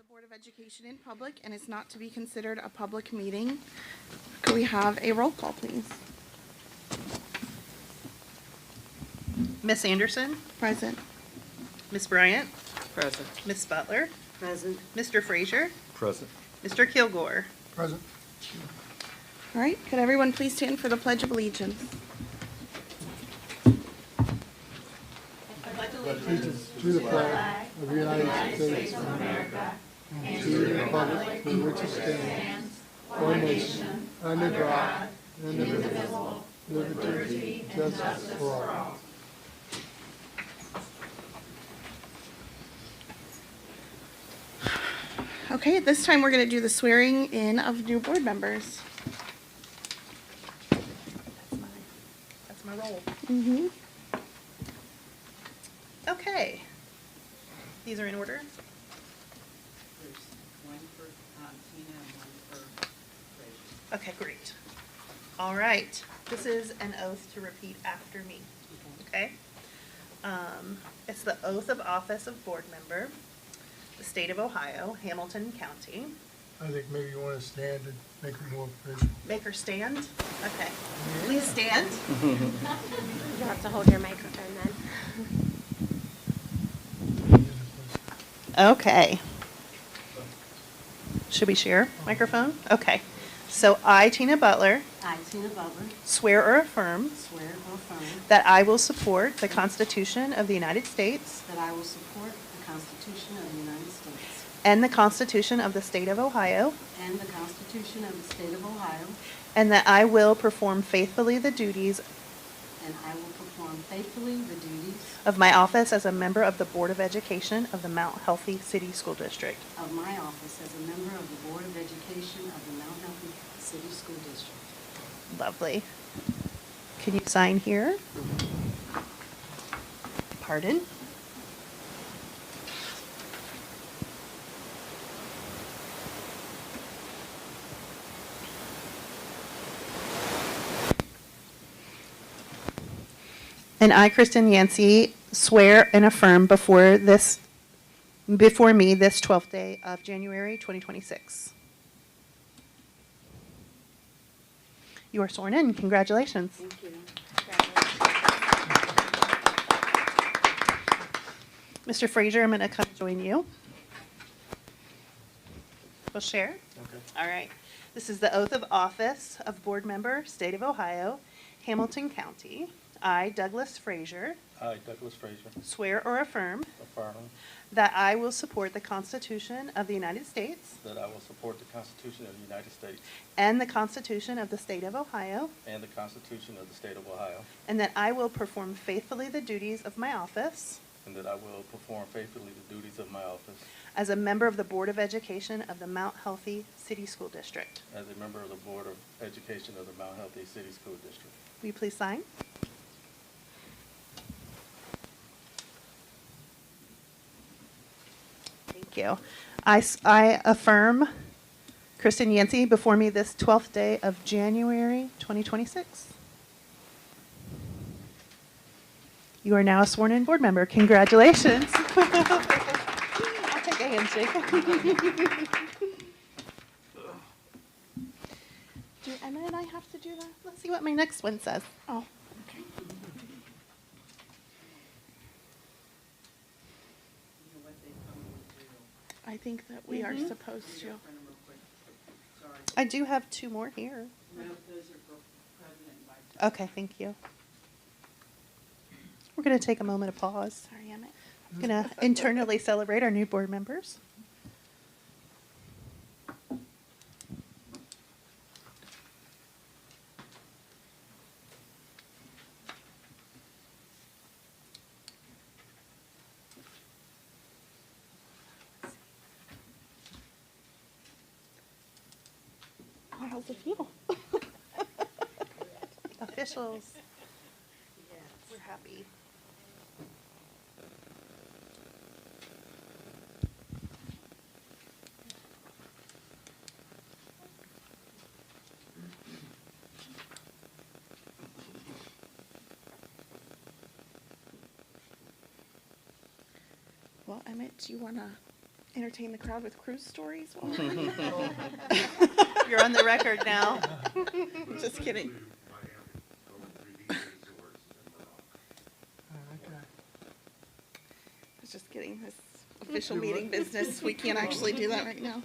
Board of Education in public and is not to be considered a public meeting. Could we have a roll call, please? Miss Anderson, Present. Miss Bryant, Present. Miss Butler, Present. Mr. Frazier, Present. Mr. Kilgore. Present. All right, could everyone please stand for the Pledge of Allegiance? Allegiance to the flag of the United States of America and to the republic for which it stands, one nation, under God, indivisible, with liberty and justice for all. Okay, at this time, we're going to do the swearing in of new board members. That's my role. Mm-hmm. Okay. These are in order. There's one for Tina and one for Frazier. Okay, great. All right. This is an oath to repeat after me. Okay? It's the oath of office of board member, the state of Ohio, Hamilton County. I think maybe you want to stand and make it more official. Make her stand. Okay. Please stand. You have to hold your microphone then. Okay. Should we share microphone? Okay. So I, Tina Butler, I, Tina Butler, swear or affirm swear or affirm that I will support the Constitution of the United States that I will support the Constitution of the United States and the Constitution of the State of Ohio, and the Constitution of the State of Ohio, and that I will perform faithfully the duties and I will perform faithfully the duties of my office as a member of the Board of Education of the Mount Healthy City School District. of my office as a member of the Board of Education of the Mount Healthy City School District. Lovely. Can you sign here? Pardon? And I, Kristen Yancey, swear and affirm before me this 12th day of January 2026. You are sworn in. Congratulations. Thank you. Mr. Frazier, I'm going to come join you. We'll share. Okay. All right. This is the oath of office of board member, State of Ohio, Hamilton County. I, Douglas Frazier, I, Douglas Frazier, swear or affirm affirm that I will support the Constitution of the United States that I will support the Constitution of the United States and the Constitution of the State of Ohio, and the Constitution of the State of Ohio, and that I will perform faithfully the duties of my office and that I will perform faithfully the duties of my office as a member of the Board of Education of the Mount Healthy City School District. as a member of the Board of Education of the Mount Healthy City School District. Will you please sign? Thank you. I affirm Kristen Yancey before me this 12th day of January 2026. You are now a sworn-in board member. Congratulations. I'll take a handshake. Do Emma and I have to do that? Let's see what my next one says. Oh, okay. You know what they told me to do? I think that we are supposed to. Print them real quick. Sorry. I do have two more here. No, those are for President and Vice President. Okay, thank you. We're going to take a moment of pause. Sorry, Emmett. I'm going to internally celebrate our new board members. How's it feel? Officials. We're happy. Well, Emmett, do you want to entertain the crowd with cruise stories? You're on the record now. Just kidding. Okay. I was just kidding. This official meeting business, we can't actually do that right now.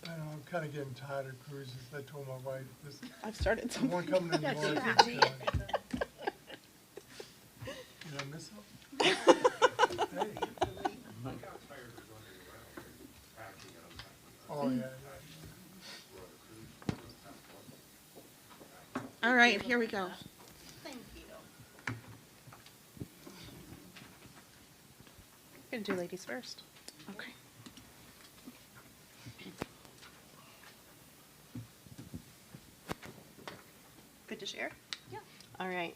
I know, I'm kind of getting tired of cruises. I told my wife, this, I've started the some. one coming in the morning. Did I miss something? Hey. Oh, yeah, All right, here we go. Thank you. Gonna do ladies first. Okay. Good to share? Yeah. All right.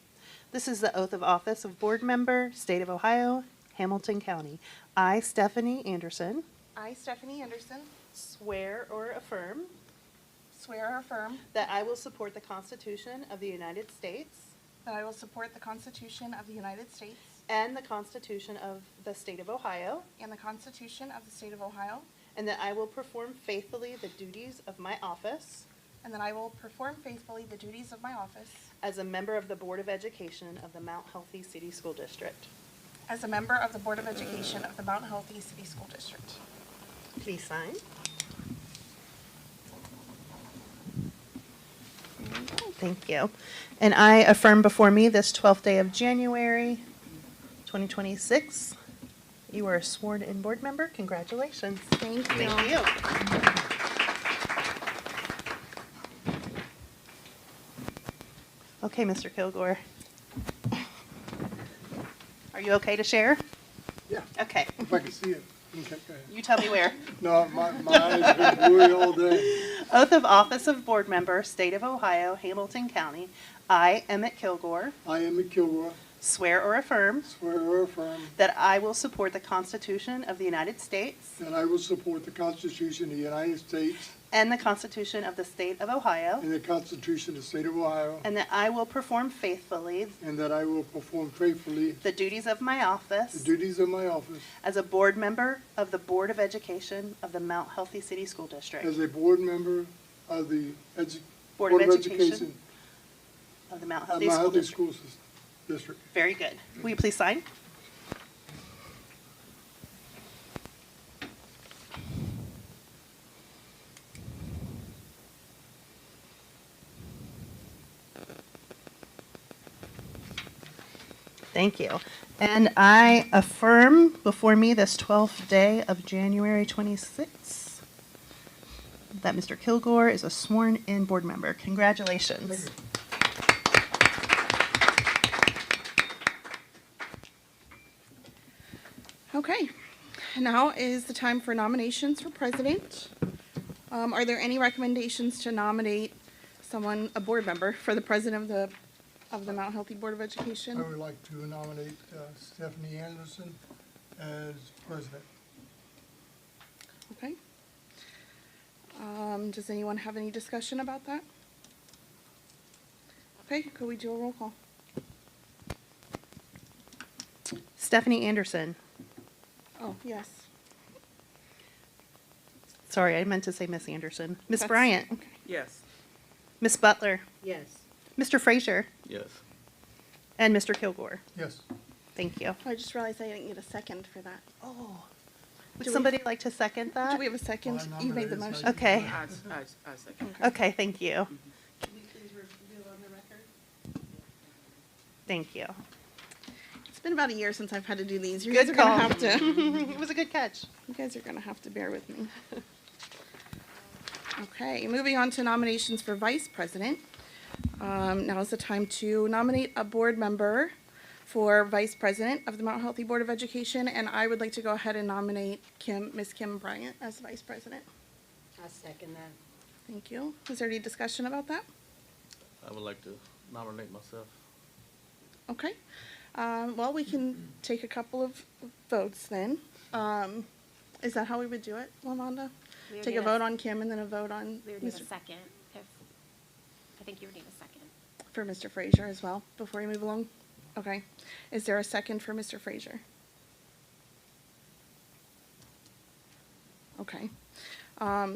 This is the oath of office of board member, State of Ohio, Hamilton County. I, Stephanie Anderson, I, Stephanie Anderson, swear or affirm swear or affirm that I will support the Constitution of the United States that I will support the Constitution of the United States and the Constitution of the State of Ohio, and the Constitution of the State of Ohio, and that I will perform faithfully the duties of my office and that I will perform faithfully the duties of my office as a member of the Board of Education of the Mount Healthy City School District. as a member of the Board of Education of the Mount Healthy City School District. Please sign. Thank you. And I affirm before me this 12th day of January, 2026. You are a sworn-in board member. Congratulations. Thank you. Thank you. Okay, Mr. Kilgore. Are you okay to share? yeah. Okay. If I can see it. Okay, go ahead. You tell me where. No, my eyes have been blurry all day. Oath of Office of Board Member, State of Ohio, Hamilton County. I, Emmett Kilgore, I, Emmett Kilgore, swear or affirm swear or affirm that I will support the Constitution of the United States that I will support the Constitution of the United States and the Constitution of the State of Ohio, and the Constitution of the State of Ohio, and that I will perform faithfully and that I will perform faithfully the duties of my the office duties of my office as a board member of the Board of Education of the Mount Healthy City School District. as a board member of the Board of Education of the Mount of Healthy my School Healthy District. School District. Very good. Will you please sign? Thank you. And I affirm before me this 12th day of January 26th that Mr. Kilgore is a sworn-in board member. Congratulations. Okay, now is the time for nominations for president. Are there any recommendations to nominate someone, a board member, for the president of the Mount Healthy Board of I Education? would like to nominate Stephanie Anderson as president. Okay. Does anyone have any discussion about that? Okay, could we do a roll call? Stephanie Anderson. Oh, yes. Sorry, I meant to say Miss Anderson. Miss That's- Bryant. Okay. Yes. Miss Butler. Yes. Mr. Frazier. Yes. And Mr. Kilgore. Yes. Thank you. I just realized I didn't get a second for that. Oh. Would Do we- somebody like to second that? Do we have a second? Well, I You made the nominated motion. Okay. I second. Okay, thank you. Can we please review on the record? Thank you. It's been about a year since I've had to do these. You Good guys are gonna call. have to, It was a good catch. you guys are gonna have to bear with me. Okay, moving on to nominations for vice president. Now is the time to nominate a board member for vice president of the Mount Healthy Board of Education, and I would like to go ahead and nominate Miss Kim Bryant as vice president. I second that. Thank you. Is there any discussion about that? I would like to nominate myself. Well, we can take a couple of votes then. Is that how we would do it, Lavonda? We would Take need a vote on Kim and then a vote on We would need a Mr. second, if, I think you would need a second. for Mr. Frazier as well, before we move along? Okay. Is there a second for Mr. Frazier? Okay.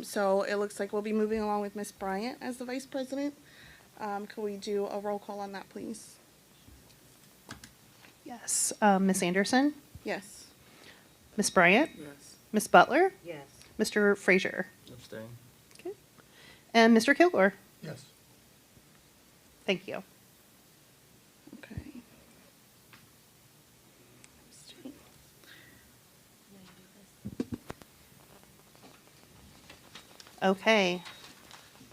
So it looks like we'll be moving along with Ms. Bryant as the vice president. Could we do a roll call on that, please? Yes. Ms. Anderson? Yes. Ms. Bryant? Yes. Ms. Butler? Yes. Mr. Frazier? Abstain. Okay. And Mr. Kilgore? Yes. Thank you. Okay. Okay.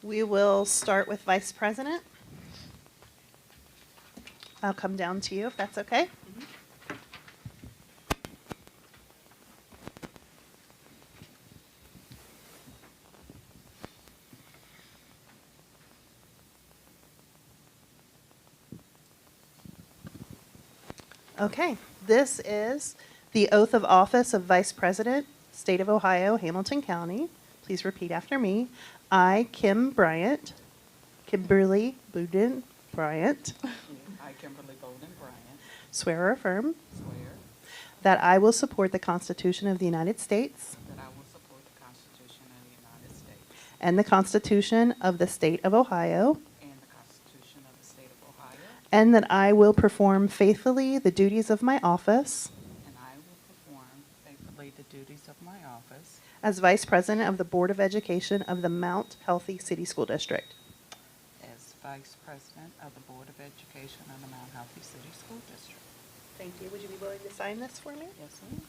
We will start with Vice President. I'll come down to you if that's okay. Okay, this is the oath of office of Vice President, State of Ohio, Hamilton County. Please repeat after me. I, Kimberly Bowden Bryant, I, Kimberly Bowden Bryant, swear or affirm swear that I will support the Constitution of the United States that I will support the Constitution of the United States and the Constitution of the State of Ohio, and the Constitution of the State of Ohio, and that I will perform faithfully the duties of my office and I will perform faithfully the duties of my office as Vice President of the Board of Education of the Mount Healthy City School District. as Vice President of the Board of Education of the Mount Healthy City School District. Thank you. Would you be willing to sign this for me? Yes, ma'am.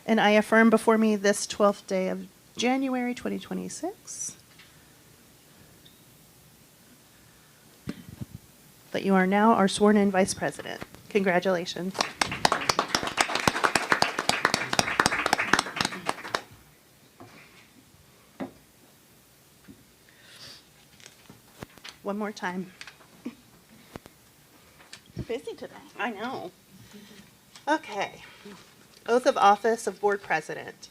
And I affirm before me this 12th day of January 2026 that you are now our sworn-in Vice President. Congratulations. One more time. You're busy today. I know. Okay. Oath of Office of Board President,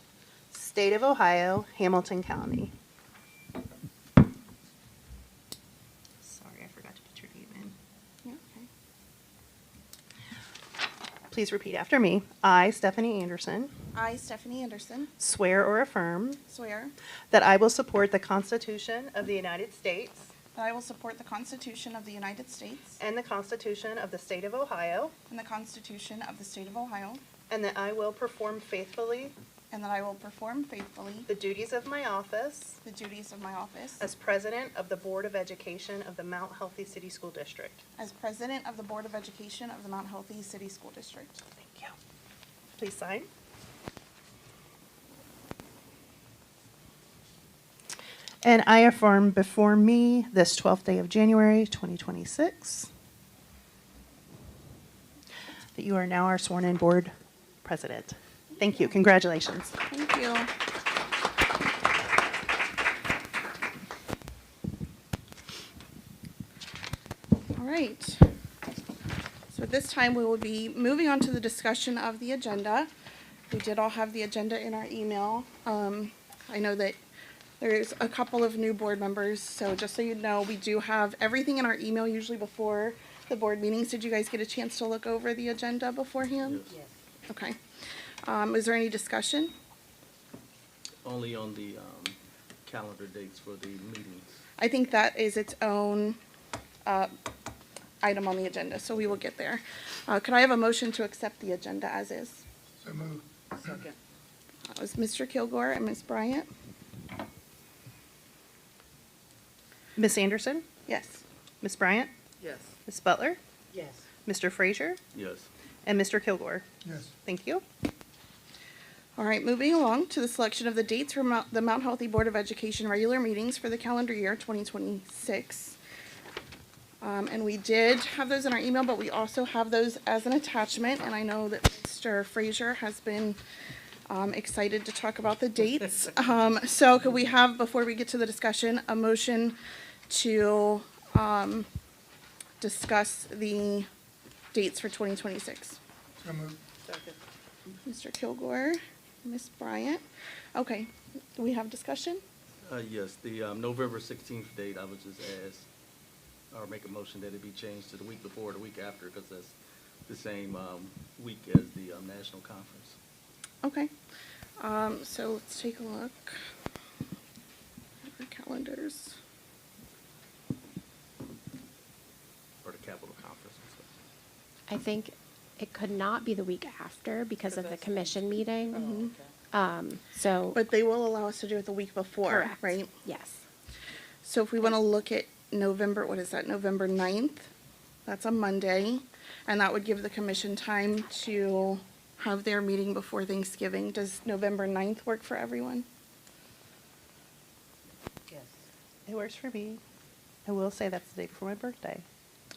State of Ohio, Hamilton County. Sorry, I forgot to put your name in. Yeah, okay. Please repeat after me. I, Stephanie Anderson, I, Stephanie Anderson, swear or affirm swear that I will support the Constitution of the United States that I will support the Constitution of the United States and the Constitution of the State of Ohio, and the Constitution of the State of Ohio, and that I will perform faithfully and that I will perform faithfully the duties of my office the duties of my office as President of the Board of Education of the Mount Healthy City School District. as President of the Board of Education of the Mount Healthy City School District. Thank you. Please sign. And I affirm before me this 12th day of January 2026 that you are now our sworn-in board president. Thank you. Congratulations. Thank you. All right. So at this time, we will be moving on to the discussion of the agenda. We did all have the agenda in our email. I know that there's a couple of new board members, so just so you know, we do have everything in our email usually before the board meetings. Did you guys get a chance to look over the agenda beforehand? Yes. Yes. Okay. Is there any discussion? Only on the calendar dates for the meetings. I think that is its own item on the agenda, so we will get there. Could I have a motion to accept the agenda as is? So move. Second. That was Mr. Kilgore and Ms. Bryant. Ms. Anderson, Yes. Ms. Bryant, Yes. Ms. Butler, Yes. Mr. Frazier, Yes. and Mr. Kilgore. Yes. Thank you. All right, moving along to the selection of the dates for the Mount Healthy Board of Education regular meetings for the calendar year 2026. And we did have those in our email, but we also have those as an attachment, and I know that Mr. Frazier has been Excited to talk about the dates. So could we have, before we get to the discussion, a motion to discuss the dates for 2026? So moved. Mr. Kilgore, Ms. Bryant. Okay, do we have discussion? Yes, the November 16th date, I would just ask, or make a motion that it be changed to the week before or the week after, because that's the same week as the national conference. Okay, so let's take a look at our calendars. Or the Capitol Conference. I think it could not be the week after because of the commission meeting. So, But they will allow us to do it the week before, correct. right? Yes. So if we want to look at November, what is that, November 9th? That's a Monday, and that would give the commission time to have their meeting before Thanksgiving. Does November 9th work for everyone? Yes. It works for me. I will say that's the day before my birthday.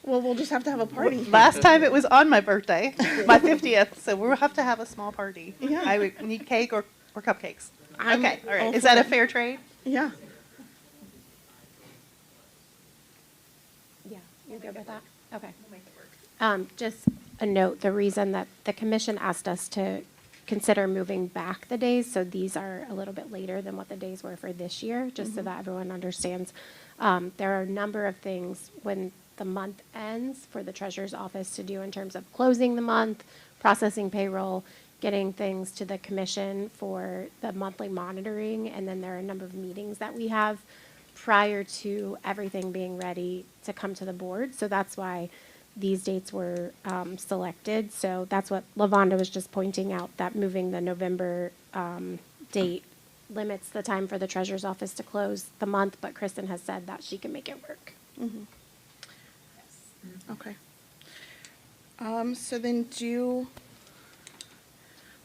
Well, we'll just have to have a party. Last time it was on my birthday, my 50th, so we'll have to have a small party. Yeah. I would need cake or cupcakes. I'm Okay, all all right. Is for that a it. fair trade? Yeah. Yeah, you're good with that? Okay. Just a note, the reason that the commission asked us to consider moving back the days, so these are a little bit later than what the days were for this year, just so that everyone understands. There are a number of things when the month ends for the treasurer's office to do in terms of closing the month, processing payroll, getting things to the commission for the monthly monitoring, and then there are a number of meetings that we have prior to everything being ready to come to the board. So that's why these dates were selected. So that's what LaVonda was just pointing out, that moving the November date limits the time for the treasurer's office to close the month, but Kristen has said that she can make it work. Okay. So then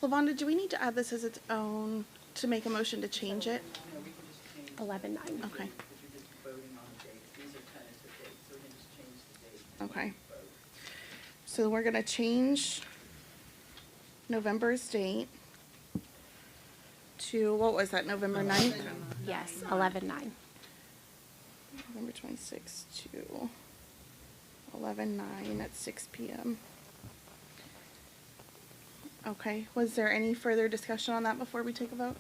LaVonda, do we need to add this as its own, to make a motion to change it? 11-9. Okay. Because you're just voting on the dates. These are tentative dates, so we can just change the date. and Okay. vote. So we're gonna change November's date to, what was that, November 9th? Yes, 11-9. November 26th to 11/9 at 6 p.m. Okay, was there any further discussion on that before we take a vote?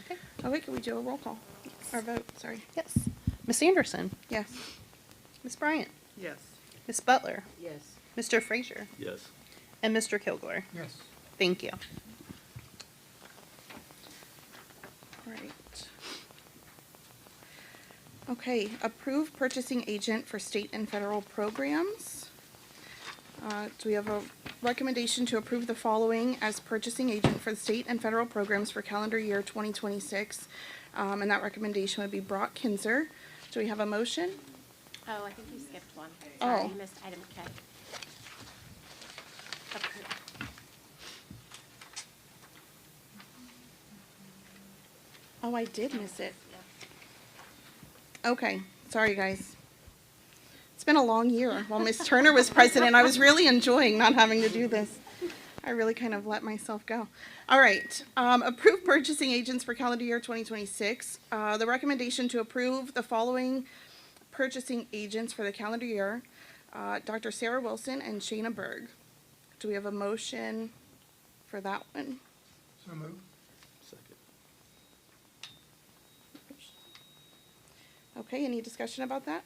Okay. Okay, can we do a roll call? Or vote, sorry. Yes. Miss Anderson, Yes. Miss Bryant, Yes. Miss Butler, Yes. Mr. Frazier, Yes. and Mr. Kilgore. Yes. Thank you. All right. Okay, approve purchasing agent for state and federal programs. Do we have a recommendation to approve the following as purchasing agent for the state and federal programs for calendar year 2026? And that recommendation would be Brock Kinzer. Do we have a motion? Oh, I think you skipped one. Oh. Sorry, you missed item K. Approve. Oh, I did miss it. Okay, sorry, guys. It's been a long year. While Miss Turner was president, I was really enjoying not having to do this. I really kind of let myself go. All right, approve purchasing agents for calendar year 2026. The recommendation to approve the following purchasing agents for the calendar year, Dr. Sarah Wilson and Shayna Berg. Do we have a motion for that one? So moved. Second. Okay, any discussion about that?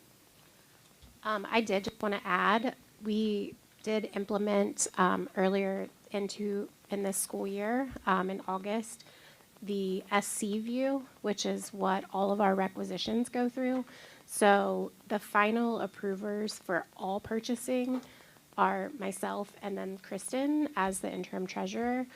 I did just want to add, we did implement earlier in this school year, in August, the SC view, which is what all of our requisitions go through. So the final approvers for all purchasing are myself and then Kristen as the interim treasurer.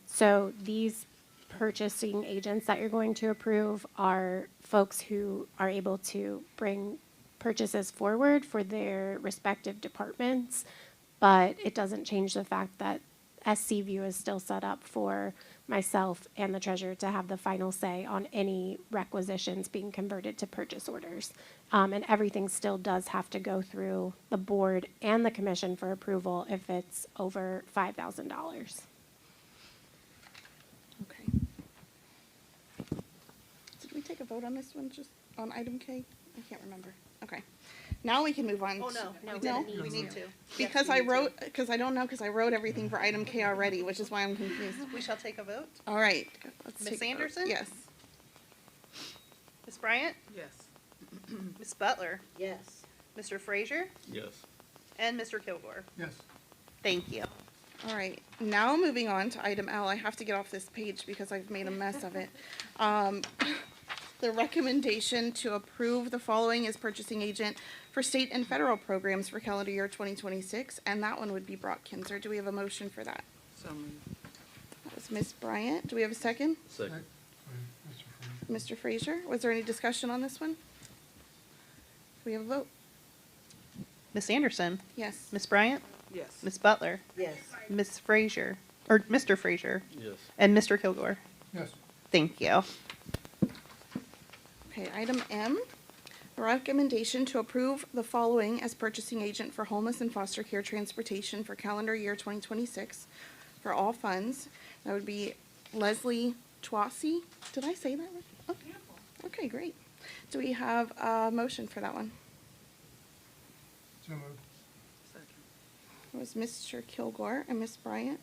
So these purchasing agents that you're going to approve are folks who are able to bring purchases forward for their respective departments, but it doesn't change the fact that SC View is still set up for myself and the treasurer to have the final say on any requisitions being converted to purchase orders. And everything still does have to go through the board and the commission for approval if it's over $5,000. Okay. Did we take a vote on this one, just on item K? I can't remember. Okay. Now we can move on. Oh, to- no, we No, didn't. We we need to. Yes, Because we I need to. wrote, because I don't know, because I wrote everything for item K already, which is why I'm confused. We shall take a vote. All right. Let's Ms. take a vote. Anderson? Yes. Ms. Bryant? Yes. Ms. Butler? Yes. Mr. Frazier? Yes. And Mr. Kilgore? Yes. Thank you. All right, now moving on to item L. I have to get off this page because I've made a mess of it. The recommendation to approve the following as purchasing agent for state and federal programs for calendar year 2026, and that one would be Brock Kinzer. Do we have a motion for that? So moved. That was Ms. Bryant. Do we have a second? Second. Mr. Frazier, was there any discussion on this one? Do we have a vote? Ms. Anderson? Yes. Ms. Bryant? Yes. Ms. Butler? Yes. Ms. Frazier? Or Mr. Frazier? Yes. And Mr. Kilgore? Yes. Thank you. Okay, item M, a recommendation to approve the following as purchasing agent for homeless and foster care transportation for calendar year 2026 for all funds. That would be Leslie Twassi. Did I say that right? Oh, okay, great. Do we have a motion for that one? So moved. Second. It was Mr. Kilgore and Ms. Bryant.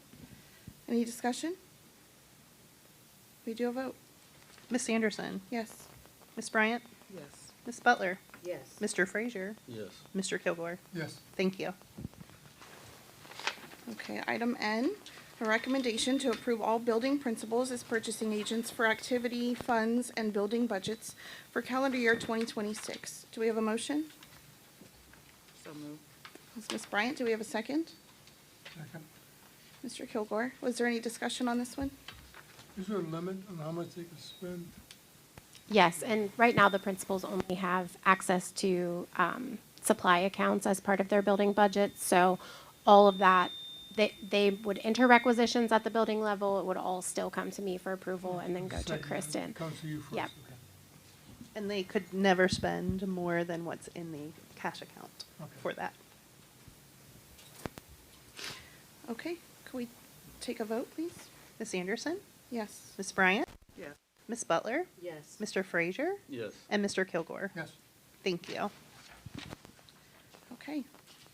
Any discussion? We do a vote. Ms. Anderson? Yes. Ms. Bryant? Yes. Ms. Butler? Yes. Mr. Frazier? Yes. Mr. Kilgore? Yes. Thank you. Okay, item N, a recommendation to approve all building principals as purchasing agents for activity, funds, and building budgets for calendar year 2026. Do we have a motion? So moved. That's Ms. Bryant. Do we have a second? Second. Mr. Kilgore, was there any discussion on this one? Is there a limit on how much they can spend? Yes, and right now the principals only have access to supply accounts as part of their building budget. So all of that, they would enter requisitions at the building level. It would all still come to me for approval and then go to Second, Kristen. Comes to you first. Yep. Okay. And they could never spend more than what's in the cash account Okay. for that. Okay, can we take a vote, please? Ms. Anderson? Yes. Ms. Bryant? Yes. Ms. Butler? Yes. Mr. Frazier? Yes. And Mr. Kilgore? Yes. Thank you. Okay.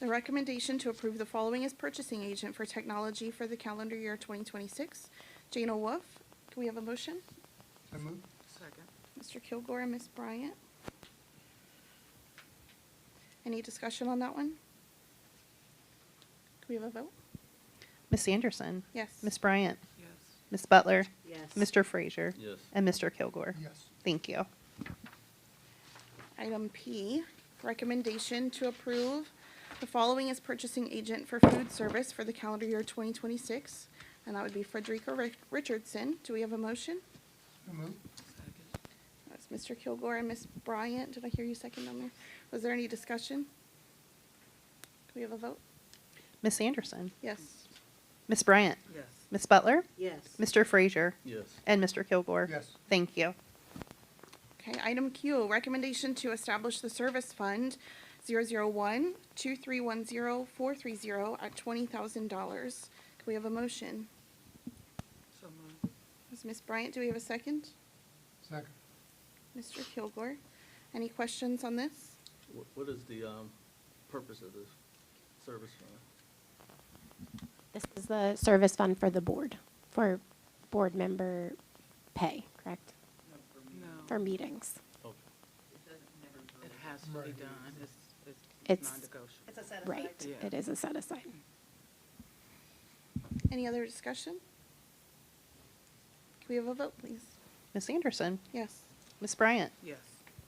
The recommendation to approve the following as purchasing agent for technology for the calendar year 2026. Jana Wolf, can we have a motion? So moved. Second. Mr. Kilgore and Ms. Bryant. Any discussion on that one? Can we have a vote? Ms. Anderson? Yes. Ms. Bryant? Yes. Ms. Butler? Yes. Mr. Frazier? Yes. And Mr. Kilgore? Yes. Thank you. Item P, recommendation to approve the following as purchasing agent for food service for the calendar year 2026, and that would be Frederica Richardson. Do we have a motion? So moved. Second. That's Mr. Kilgore and Ms. Bryant. Did I hear you second on there? Was there any discussion? Can we have a vote? Ms. Anderson? Yes. Ms. Bryant? Yes. Ms. Butler? Yes. Mr. Frazier? Yes. And Mr. Kilgore? Yes. Thank you. Okay, item Q, recommendation to establish the service fund 001-2310-430 at $20,000. Can we have a motion? So moved. Is Ms. Bryant, do we have a second? Second. Mr. Kilgore, any questions on this? What is the purpose of this service fund? This is the service fund for the board, for board member pay, correct? No. For meetings. Okay. It has to be Right. done. It's It's- non-negotiable. It's a set aside. Right, Yeah. it is a set aside. Any other discussion? Can we have a vote, please? Ms. Anderson? Yes. Ms. Bryant? Yes.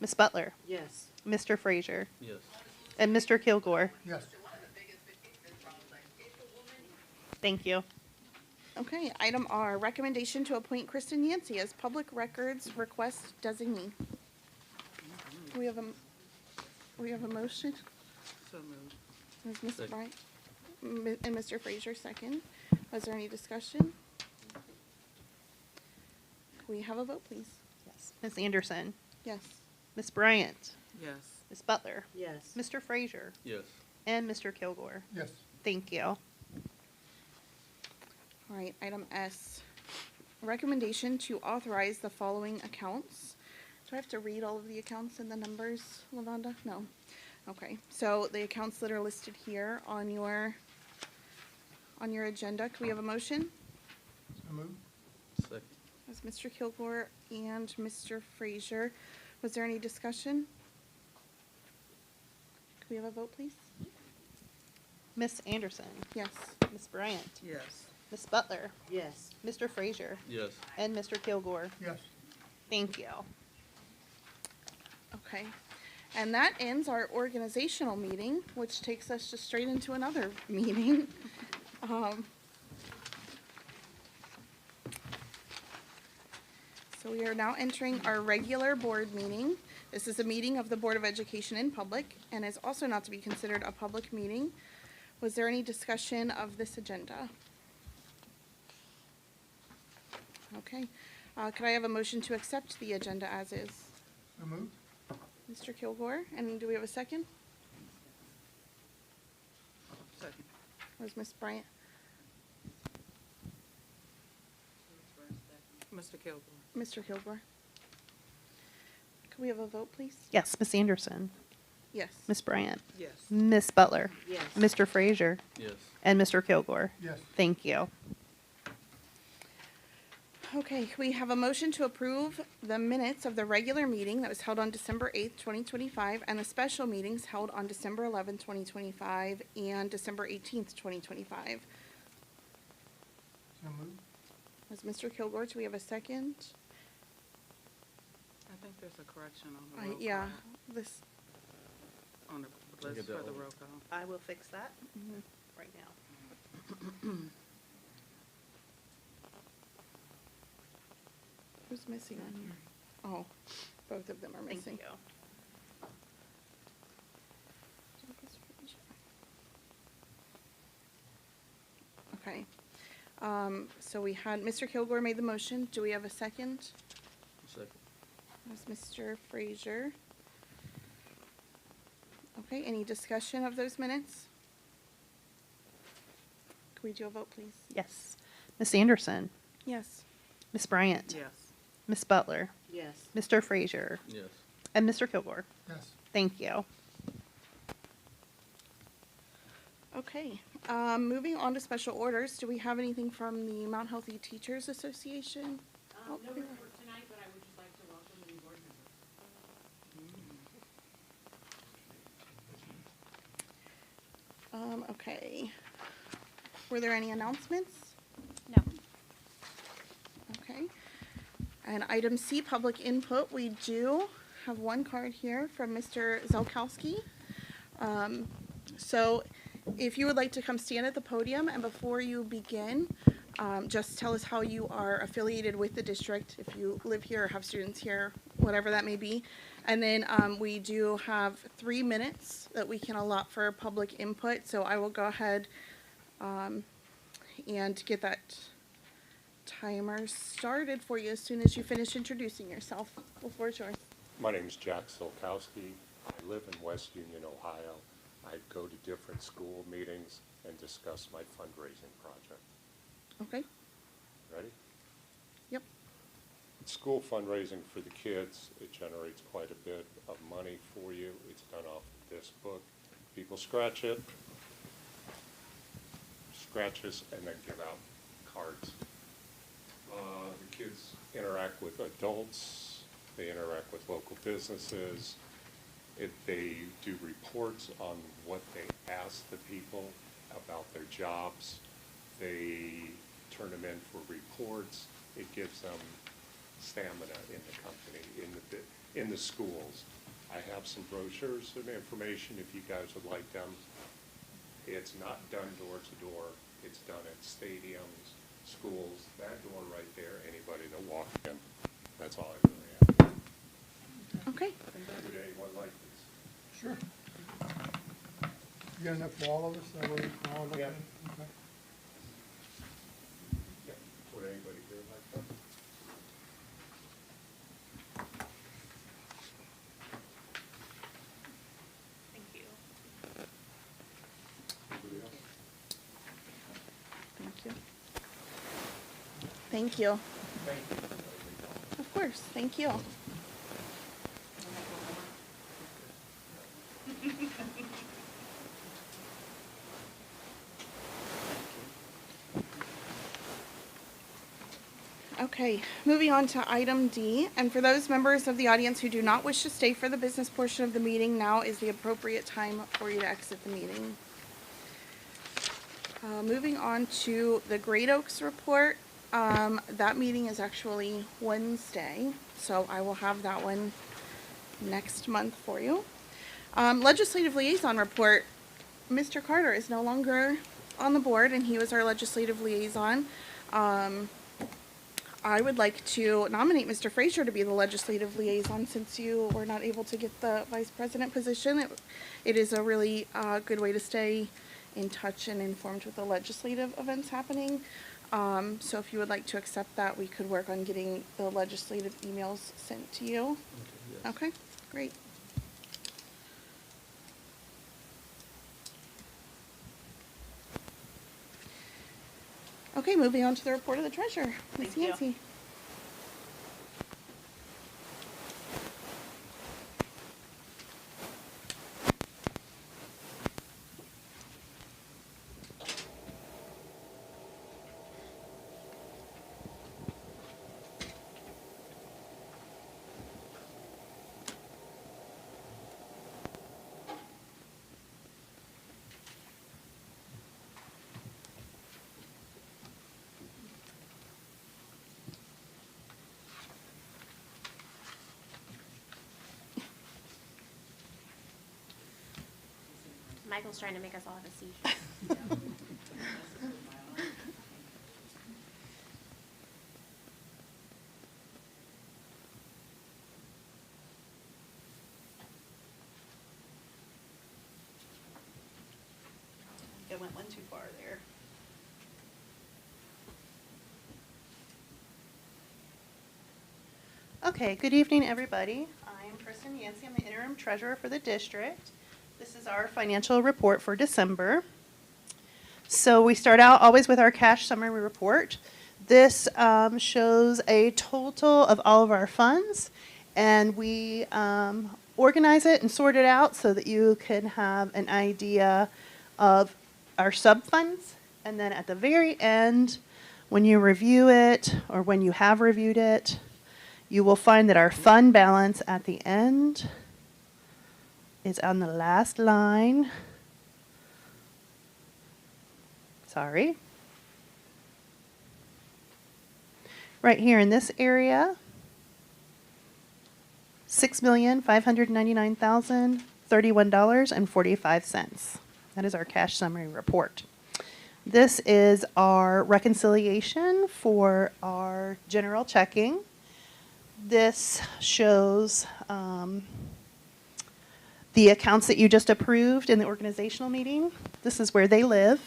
Ms. Butler? Yes. Mr. Frazier? Yes. And Mr. Kilgore? Yes. Thank you. Okay, item R, recommendation to appoint Kristen Yancey as public records request designee. Do we have a motion? So moved. Is Ms. Second. Bryant and Mr. Frazier second? Was there any discussion? Can we have a vote, please? Yes. Ms. Anderson, Yes. Ms. Bryant, Yes. Ms. Butler, Yes. Mr. Frazier, Yes. and Mr. Kilgore. Yes. Thank you. All right, item S, recommendation to authorize the following accounts. Do I have to read all of the accounts and the numbers, Lavonda? No. Okay, so the accounts that are listed here on your agenda, can we have a motion? So moved. Second. As Mr. Kilgore and Mr. Frazier. Was there any discussion? Can we have a vote, please? Ms. Anderson, Yes. Ms. Bryant, Yes. Ms. Butler, Yes. Mr. Frazier, Yes. and Mr. Kilgore. Yes. Thank you. Okay. And that ends our organizational meeting, which takes us just straight into another meeting. So we are now entering our regular board meeting. This is a meeting of the Board of Education in public and is also not to be considered a public meeting. Was there any discussion of this agenda? Okay. Could I have a motion to accept the agenda as is? So moved. Mr. Kilgore, and do we have a second? Second. Was Ms. Bryant? Mr. Kilgore. Mr. Kilgore? Could we have a vote, please? Yes, Ms. Anderson, Yes. Ms. Bryant, Yes. Ms. Butler, Yes. Mr. Frazier, Yes. and Mr. Kilgore. Yes. Thank you. Okay, we have a motion to approve the minutes of the regular meeting that was held on December 8th, 2025, and the special meetings held on December 11th, 2025, and December 18th, 2025. So moved. Was Mr. Kilgore, do we have a second? I think there's a correction on the roll call. Yeah, this, On the Look list at for that the one. roll call. I will fix that right now. who's missing on here? Oh, both of them are Thank missing. you. Okay. So we had, Mr. Kilgore made the motion. Do we have a second? Second. That was Mr. Frazier. Okay, any discussion of those minutes? Can we do a vote, please? Yes. Ms. Anderson, Yes. Ms. Bryant, Yes. Ms. Butler, Yes. Mr. Frazier, Yes. and Mr. Kilgore. Yes. Thank you. Okay, moving on to special orders, do we have anything from the Mount Healthy Teachers Association? No report tonight, but I would just like to welcome the new board member. Okay. Were there any announcements? No. Okay. And item C, public input, we do have one card here from Mr. Zelkowski. So if you would like to come stand at the podium, and before you begin, just tell us how you are affiliated with the district, if you live here or have students here, whatever that may be. And then we do have 3 minutes that we can allot for public input, so I will go ahead and get that timer started for you as soon as you finish introducing yourself. The floor is yours. My name is Jack Solkowski. I live in West Union, Ohio. I go to different school meetings and discuss my fundraising project. Okay? Ready? Yep. School fundraising for the kids, it generates quite a bit of money for you. It's done off this book. People scratch it, scratches, and then give out cards. The kids interact with adults, they interact with local businesses. They do reports on what they ask the people about their jobs. They turn them in for reports. It gives them stamina in the company, in the schools. I have some brochures and information if you guys would like them. It's not done door to door. It's done at stadiums, schools, that door right there, anybody that walks in. That's all I really have. Okay. Would anyone like this? Sure. You got enough for all of us? That way we can all look at it? Okay. Yeah. Would anybody here like that? Thank you. Of course, thank you. Okay, moving on to item D, and for those members of the audience who do not wish to stay for the business portion of the meeting, now is the appropriate time for you to exit the meeting. Moving on to the Great Oaks report, that meeting is actually Wednesday, so I will have that one next month for you. Legislative liaison report, Mr. Carter is no longer on the board, and he was our legislative liaison. I would like to nominate Mr. Frazier to be the legislative liaison since you were not able to get the vice president position. It is a really good way to stay in touch and informed with the legislative events happening. So if you would like to accept that, we could work on getting the legislative emails sent to you. Okay, yes. Okay, great. Okay, moving on to the report of the treasurer, Ms. Thank you. Yancey. Michael's trying to make us all have a seat. It went one too far there. Okay, good evening, everybody. I'm Kristen Yancey. I'm the interim treasurer for the district. This is our financial report for December. So we start out always with our cash summary report. This shows a total of all of our funds, and we organize it and sort it out so that you can have an idea of our sub-funds. And then at the very end, when you review it, or when you have reviewed it, you will find that our fund balance at the end is on the last line. Sorry. Right here in this area, $6,599,031.45. That is our cash summary report. This is our reconciliation for our general checking. This shows the accounts that you just approved in the organizational meeting. This is where they live.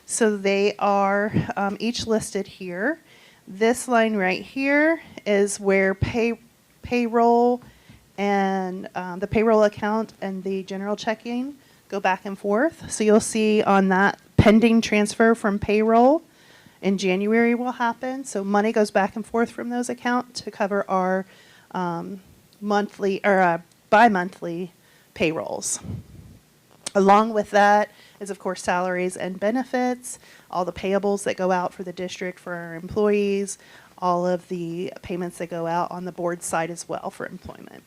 So they are each listed here. This line right here is where payroll and the payroll account and the general checking go back and forth. So you'll see on that pending transfer from payroll in January will happen. So money goes back and forth from those accounts to cover our monthly or bi-monthly payrolls. Along with that is, of course, salaries and benefits, all the payables that go out for the district for our employees, all of the payments that go out on the board side as well for employment.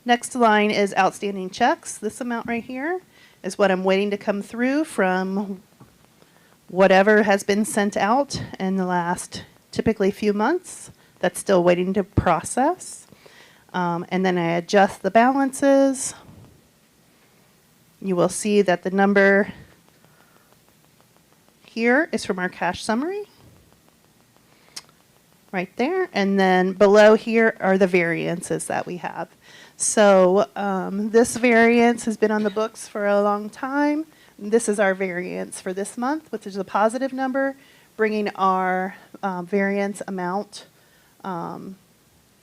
Next line is outstanding checks. This amount right here is what I'm waiting to come through from whatever has been sent out in the last typically few months. That's still waiting to process. And then I adjust the balances. You will see that the number here is from our cash summary. Right there. And then below here are the variances that we have. So this variance has been on the books for a long time. This is our variance for this month, which is a positive number, bringing our variance amount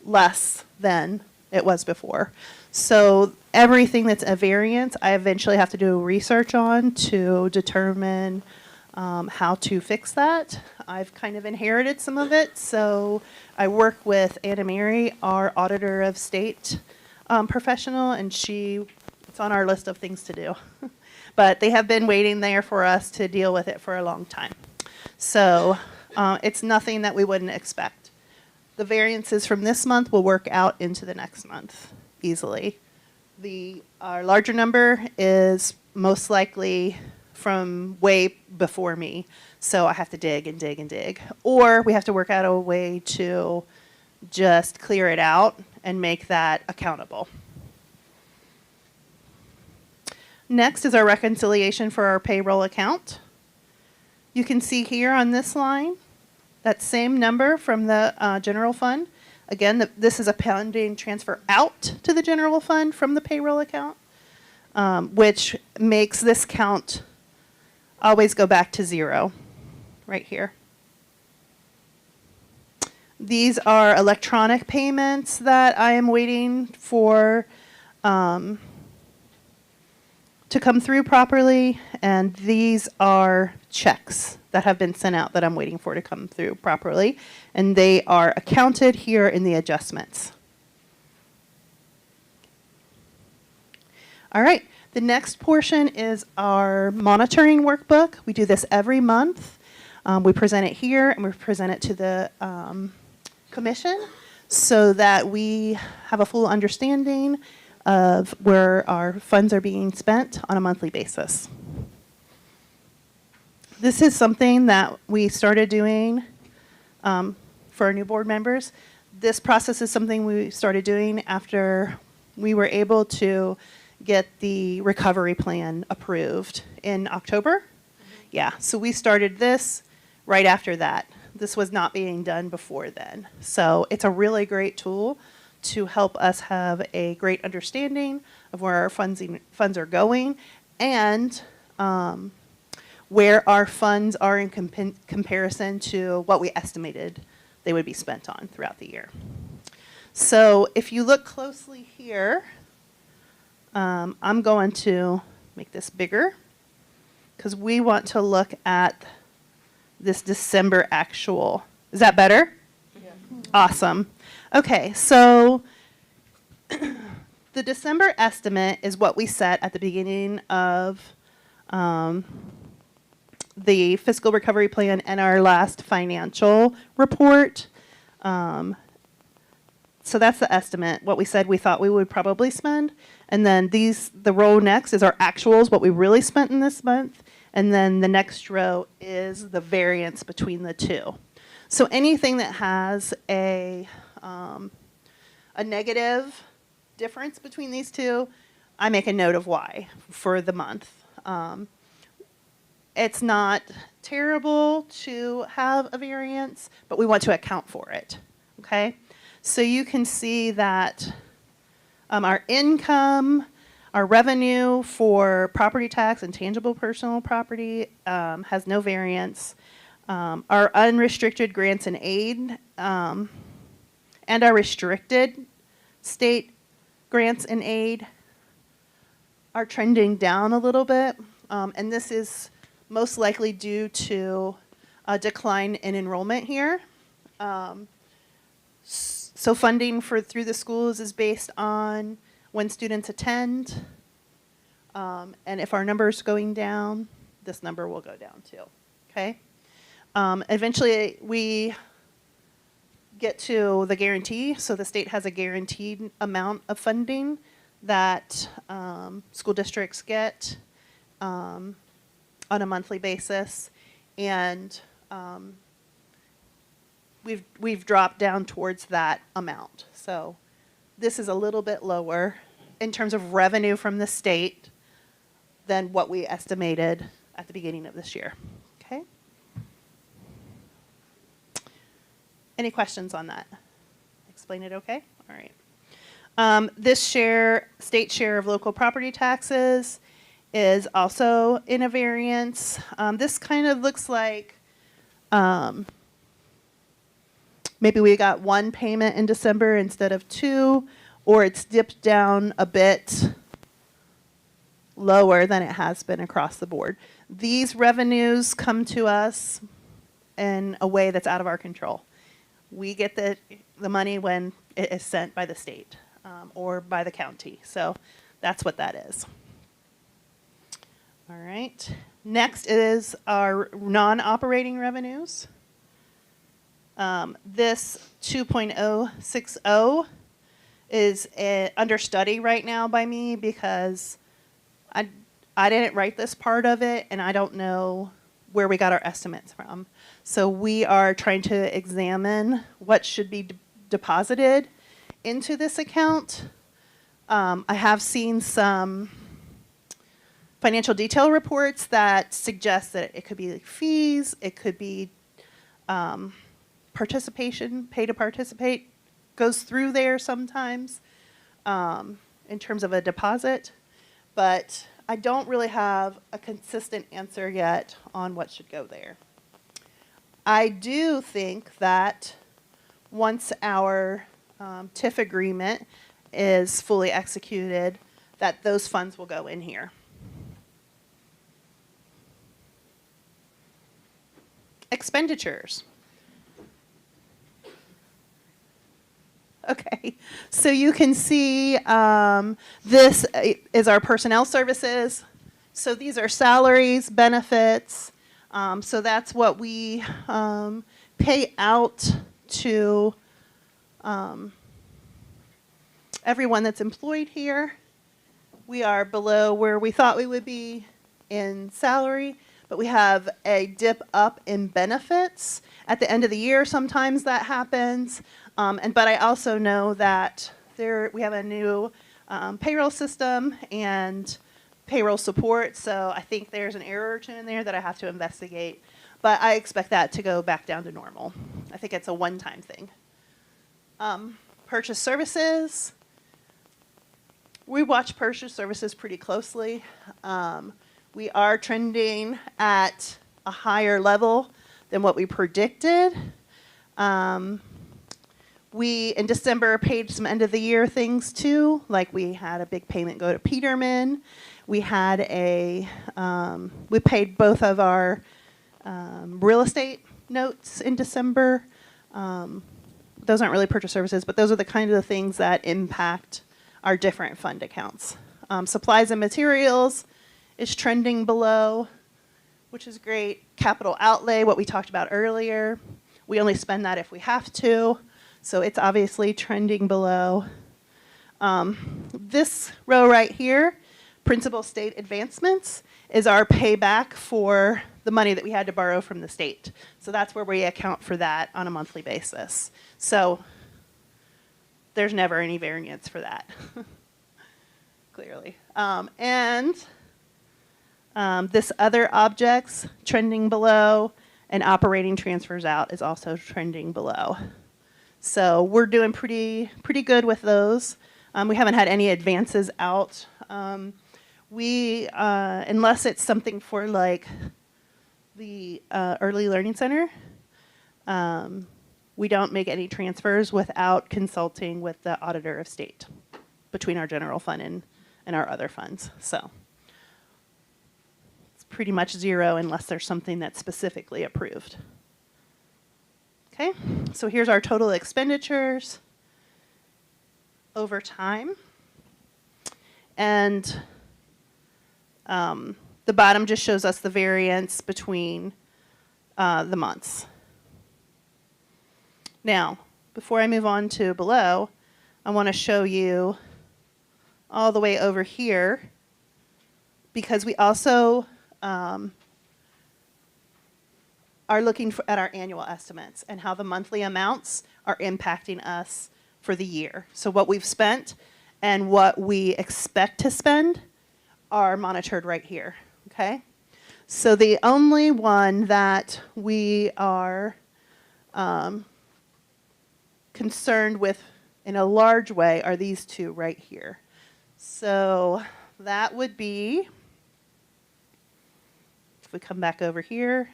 less than it was before. So everything that's a variance, I eventually have to do research on to determine how to fix that. I've kind of inherited some of it, so I work with Anna Mary, our auditor of state professional, and it's on our list of things to do. But they have been waiting there for us to deal with it for a long time. So it's nothing that we wouldn't expect. The variances from this month will work out into the next month easily. Our larger number is most likely from way before me, so I have to dig and dig and dig. Or we have to work out a way to just clear it out and make that accountable. Next is our reconciliation for our payroll account. You can see here on this line, that same number from the general fund. Again, this is a pending transfer out to the general fund from the payroll account, which makes this count always go back to 0 right here. These are electronic payments that I am waiting for to come through properly, and these are checks that have been sent out that I'm waiting for to come through properly, and they are accounted here in the adjustments. All right, the next portion is our monitoring workbook. We do this every month. We present it here and we present it to the commission so that we have a full understanding of where our funds are being spent on a monthly basis. This is something that we started doing for our new board members. This process is something we started doing after we were able to get the recovery plan approved in October. Yeah, so we started this right after that. This was not being done before then. So it's a really great tool to help us have a great understanding of where our funds are going and where our funds are in comparison to what we estimated they would be spent on throughout the year. So if you look closely here, I'm going to make this bigger because we want to look at this December actual. Is that better? Yeah. Awesome. Okay, so the December estimate is what we set at the beginning of the fiscal recovery plan and our last financial report. So that's the estimate, what we said we thought we would probably spend. And then the row next is our actuals, what we really spent in this month. And then the next row is the variance between the two. So anything that has a negative difference between these two, I make a note of why for the month. It's not terrible to have a variance, but we want to account for it, okay? So you can see that our income, our revenue for property tax and tangible personal property has no variance. Our unrestricted grants and aid and our restricted state grants and aid are trending down a little bit. And this is most likely due to a decline in enrollment here. So funding through the schools is based on when students attend. And if our number is going down, this number will go down too, okay? Eventually, we get to the guarantee. So the state has a guaranteed amount of funding that school districts get on a monthly basis. And we've dropped down towards that amount. So this is a little bit lower in terms of revenue from the state than what we estimated at the beginning of this year. Okay? Any questions on that? Explain it okay? All right. This state share of local property taxes is also in a variance. This kind of looks like maybe we got one payment in December instead of two, or it's dipped down a bit lower than it has been across the board. These revenues come to us in a way that's out of our control. We get the money when it is sent by the state or by the county. So that's what that is. All right. Next is our non-operating revenues. This 2.060 is under study right now by me because I didn't write this part of it, and I don't know where we got our estimates from. So we are trying to examine what should be deposited into this account. I have seen some financial detail reports that suggest that it could be like fees, it could be participation, pay to participate goes through there sometimes in terms of a deposit, but I don't really have a consistent answer yet on what should go there. I do think that once our TIF agreement is fully executed, that those funds will go in here. Expenditures. Okay, so you can see this is our personnel services. So these are salaries, benefits. So that's what we pay out to everyone that's employed here. We are below where we thought we would be in salary, but we have a dip up in benefits. At the end of the year, sometimes that happens. But I also know that we have a new payroll system and payroll support, so I think there's an error or two in there that I have to investigate. But I expect that to go back down to normal. I think it's a one-time thing. Purchase services. We watch purchase services pretty closely. We are trending at a higher level than what we predicted. We, in December, paid some end-of-the-year things, too. Like we had a big payment go to Peterman. We had we paid both of our real estate notes in December. Those aren't really purchase services, but those are the kind of things that impact our different fund accounts. Supplies and materials is trending below, which is great. Capital outlay, what we talked about earlier. We only spend that if we have to. So it's obviously trending below. This row right here, principal state advancements, is our payback for the money that we had to borrow from the state. So that's where we account for that on a monthly basis. So there's never any variance for that, clearly. This other objects trending below, and operating transfers out is also trending below. So we're doing pretty good with those. We haven't had any advances out. Unless it's something for like the Early Learning Center, we don't make any transfers without consulting with the Auditor of State between our general fund and our other funds. So it's pretty much zero unless there's something that's specifically approved. Okay, so here's our total expenditures over time. And the bottom just shows us the variance between the months. Now, before I move on to below, I want to show you all the way over here, because we also are looking at our annual estimates and how the monthly amounts are impacting us for the year. So what we've spent and what we expect to spend are monitored right here, okay? So the only one that we are concerned with in a large way are these two right here. So that would be, if we come back over here,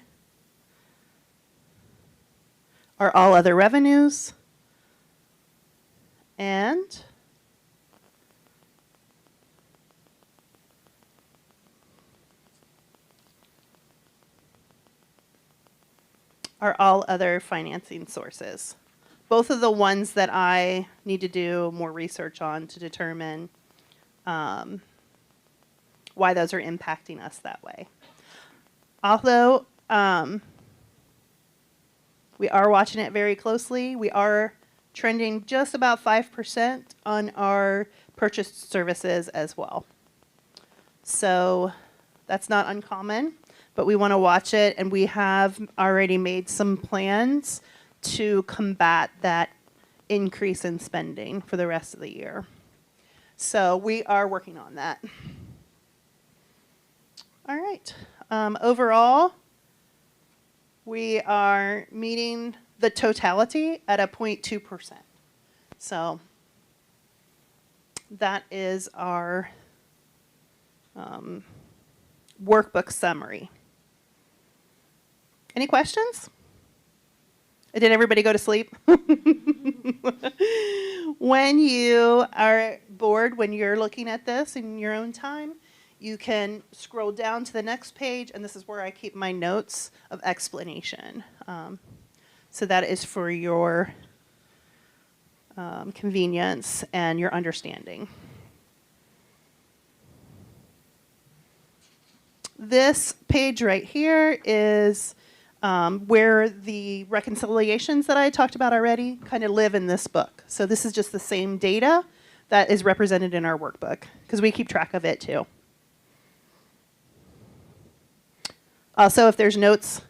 are all other revenues and are all other financing sources. Both of the ones that I need to do more research on to determine why those are impacting us that way. Although we are watching it very closely, we are trending just about 5% on our purchased services as well. So that's not uncommon, but we want to watch it, and we have already made some plans to combat that increase in spending for the rest of the year. So we are working on that. All right. Overall, we are meeting the totality at a 0.2%. So that is our workbook summary. Any questions? Did everybody go to sleep? When you are bored, when you're looking at this in your own time, you can scroll down to the next page, and this is where I keep my notes of explanation. So that is for your convenience and your understanding. This page right here is where the reconciliations that I talked about already kind of live in this book. So this is just the same data that is represented in our workbook, because we keep track of it too. Also, if there's notes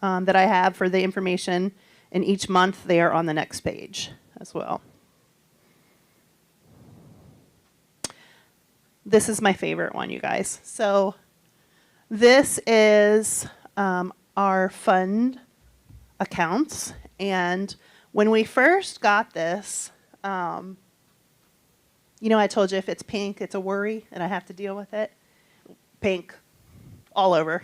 that I have for the information in each month, they are on the next page as well. This is my favorite one, you guys. So this is our fund accounts. And when we first got this, you know, I told you if it's pink, it's a worry, and I have to deal with it. Pink all over.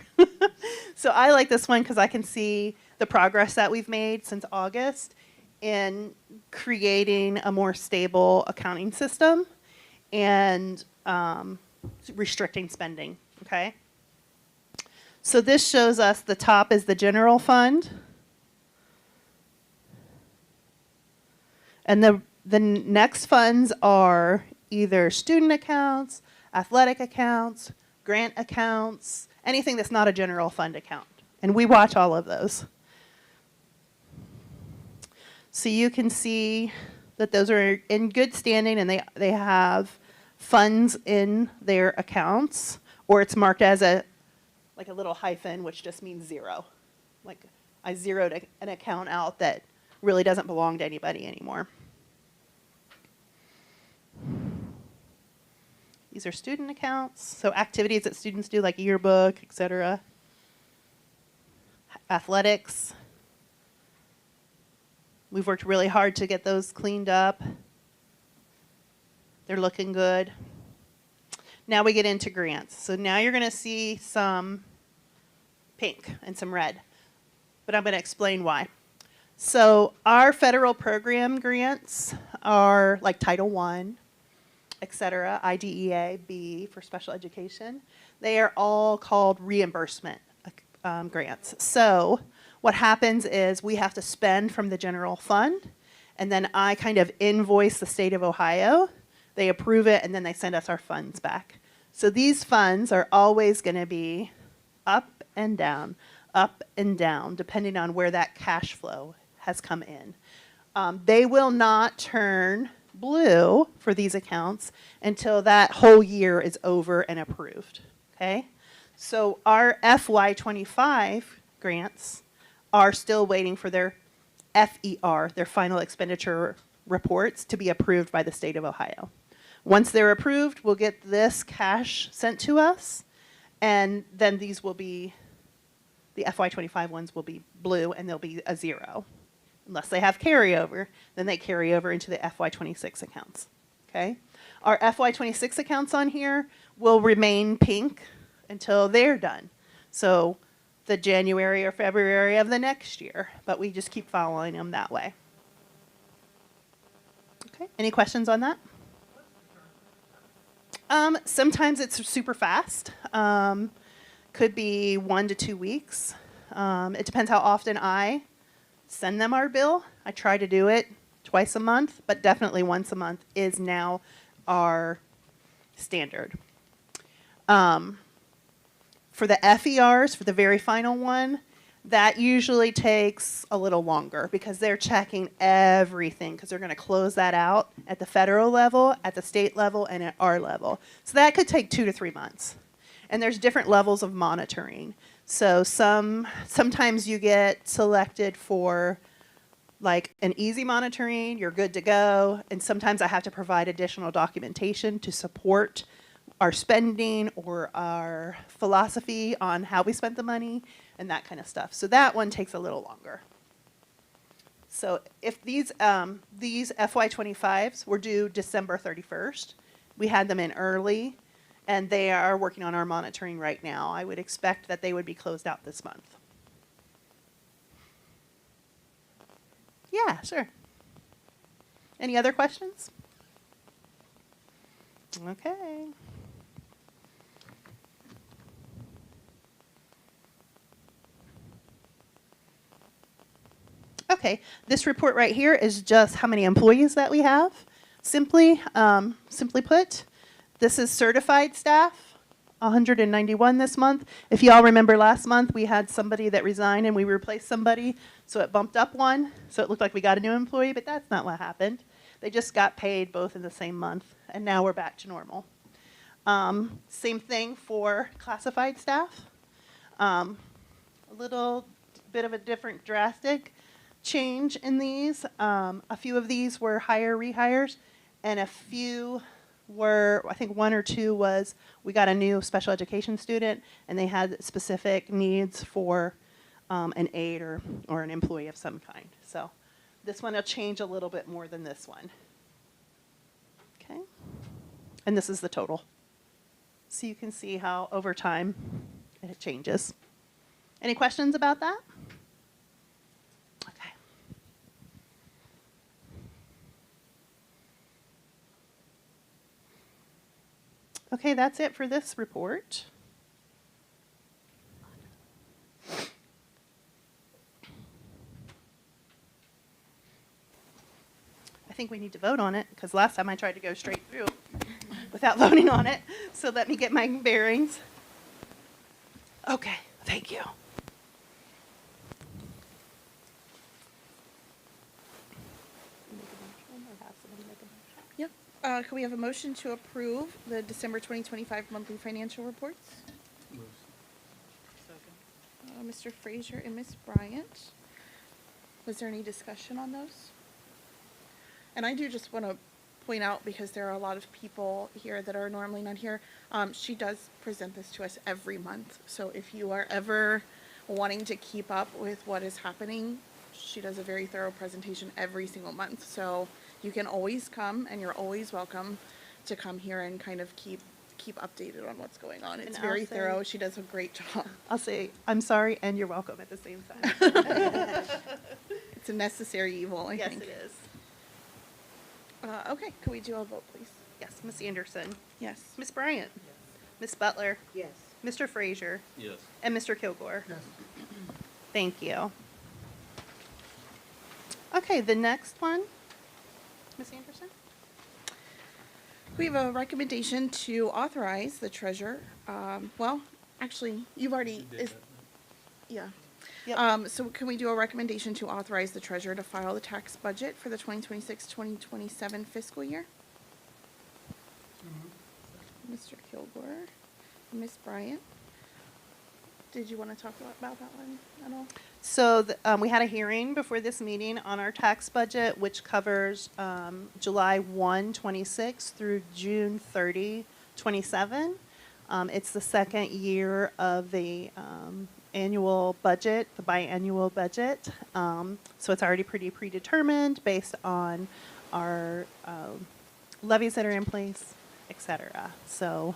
So I like this one because I can see the progress that we've made since August in creating a more stable accounting system and restricting spending, okay? So this shows us the top is the general fund. And the next funds are either student accounts, athletic accounts, grant accounts, anything that's not a general fund account. And we watch all of those. So you can see that those are in good standing and they have funds in their accounts, or it's marked as like a little hyphen, which just means zero. Like I zeroed an account out that really doesn't belong to anybody anymore. These are student accounts, so activities that students do like yearbook, etc. Athletics. We've worked really hard to get those cleaned up. They're looking good. Now we get into grants. So now you're going to see some pink and some red, but I'm going to explain why. So our federal program grants are like Title I, etc., IDEA, B for special education. They are all called reimbursement grants. So what happens is we have to spend from the general fund, and then I kind of invoice the state of Ohio. They approve it, and then they send us our funds back. So these funds are always going to be up and down, depending on where that cash flow has come in. They will not turn blue for these accounts until that whole year is over and approved, okay? So our FY25 grants are still waiting for their FER, their final expenditure reports, to be approved by the state of Ohio. Once they're approved, we'll get this cash sent to us, and then these will be, the FY25 ones will be blue, and they'll be a zero. Unless they have carryover, then they carry over into the FY26 accounts, okay? Our FY26 accounts on here will remain pink until they're done. So the January or February of the next year, but we just keep following them that way. Okay, any questions on that? Sometimes it's super fast. Could be 1 to 2 weeks. It depends how often I send them our bill. I try to do it twice a month, but definitely once a month is now our standard. For the FERs, for the very final one, that usually takes a little longer because they're checking everything because they're going to close that out at the federal level, at the state level, and at our level. So that could take 2 to 3 months. And there's different levels of monitoring. So sometimes you get selected for like an easy monitoring, you're good to go, and sometimes I have to provide additional documentation to support our spending or our philosophy on how we spent the money and that kind of stuff. So that one takes a little longer. So if these FY25s were due December 31st, we had them in early, and they are working on our monitoring right now. I would expect that they would be closed out this month. Yeah, sure. Any other questions? Okay. Okay, this report right here is just how many employees that we have. Simply put, this is certified staff, 191 this month. If y'all remember last month, we had somebody that resigned and we replaced somebody, so it bumped up one. So it looked like we got a new employee, but that's not what happened. They just got paid both in the same month, and now we're back to normal. Same thing for classified staff. A little bit of a different drastic change in these. A few of these were rehires, and a few were, I think 1 or 2 was, we got a new special education student, and they had specific needs for an aide or an employee of some kind. So this one will change a little bit more than this one. Okay, and this is the total. So you can see how over time it changes. Any questions about that? Okay. Okay, that's it for this report. I think we need to vote on it because last time I tried to go straight through without voting on it. So let me get my bearings. Okay, thank you. Yep. Can we have a motion to approve the December 2025 monthly financial reports? Mr. Frazier and Ms. Bryant. Was there any discussion on those? And I do just want to point out, because there are a lot of people here that are normally not here, she does present this to us every month. So if you are ever wanting to keep up with what is happening, she does a very thorough presentation every single month. So you can always come, and you're always welcome to come here and kind of keep updated on what's going on. It's very thorough. She does a great job. I'll say I'm sorry and you're welcome at the same time. It's a necessary evil, I think. Yes, it is. Okay, could we do a vote, please? Yes, Ms. Anderson, Yes. Ms. Bryant, Ms. Butler, Yes. Mr. Frazier, Yes. and Mr. Kilgore. Yes. Thank you. Okay, the next one, Ms. Anderson? We have a recommendation to authorize the treasurer, well, actually, you've already, yeah. Yep. So can we do a recommendation to authorize the treasurer to file the tax budget for the 2026-2027 fiscal year? Mr. Kilgore, Ms. Bryant, did you want to talk about that one at all? So we had a hearing before this meeting on our tax budget, which covers July 1, 26 through June 30, 27. It's the second year of the annual budget, the biannual budget. So it's already pretty predetermined based on our levies that are in place, et cetera. So,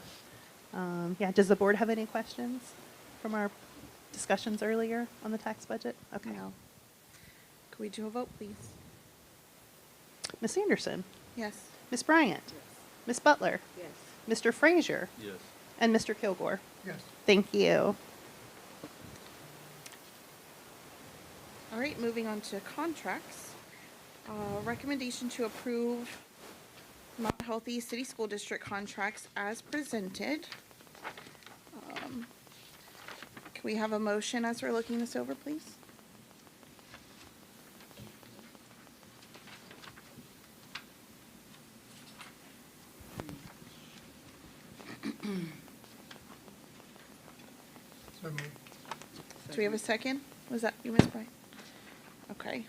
yeah, does the board have any questions from our discussions earlier on the tax budget? Okay. No. Could we do a vote, please? Ms. Anderson, Yes. Ms. Bryant, Ms. Butler, Yes. Mr. Frazier, Yes. and Mr. Kilgore. Yes. Thank you. All right, moving on to contracts. Recommendation to approve Mount Healthy City School District contracts as presented. Can we have a motion as we're looking this over, please? So moved. Do we have a second? Was that you, Ms. Bright? Okay.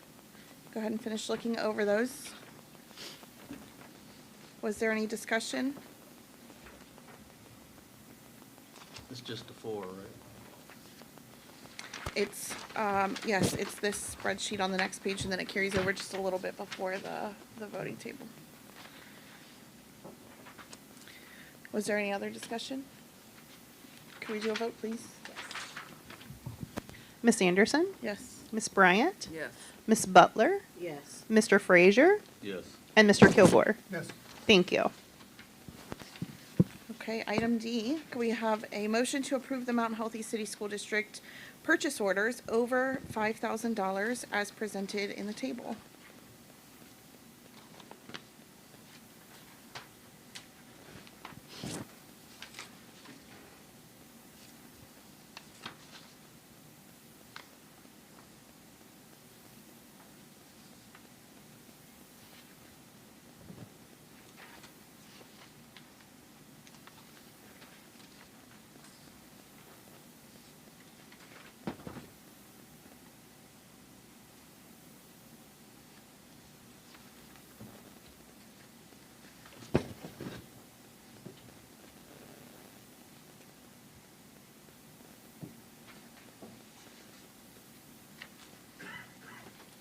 Go ahead and finish looking over those. Was there any discussion? It's just the four, right? It's, yes, it's this spreadsheet on the next page, and then it carries over just a little bit before the voting table. Was there any other discussion? Can we do a vote, please? Miss Anderson? Yes. Miss Bryant? Yes. Miss Butler? Yes. Mr. Frazier? Yes. And Mr. Kilgore? Yes. Thank you. Okay, item D, can we have a motion to approve the Mount Healthy City School District purchase orders over $5,000 as presented in the table?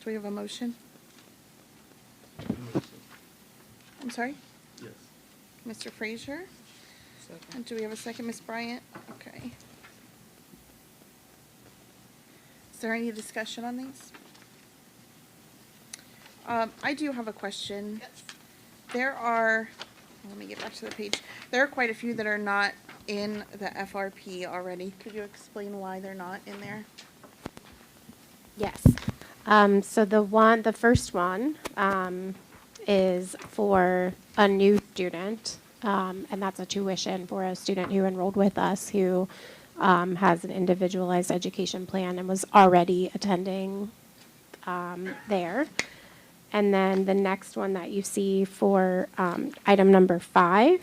Do we have a motion? I'm sorry? Yes. Mr. Frazier? And do we have a second, Ms. Bryant? Okay. Is there any discussion on these? I do have a question. There are, let me get back to the page. There are quite a few that are not in the FRP already. Could you explain why they're not in there? Yes. So the first one is for a new student, and that's a tuition for a student who enrolled with us who has an individualized education plan and was already attending there. And then the next one that you see for item number 5,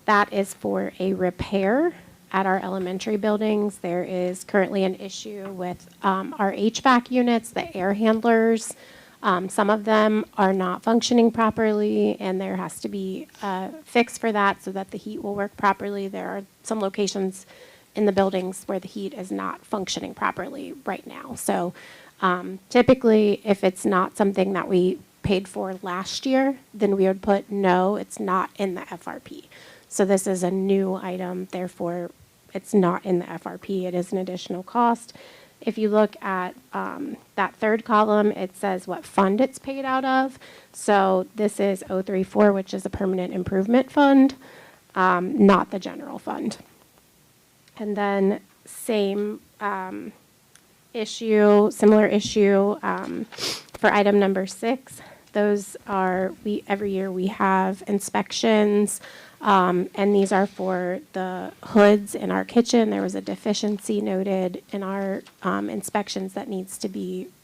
that is for a repair at our elementary buildings. There is currently an issue with our HVAC units, the air handlers. Some of them are not functioning properly, and there has to be a fix for that so that the heat will work properly. There are some locations in the buildings where the heat is not functioning properly right now. So typically, if it's not something that we paid for last year, then we would put no, it's not in the FRP. So this is a new item, therefore it's not in the FRP. It is an additional cost. If you look at that third column, it says what fund it's paid out of. So this is 034, which is a permanent improvement fund, not the general fund. And then same issue, similar issue for item number 6. Those are, every year we have inspections, and these are for the hoods in our kitchen. There was a deficiency noted in our inspections that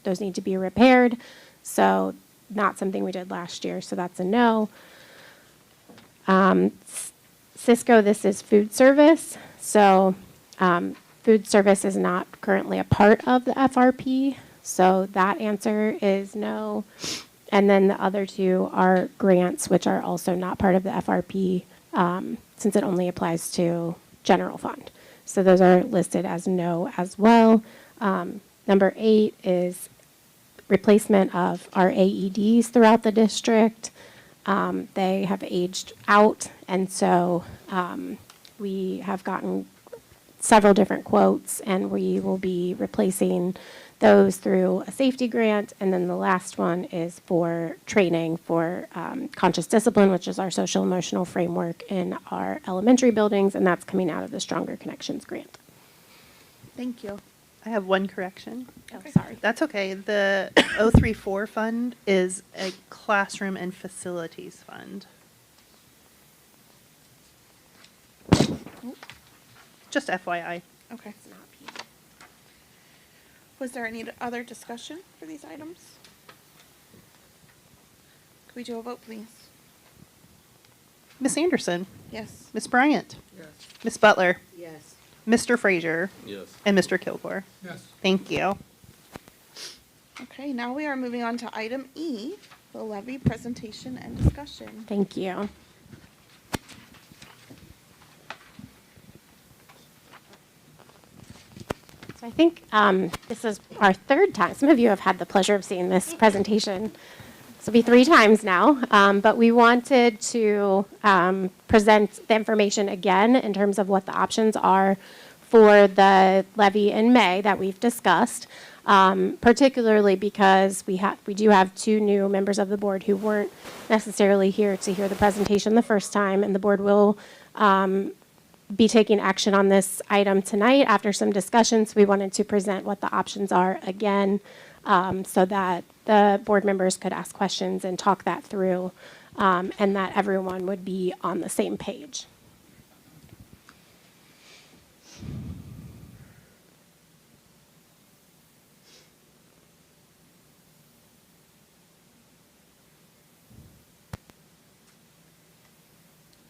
those need to be repaired. So not something we did last year, so that's a no. Cisco, this is food service. So food service is not currently a part of the FRP, so that answer is no. And then the other two are grants, which are also not part of the FRP, since it only applies to general fund. So those are listed as no as well. Number 8 is replacement of our AEDs throughout the district. They have aged out, and so we have gotten several different quotes, and we will be replacing those through a safety grant. And then the last one is for training for conscious discipline, which is our social emotional framework in our elementary buildings, and that's coming out of the Stronger Connections grant. Thank you. I have one correction. Oh, sorry. That's okay. The 034 fund is a classroom and facilities fund. Just FYI. Okay. Was there any other discussion for these items? Could we do a vote, please? Miss Anderson, Yes. Miss Bryant, Yes. Miss Butler, Yes. Mr. Frazier, Yes. and Mr. Kilgore. Yes. Thank you. Okay, now we are moving on to item E, the levy presentation and discussion. Thank you. So I think this is our third time. Some of you have had the pleasure of seeing this presentation. This will be 3 times now, but we wanted to present the information again in terms of what the options are for the levy in May that we've discussed, particularly because we do have 2 new members of the board who weren't necessarily here to hear the presentation the first time, and the board will be taking action on this item tonight after some discussions. We wanted to present what the options are again, so that the board members could ask questions and talk that through, and that everyone would be on the same page.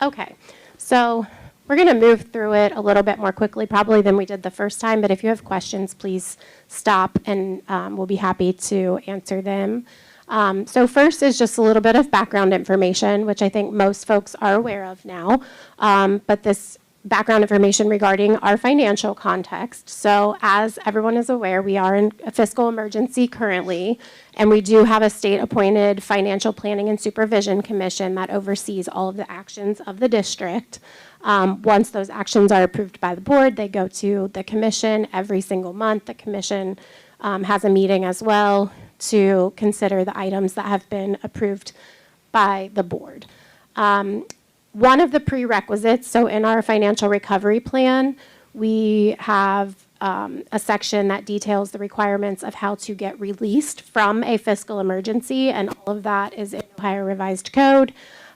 Okay, so we're going to move through it a little bit more quickly probably than we did the first time, but if you have questions, please stop and we'll be happy to answer them. So first is just a little bit of background information, which I think most folks are aware of now, but this background information regarding our financial context. So as everyone is aware, we are in a fiscal emergency currently, and we do have a state-appointed Financial Planning and Supervision Commission that oversees all of the actions of the district. Once those actions are approved by the board, they go to the commission every single month. The commission has a meeting as well to consider the items that have been approved by the board. One of the prerequisites, so in our financial recovery plan, we have a section that details the requirements of how to get released from a fiscal emergency, and all of that is in Ohio Revised Code.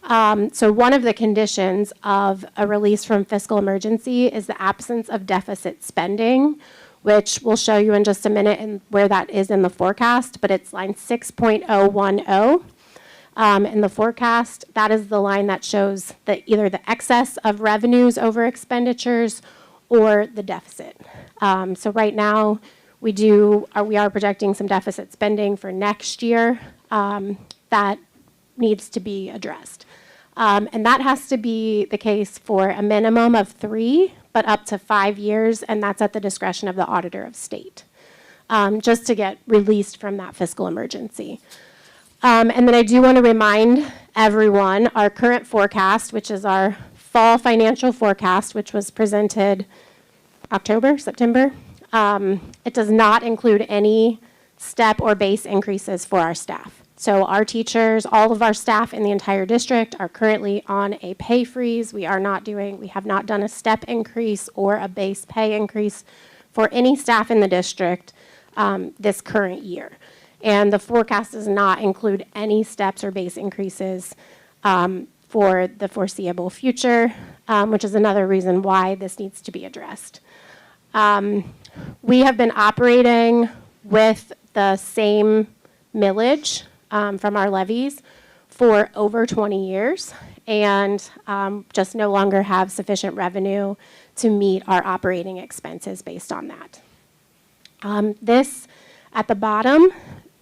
So one of the conditions of a release from fiscal emergency is the absence of deficit spending, which we'll show you in just a minute and where that is in the forecast, but it's line 6.010. In the forecast, that is the line that shows either the excess of revenues over expenditures or the deficit. So right now, we are projecting some deficit spending for next year that needs to be addressed. And that has to be the case for a minimum of 3, but up to 5 years, and that's at the discretion of the auditor of state, just to get released from that fiscal emergency. And then I do want to remind everyone, our current forecast, which is our fall financial forecast, which was presented September, it does not include any step or base increases for our staff. So our teachers, all of our staff in the entire district are currently on a pay freeze. We have not done a step increase or a base pay increase for any staff in the district this current year. And the forecast does not include any steps or base increases for the foreseeable future, which is another reason why this needs to be addressed. We have been operating with the same millage from our levies for over 20 years and just no longer have sufficient revenue to meet our operating expenses based on that. This at the bottom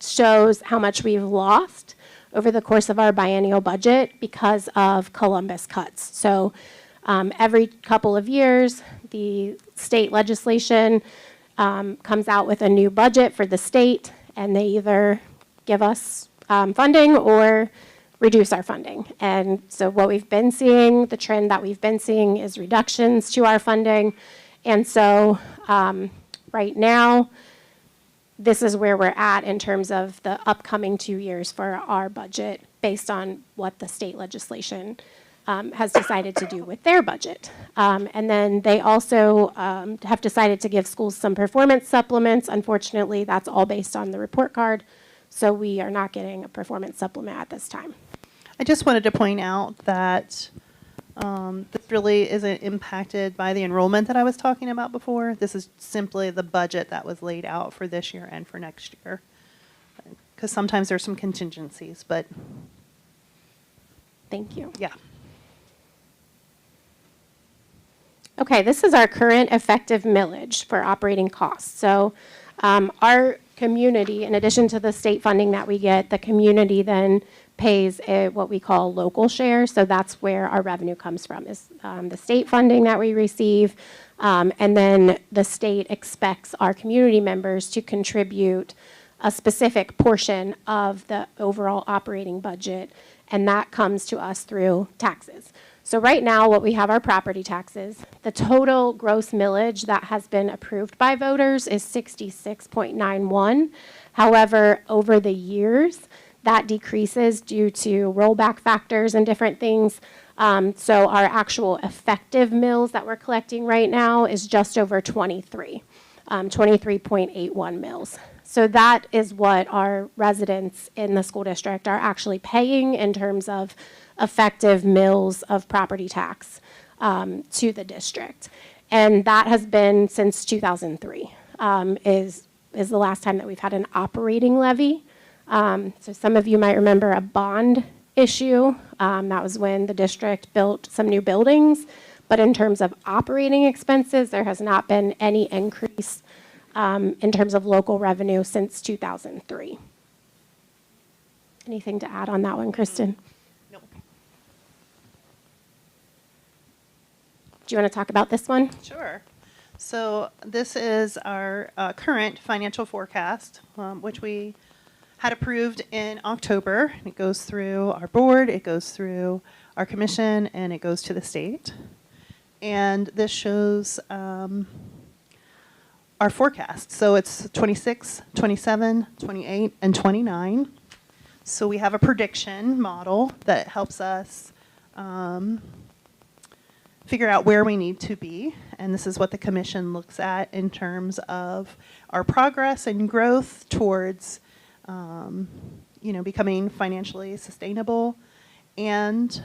shows how much we've lost over the course of our biennial budget because of Columbus cuts. So every couple of years, the state legislation comes out with a new budget for the state, and they either give us funding or reduce our funding. And so what we've been seeing, the trend that we've been seeing is reductions to our funding. And so right now, this is where we're at in terms of the upcoming 2 years for our budget based on what the state legislation has decided to do with their budget. And then they also have decided to give schools some performance supplements. Unfortunately, that's all based on the report card, so we are not getting a performance supplement at this time. I just wanted to point out that this really isn't impacted by the enrollment that I was talking about before. This is simply the budget that was laid out for this year and for next year. Because sometimes there's some contingencies, but Thank you. yeah. Okay, this is our current effective millage for operating costs. So our community, in addition to the state funding that we get, the community then pays what we call local share. So that's where our revenue comes from, is the state funding that we receive. And then the state expects our community members to contribute a specific portion of the overall operating budget, and that comes to us through taxes. So right now, what we have are property taxes. The total gross millage that has been approved by voters is 66.91. However, over the years, that decreases due to rollback factors and different things. So our actual effective mills that we're collecting right now is just over 23, 23.81 mills. So that is what our residents in the school district are actually paying in terms of effective mills of property tax to the district. And that has been since 2003, is the last time that we've had an operating levy. So some of you might remember a bond issue. That was when the district built some new buildings. But in terms of operating expenses, there has not been any increase in terms of local revenue since 2003. Anything to add on that one, Kristen? Nope. Do you want to talk about this one? Sure. So this is our current financial forecast, which we had approved in October. It goes through our board, it goes through our commission, and it goes to the state. And this shows our forecast. So it's 26, 27, 28, and 29. So we have a prediction model that helps us figure out where we need to be. And this is what the commission looks at in terms of our progress and growth towards becoming financially sustainable. And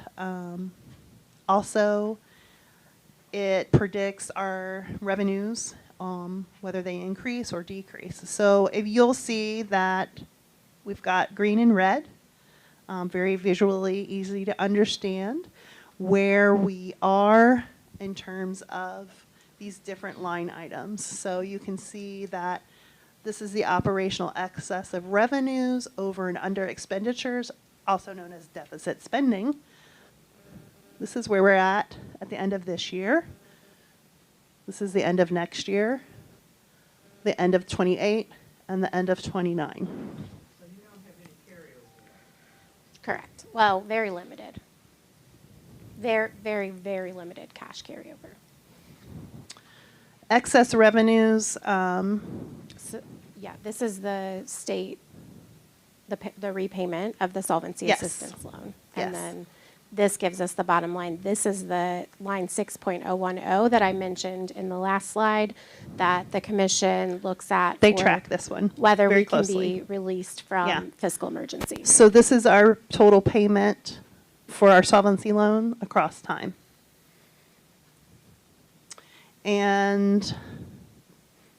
also it predicts our revenues, whether they increase or decrease. So if you'll see that we've got green and red, very visually easy to understand where we are in terms of these different line items. So you can see that this is the operational excess of revenues over and under expenditures, also known as deficit spending. This is where we're at the end of this year. This is the end of next year, the end of 28, and the end of 29. So you don't have any carryover? Correct. Well, very limited. Very, very, very limited cash carryover. Excess revenues, So, yeah, this is the state, the repayment of the solvency Yes. assistance loan. Yes. And then this gives us the bottom line. This is the line 6.010 that I mentioned in the last slide that the commission looks at. they for track this one whether very we can closely. be released from Yeah. fiscal emergency. So this is our total payment for our solvency loan across time. And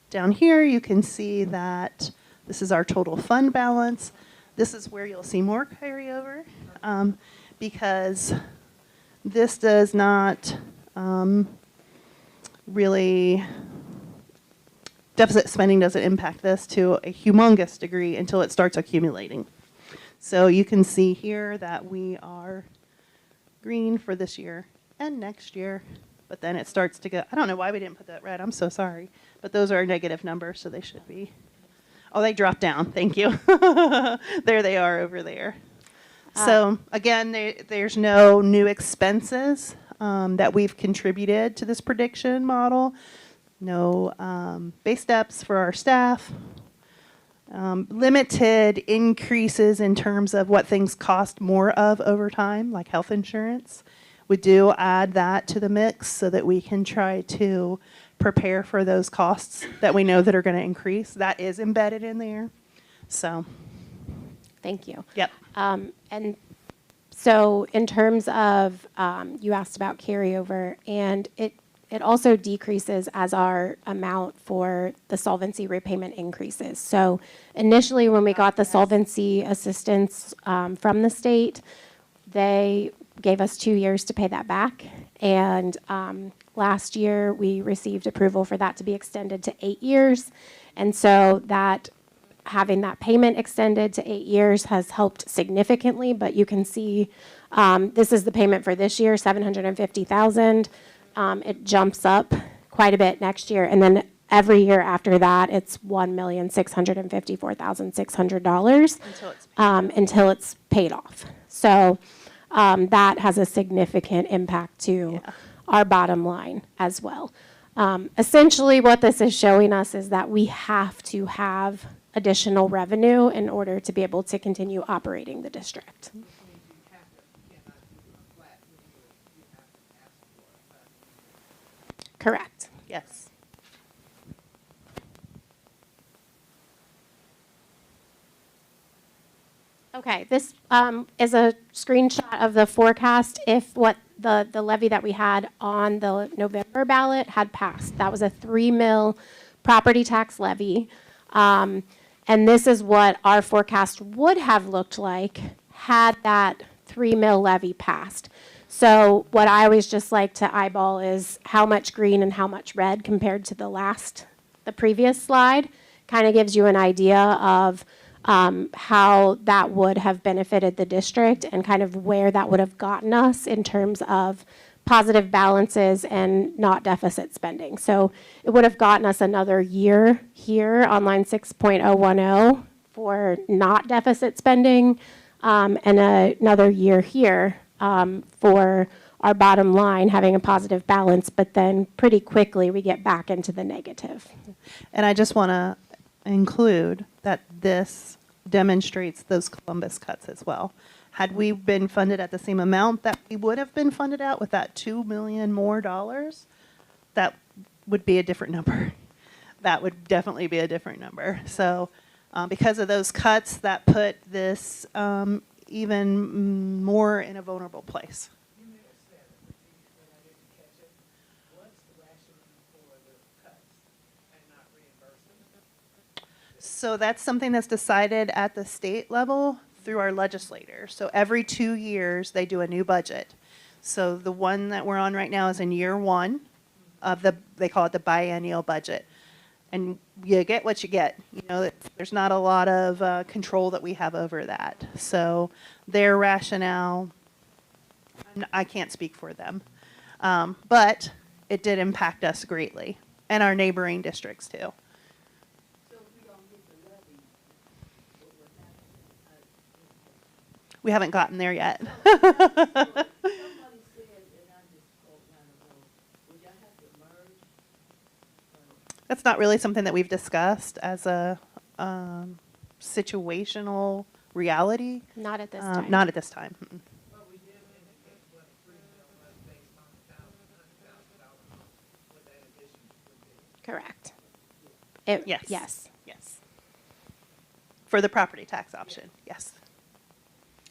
down here, you can see that this is our total fund balance. This is where you'll see more carryover because this does not really, deficit spending doesn't impact this to a humongous degree until it starts accumulating. So you can see here that we are green for this year and next year, but then it starts to go, I don't know why we didn't put that red, I'm so sorry. But those are negative numbers, so they should be. Oh, they dropped down, thank you. There they are over there. So again, there's no new expenses that we've contributed to this prediction model. No base steps for our staff. Limited increases in terms of what things cost more of over time, like health insurance. we do add that to the mix so that we can try to prepare for those costs that we know that are going to increase. That is embedded in there. So, Thank you. yep. And so in terms of, you asked about carryover, and it also decreases as our amount for the solvency repayment increases. So initially, when we got the solvency assistance from the state, they gave us 2 years to pay that back. And last year, we received approval for that to be extended to 8 years. And so that having that payment extended to 8 years has helped significantly, but you can see this is the payment for this year, $750,000. It jumps up quite a bit next year, and then every year after that, it's $1,654,600 until it's paid off. So that has a significant impact to our bottom line as well. Essentially, what this is showing us is that we have to have additional revenue in order to be able to continue operating the district. Correct. Yes. Okay, this is a screenshot of the forecast if what the levy that we had on the November ballot had passed. That was a 3 mil property tax levy. And this is what our forecast would have looked like had that 3 mil levy passed. So what I always just like to eyeball is how much green and how much red compared to the previous slide. Kind of gives you an idea of how that would have benefited the district and kind of where that would have gotten us in terms of positive balances and not deficit spending. So it would have gotten us another year here on line 6.010 for not deficit spending, and another year here for our bottom line having a positive balance, but then pretty quickly we get back into the negative. And I just want to include that this demonstrates those Columbus cuts as well. Had we been funded at the same amount that we would have been funded at with that $2 million more, that would be a different number. That would definitely be a different number. So because of those cuts, that put this even more in a vulnerable place. You may have said it, but I didn't catch it. What's the rationale for the cuts and not reimbursement? So that's something that's decided at the state level through our legislators. So every 2 years, they do a new budget. So the one that we're on right now is in year one of they call it the biennial budget. And you get what you get. You know, there's not a lot of control that we have over that. So their rationale, I can't speak for them. But it did impact us greatly and our neighboring districts too. So if we don't get the levy, what would happen? We haven't gotten there yet. Somebody said, and I just spoke kind of, would y'all have to merge? That's not really something that we've discussed as a situational reality. Not at this time. Not at this time. Mm-mm. But we did indicate what $3 million was based on $100,000, what that addition would be. Correct. Yes. Yes. Yes. For the property tax option, yes.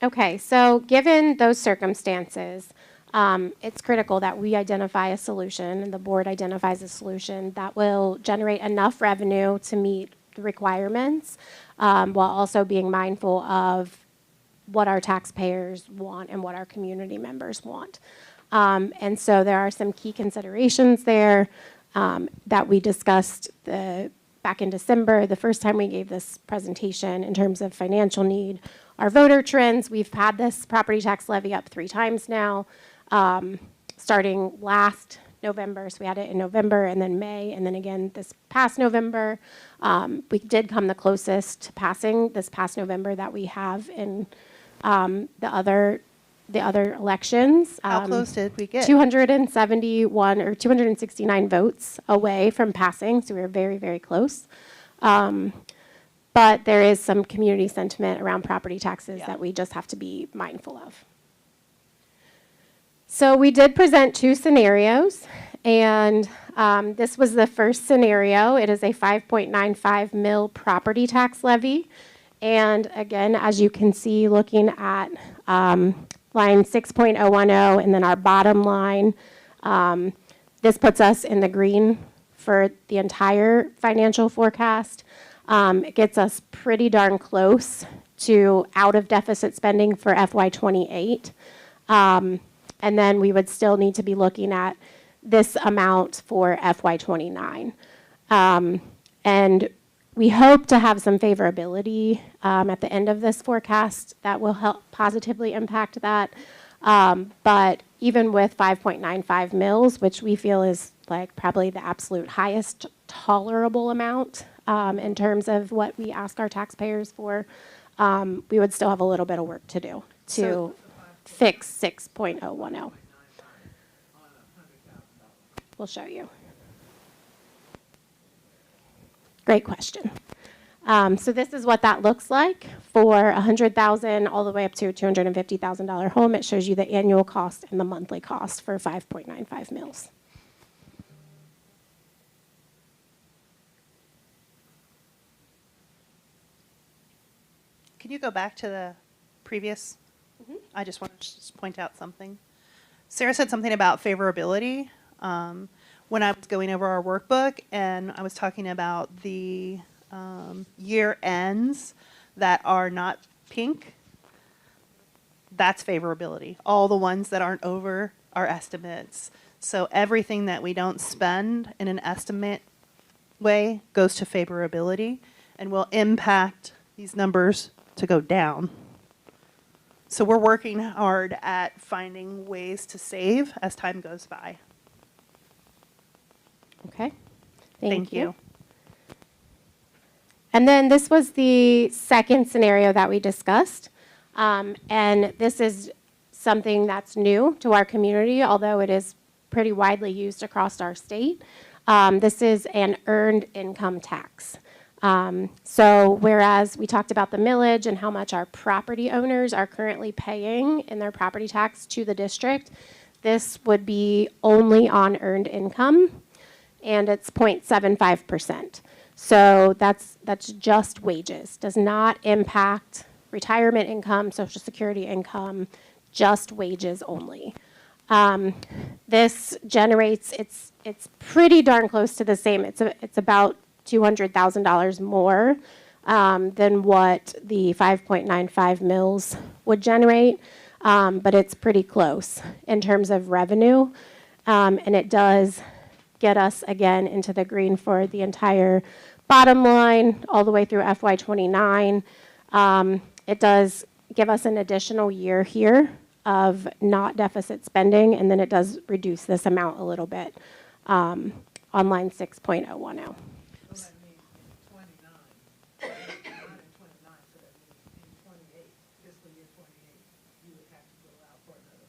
Okay, so given those circumstances, it's critical that we identify a solution and the board identifies a solution that will generate enough revenue to meet the requirements, while also being mindful of what our taxpayers want and what our community members want. And so there are some key considerations there that we discussed back in December, the first time we gave this presentation in terms of financial need. Our voter trends, we've had this property tax levy up 3 times now, starting last November. So we had it in November and then May, and then again this past November. We did come the closest to passing this past November that we have in the other elections. How close did we get? 271 or 269 votes away from passing, so we were very, very close. But there is some community sentiment around property taxes that we just have to be mindful of. So we did present two scenarios, and this was the first scenario. It is a 5.95 mil property tax levy. And again, as you can see, looking at line 6.010 and then our bottom line, this puts us in the green for the entire financial forecast. It gets us pretty darn close to out of deficit spending for FY28. And then we would still need to be looking at this amount for FY29. And we hope to have some favorability at the end of this forecast that will help positively impact that. But even with 5.95 mils, which we feel is like probably the absolute highest tolerable amount in terms of what we ask our taxpayers for, we would still have a little bit of work to do to fix 6.010. We'll show you. Great question. So this is what that looks like for $100,000 all the way up to a $250,000 home. It shows you the annual cost and the monthly cost for 5.95 mils. Can you go back to the previous? I just want to just point out something. Sarah said something about favorability when I was going over our workbook, and I was talking about the year ends that are not pink. That's favorability. All the ones that aren't over are estimates. So everything that we don't spend in an estimate way goes to favorability and will impact these numbers to go down. So we're working hard at finding ways to save as time goes by. Okay. Thank you. And then this was the second scenario that we discussed. And this is something that's new to our community, although it is pretty widely used across our state. This is an earned income tax. So whereas we talked about the millage and how much our property owners are currently paying in their property tax to the district, this would be only on earned income, and it's 0.75%. So that's just wages, does not impact retirement income, Social Security income, just wages only. This generates, it's pretty darn close to the same. It's about $200,000 more than what the 5.95 mils would generate, but it's pretty close in terms of revenue, and it does get us again into the green for the entire bottom line all the way through FY29. It does give us an additional year here of not deficit spending, and then it does reduce this amount a little bit on line 6.010. So that means in 29, not in 29, so that means in 28, fiscal year 28, you would have to go out for another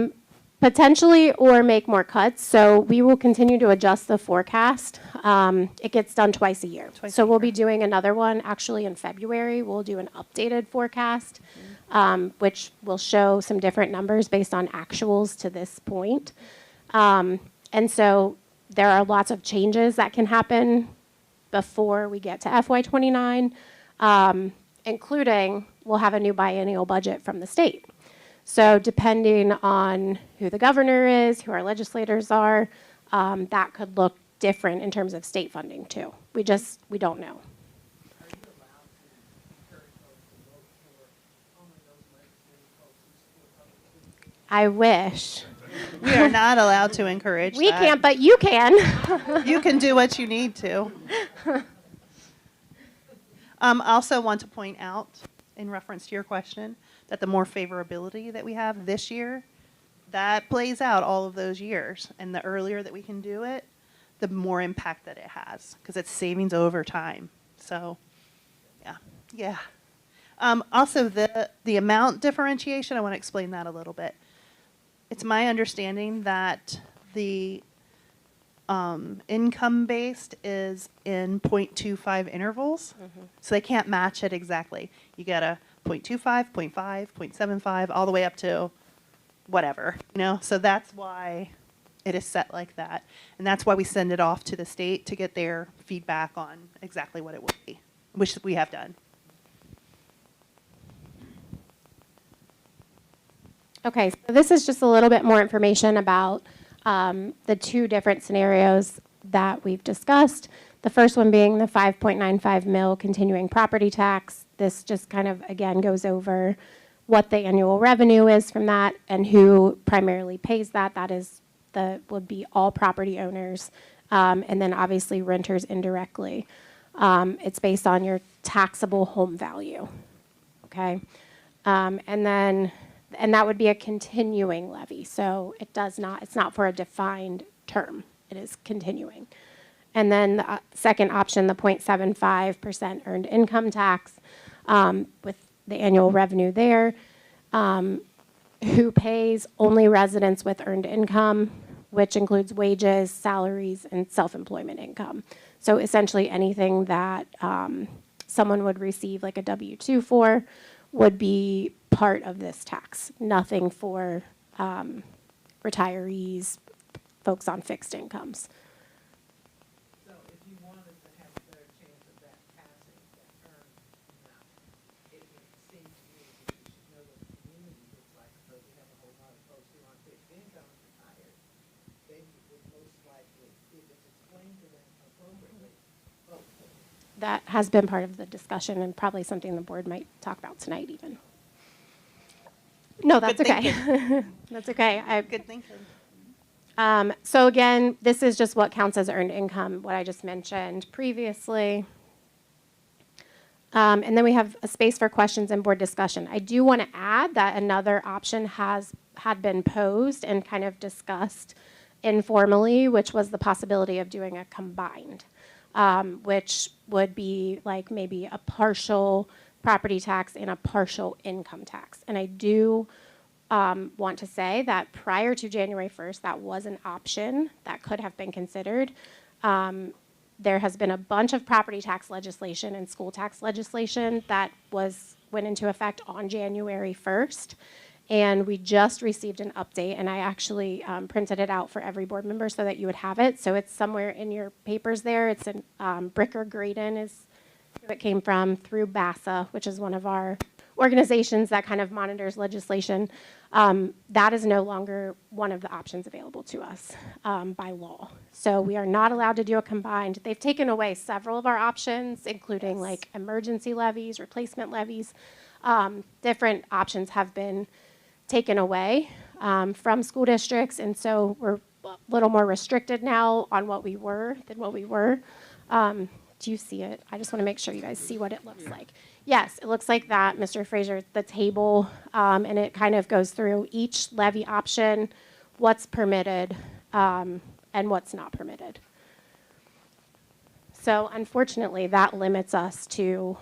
budget. Potentially, or make more cuts. So we will continue to adjust the forecast. It gets done twice a year. So we'll be doing another one actually in February. We'll do an updated forecast, which will show some different numbers based on actuals to this point. And so there are lots of changes that can happen before we get to FY29, including we'll have a new biennial budget from the state. So depending on who the governor is, who our legislators are, that could look different in terms of state funding too. We don't know. Are you allowed to encourage folks to vote for only those legislative folks who support public schools? I wish. We are not allowed to encourage We that. can't, but you can. You can do what you need to. I also want to point out, in reference to your question, that the more favorability that we have this year, that plays out all of those years. And the earlier that we can do it, the more impact that it has, because it's savings over time. So, yeah. Also, the amount differentiation, I want to explain that a little bit. It's my understanding that the income-based is in 0.25 intervals, so they can't match it exactly. You get a 0.25, 0.5, 0.75, all the way up to whatever, so that's why it is set like that. And that's why we send it off to the state to get their feedback on exactly what it will be, which we have done. Okay, so this is just a little bit more information about the two different scenarios that we've discussed. The first one being the 5.95 mil continuing property tax. This just kind of, again, goes over what the annual revenue is from that and who primarily pays that. That is would be all property owners, and then obviously renters indirectly. It's based on your taxable home value, okay? And that would be a continuing levy, so it's not for a defined term. It is continuing. And then the second option, the 0.75% earned income tax, with the annual revenue there. Who pays? Only residents with earned income, which includes wages, salaries, and self-employment income. So essentially anything that someone would receive like a W-2 for would be part of this tax. Nothing for retirees, folks on fixed incomes. So if you wanted to have a better chance of that passing, that earned amount, it would seem to me that you should know what the community looks like. So we have a whole lot of folks who are on fixed income retired. They would most likely, if it's explained to them appropriately, vote for it. That has been part of the discussion and probably something the board might talk about tonight even. No, that's Good okay. thinking. That's okay. Good thinking. So again, this is just what counts as earned income, what I just mentioned previously. And then we have a space for questions and board discussion. I do want to add that another option had been posed and kind of discussed informally, which was the possibility of doing a combined, which would be like maybe a partial property tax and a partial income tax. And I do want to say that prior to January 1st, that was an option that could have been considered. There has been a bunch of property tax legislation and school tax legislation that went into effect on January 1st. And we just received an update, and I actually printed it out for every board member so that you would have it. So it's somewhere in your papers there. It's in Bricker Graydon is who it came from, through BASA, which is one of our organizations that kind of monitors legislation. That is no longer one of the options available to us by law. So we are not allowed to do a combined. They've taken away several of our options, including like emergency levies, replacement levies. Different options have been taken away from school districts, and so we're a little more restricted now on what we were than what we were. Do you see it? I just want to make sure you guys see what it looks like. Yes, it looks like that, Mr. Fraser, the table, and it kind of goes through each levy option, what's permitted, and what's not permitted. So unfortunately, that limits us to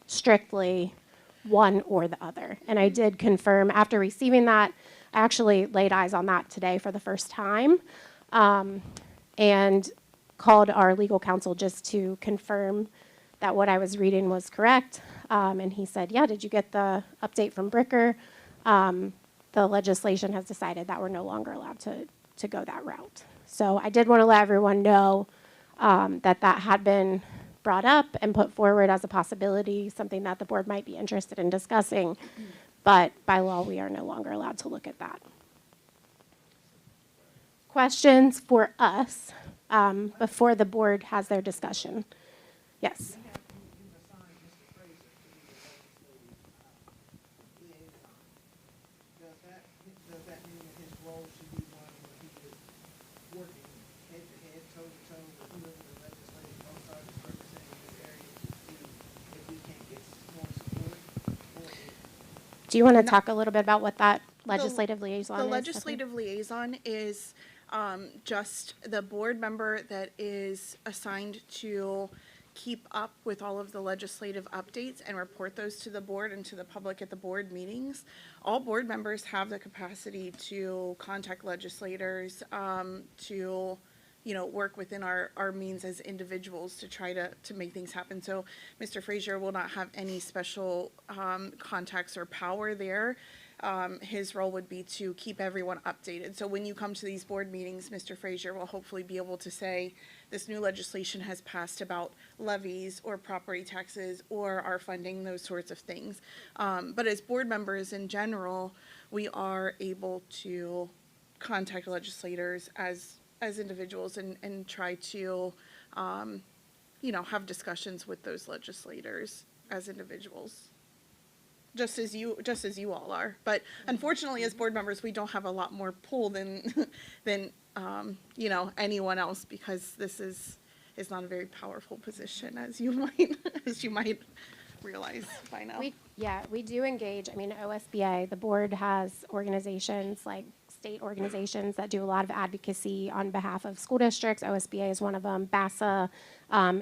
strictly one or the other. And I did confirm after receiving that, I actually laid eyes on that today for the first time, and called our legal counsel just to confirm that what I was reading was correct. And he said, yeah, did you get the update from Bricker? The legislation has decided that we're no longer allowed to go that route. So I did want to let everyone know that had been brought up and put forward as a possibility, something that the board might be interested in discussing. But by law, we are no longer allowed to look at that. Questions for us before the board has their discussion? Yes. You've assigned Mr. Fraser to be the legislative liaison. Does that mean that his role should be one where he is working head to head, toe to toe with whoever the legislative folks are that's representing this area to see if we can get more support? Do you want to talk a little bit about what that legislative liaison is? The legislative liaison is just the board member that is assigned to keep up with all of the legislative updates and report those to the board and to the public at the board meetings. All board members have the capacity to contact legislators, to work within our means as individuals to try to make things happen. So Mr. Fraser will not have any special contacts or power there. his role would be to keep everyone updated. So when you come to these board meetings, Mr. Frazier will hopefully be able to say, this new legislation has passed about levies or property taxes or our funding, those sorts of things. But as board members in general, we are able to contact legislators as individuals and try to, have discussions with those legislators as individuals. Just as you all are. But unfortunately, as board members, we don't have a lot more pull than anyone else, because this is not a very powerful position, as you might realize by now. We do engage. I mean, OSBA, the board has organizations like state organizations that do a lot of advocacy on behalf of school districts. OSBA is one of them. BASA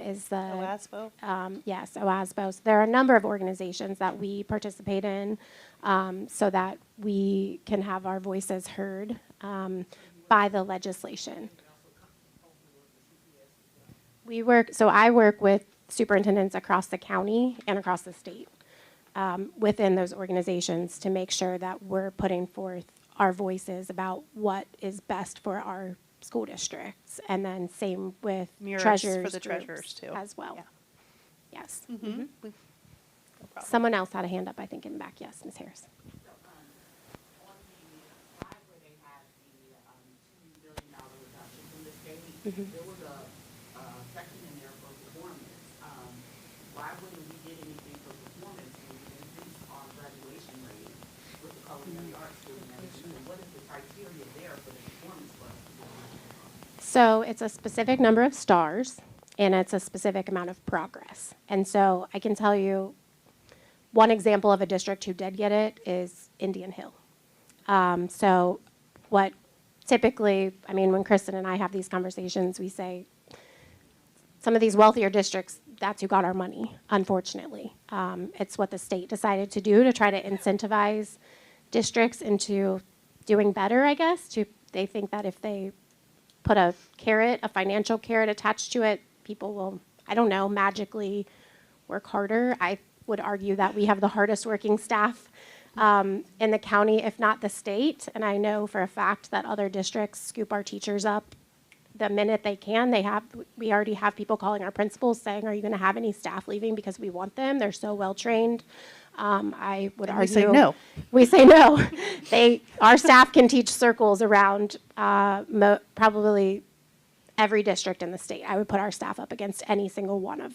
is the OASBO? Yes, OASBO. So there are a number of organizations that we participate in, so that we can have our voices heard by the legislation. I work with superintendents across the county and across the state within those organizations to make sure that we're putting forth our voices about what is best for our school districts. And then same with Mirrors treasurers for the groups treasurers, too. as well. Yeah. Yes. No problem. Someone else had a hand up, I think, in the back. Yes, Ms. Harris. On the slide where they had the $2 billion reduction from the state, there was a section in there for performance. Why wouldn't we get anything for performance when we increase our graduation rate with the culinary arts school and everything? And what is the criteria there for the performance for us to go on? So it's a specific number of stars, and it's a specific amount of progress. And so I can tell you one example of a district who did get it is Indian Hill. So what typically, I mean, when Kristen and I have these conversations, we say some of these wealthier districts, that's who got our money, unfortunately. It's what the state decided to do to try to incentivize districts into doing better, I guess. They think that if they put a carrot, a financial carrot attached to it, people will, I don't know, magically work harder. I would argue that we have the hardest working staff in the county, if not the state. And I know for a fact that other districts scoop our teachers up the minute they can. We already have people calling our principals saying, are you going to have any staff leaving because we want them? They're so well trained. I would argue. We say no. We say no. Our staff can teach circles around probably every district in the state. I would put our staff up against any single one of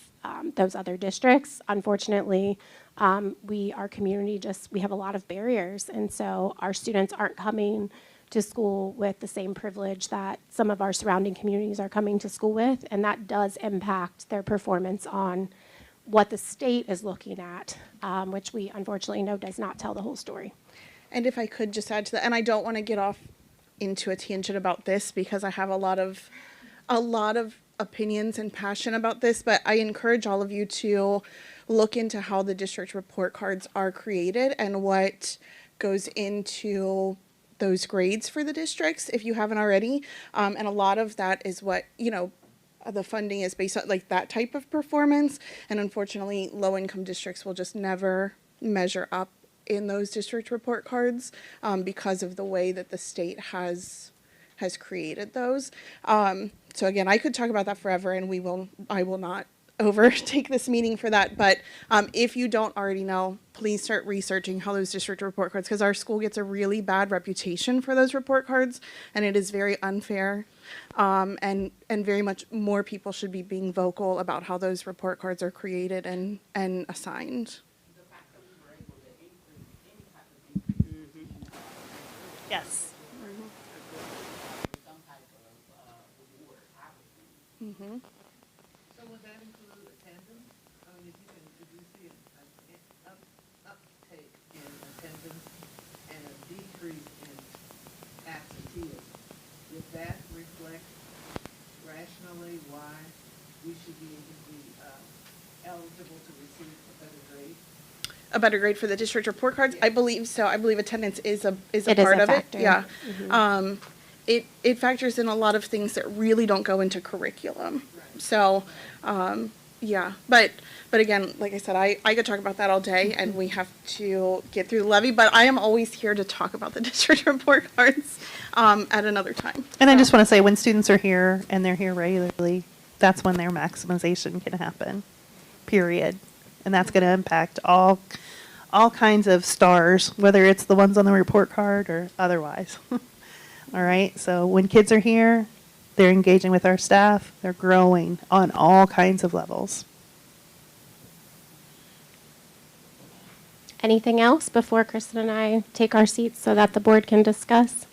those other districts. Unfortunately, our community we have a lot of barriers, and so our students aren't coming to school with the same privilege that some of our surrounding communities are coming to school with, and that does impact their performance on what the state is looking at, which we unfortunately know does not tell the whole story. And if I could just add to that, and I don't want to get off into a tangent about this because I have a lot of opinions and passion about this, but I encourage all of you to look into how the district report cards are created and what goes into those grades for the districts, if you haven't already. And a lot of that is what, the funding is based on, like that type of performance. And unfortunately, low-income districts will just never measure up in those district report cards because of the way that the state has created those. So again, I could talk about that forever, and I will not overtake this meeting for that. But if you don't already know, please start researching how those district report cards, because our school gets a really bad reputation for those report cards, and it is very unfair. And very much more people should be being vocal about how those report cards are created and assigned. The fact that we were able to increase any type of increase. Yes. Some type of reward, obviously. So would that include attendance? I mean, if you see an uptake in attendance and a decrease in absenteeism, would that reflect rationally why we should be eligible to receive a better grade? A better grade for the district report cards? I believe so. I believe attendance is a It part is a of factor. it. Yeah. It factors in a lot of things that really don't go into curriculum. Right. So, Yeah, but again, like I said, I could talk about that all day, and we have to get through the levy, but I am always here to talk about the district report cards at another time. And I just want to say, when students are here and they're here regularly, that's when their maximization can happen, period. And that's going to impact all kinds of stars, whether it's the ones on the report card or otherwise. All right, so when kids are here, they're engaging with our staff, they're growing on all kinds of levels. Anything else before Kristen and I take our seats so that the board can discuss?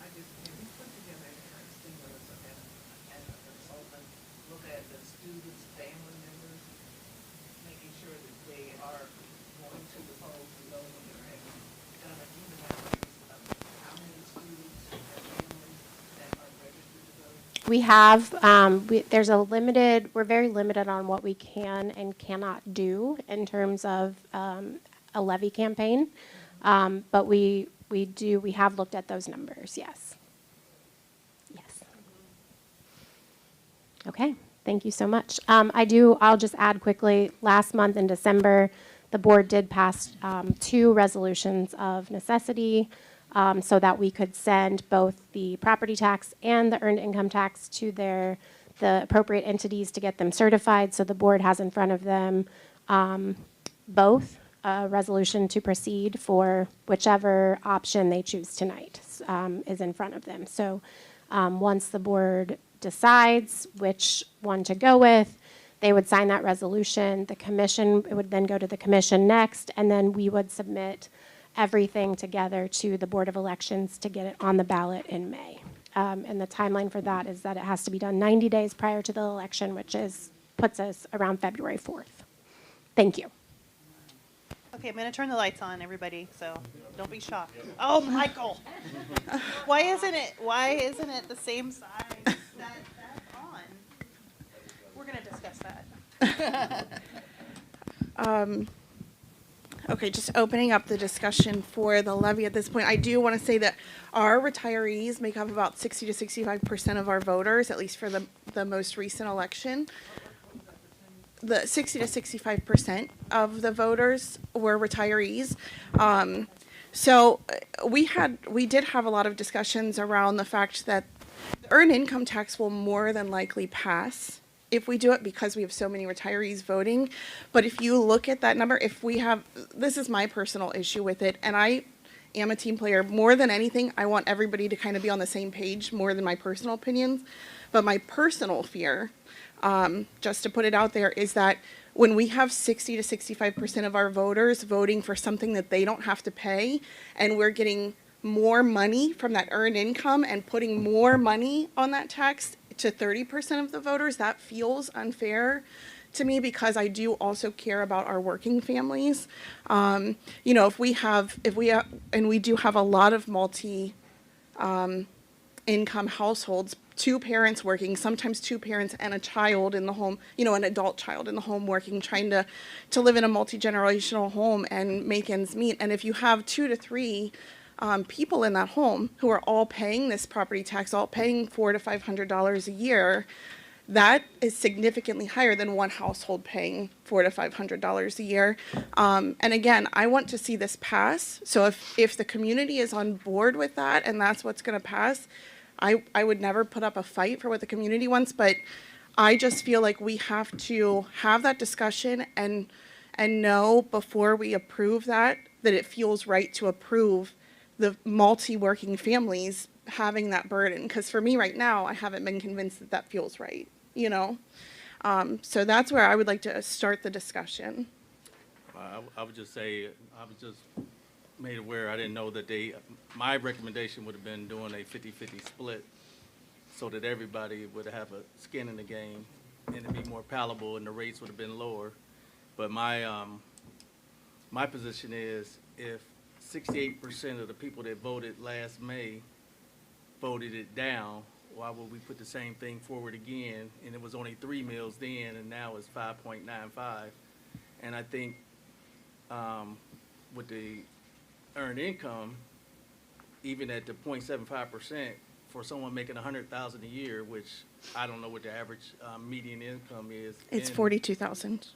I just, can we put together a interesting list and a consultant, look at the students' family members, making sure that they are going to the polls and know when they're having, kind of even analysis of how many students and families that are registered to vote? We have, there's we're very limited on what we can and cannot do in terms of a levy campaign. But we have looked at those numbers, yes. Yes. Okay, thank you so much. I'll just add quickly, last month in December, the board did pass 2 resolutions of necessity so that we could send both the property tax and the earned income tax to the appropriate entities to get them certified. So the board has in front of them both a resolution to proceed for whichever option they choose tonight is in front of them. So once the board decides which one to go with, they would sign that resolution. The commission, it would then go to the commission next, and then we would submit everything together to the Board of Elections to get it on the ballot in May. And the timeline for that is that it has to be done 90 days prior to the election, which puts us around February 4th. Thank you. Okay, I'm gonna turn the lights on, everybody, so don't be shocked. Oh, Michael! Why isn't it the same size that's on? We're gonna discuss that. Okay, just opening up the discussion for the levy at this point. I do want to say that our retirees make up about 60 to 65% of our voters, at least for the most recent election. The 60 to 65% of the voters were retirees. So we did have a lot of discussions around the fact that the earned income tax will more than likely pass if we do it, because we have so many retirees voting. But if you look at that number, this is my personal issue with it, and I am a team player. More than anything, I want everybody to kind of be on the same page more than my personal opinions. But my personal fear, just to put it out there, is that when we have 60 to 65% of our voters voting for something that they don't have to pay, and we're getting more money from that earned income and putting more money on that tax to 30% of the voters, that feels unfair to me, because I do also care about our working families. And we do have a lot of income households, 2 parents working, sometimes 2 parents and a child in the home, an adult child in the home working, trying to live in a multi-generational home and make ends meet. And if you have 2 to 3 people in that home who are all paying this property tax, all paying $400 to $500 a year, that is significantly higher than one household paying $400 to $500 a year. And again, I want to see this pass. So if the community is on board with that and that's what's going to pass, I would never put up a fight for what the community wants, but I just feel like we have to have that discussion and know before we approve that it feels right to approve the multi-working families having that burden. Because for me right now, I haven't been convinced that feels right, So that's where I would like to start the discussion. I would just say, I was just made aware, I didn't know that my recommendation would have been doing a 50-50 split so that everybody would have a skin in the game and it'd be more palatable and the rates would have been lower. But my position is, if 68% of the people that voted last May voted it down, why would we put the same thing forward again? And it was only 3 mills then, and now it's 5.95. And I think with the earned income, even at the 0.75%, for someone making 100,000 a year, which I don't know what the average median income is. It's in- 42,000.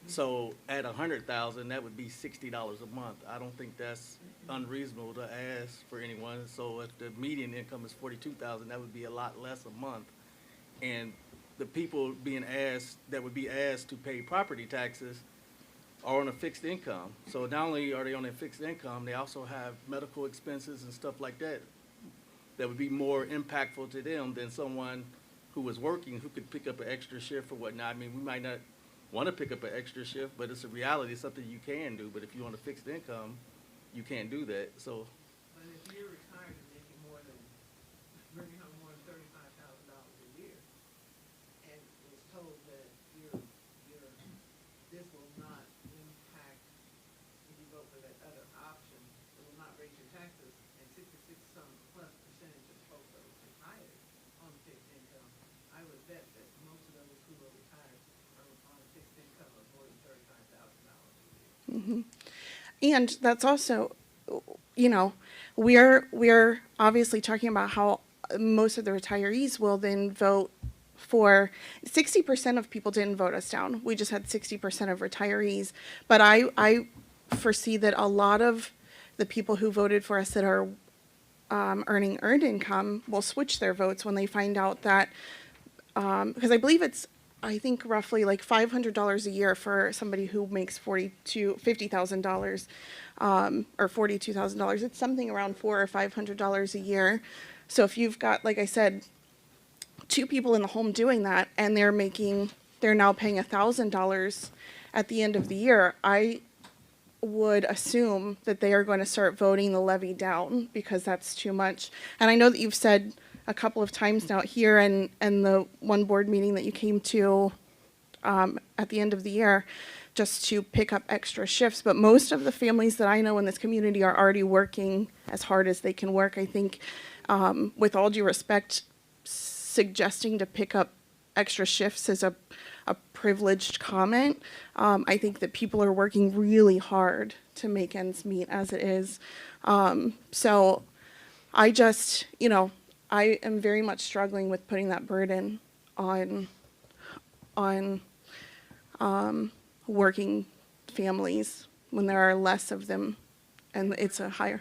So at 100,000, that would be $60 a month. I don't think that's unreasonable to ask for anyone. So if the median income is 42,000, that would be a lot less a month. And the people being asked, that would be asked to pay property taxes are on a fixed income. So not only are they on a fixed income, they also have medical expenses and stuff like that that would be more impactful to them than someone who was working, who could pick up an extra shift or whatnot. I mean, we might not want to pick up an extra shift, but it's a reality, it's something you can do. But if you're on a fixed income, you can't do that. So But if you're retired and making more than, bringing home more than $35,000 a year, and was told that this will not impact, if you vote for that other option, it will not raise your taxes, and 66 some plus percentage of folks that are retired on fixed income, I would bet that most of those who are retired are on a fixed income of more than $35,000 a year. And that's also, you know, we're obviously talking about how most of the retirees will then vote for 60% of people didn't vote us down. We just had 60% of retirees. But I foresee that a lot of the people who voted for us that are earning earned income will switch their votes when they find out that, because I believe it's, I think roughly like $500 a year for somebody who makes $50,000 or $42,000. It's something around $400 or $500 a year. So if you've got, like I said, two people in the home doing that, and they're now paying $1,000 at the end of the year, I would assume that they are going to start voting the levy down because that's too much. And I know that you've said a couple of times now here and the one board meeting that you came to at the end of the year, just to pick up extra shifts. But most of the families that I know in this community are already working as hard as they can work. I think, with all due respect, suggesting to pick up extra shifts is a privileged comment. I think that people are working really hard to make ends meet as it is. So I just, you know, I am very much struggling with putting that burden on working families when there are less of them and it's a higher.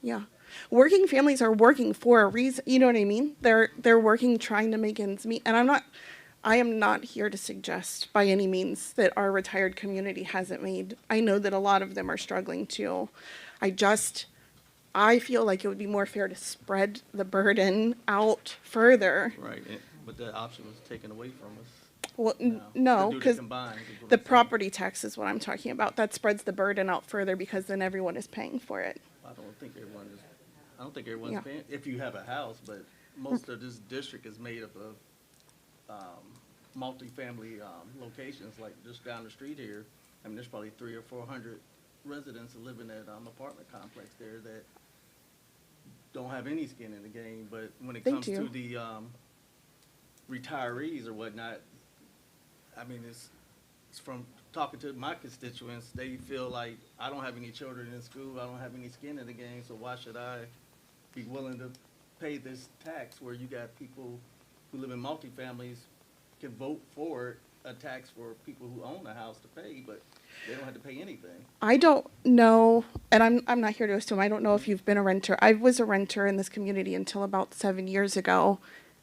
Yeah. Working families are working for a reason, you know what I mean? They're working trying to make ends meet. And I am not here to suggest by any means that our retired community hasn't made. I know that a lot of them are struggling too. I feel like it would be more fair to spread the burden out further. right, but that option was taken away from us. Well, now. no, To do the because combined is what the I'm saying. property tax is what I'm talking about. That spreads the burden out further because then everyone is paying for it. I don't think everyone's Yeah. paying, if you have a house, but most of this district is made up of multifamily locations, like just down the street here. I mean, there's probably 300 or 400 residents that live in that apartment complex there that don't have any skin in the game. But when it They comes to do. the retirees or whatnot, I mean, it's from talking to my constituents, they feel like, I don't have any children in school, I don't have any skin in the game, so why should I be willing to pay this tax where you got people who live in multifamilies can vote for a tax for people who own a house to pay, but they don't have to pay anything. I don't know, and I'm not here to assume, I don't know if you've been a renter. I was a renter in this community until about 7 years ago,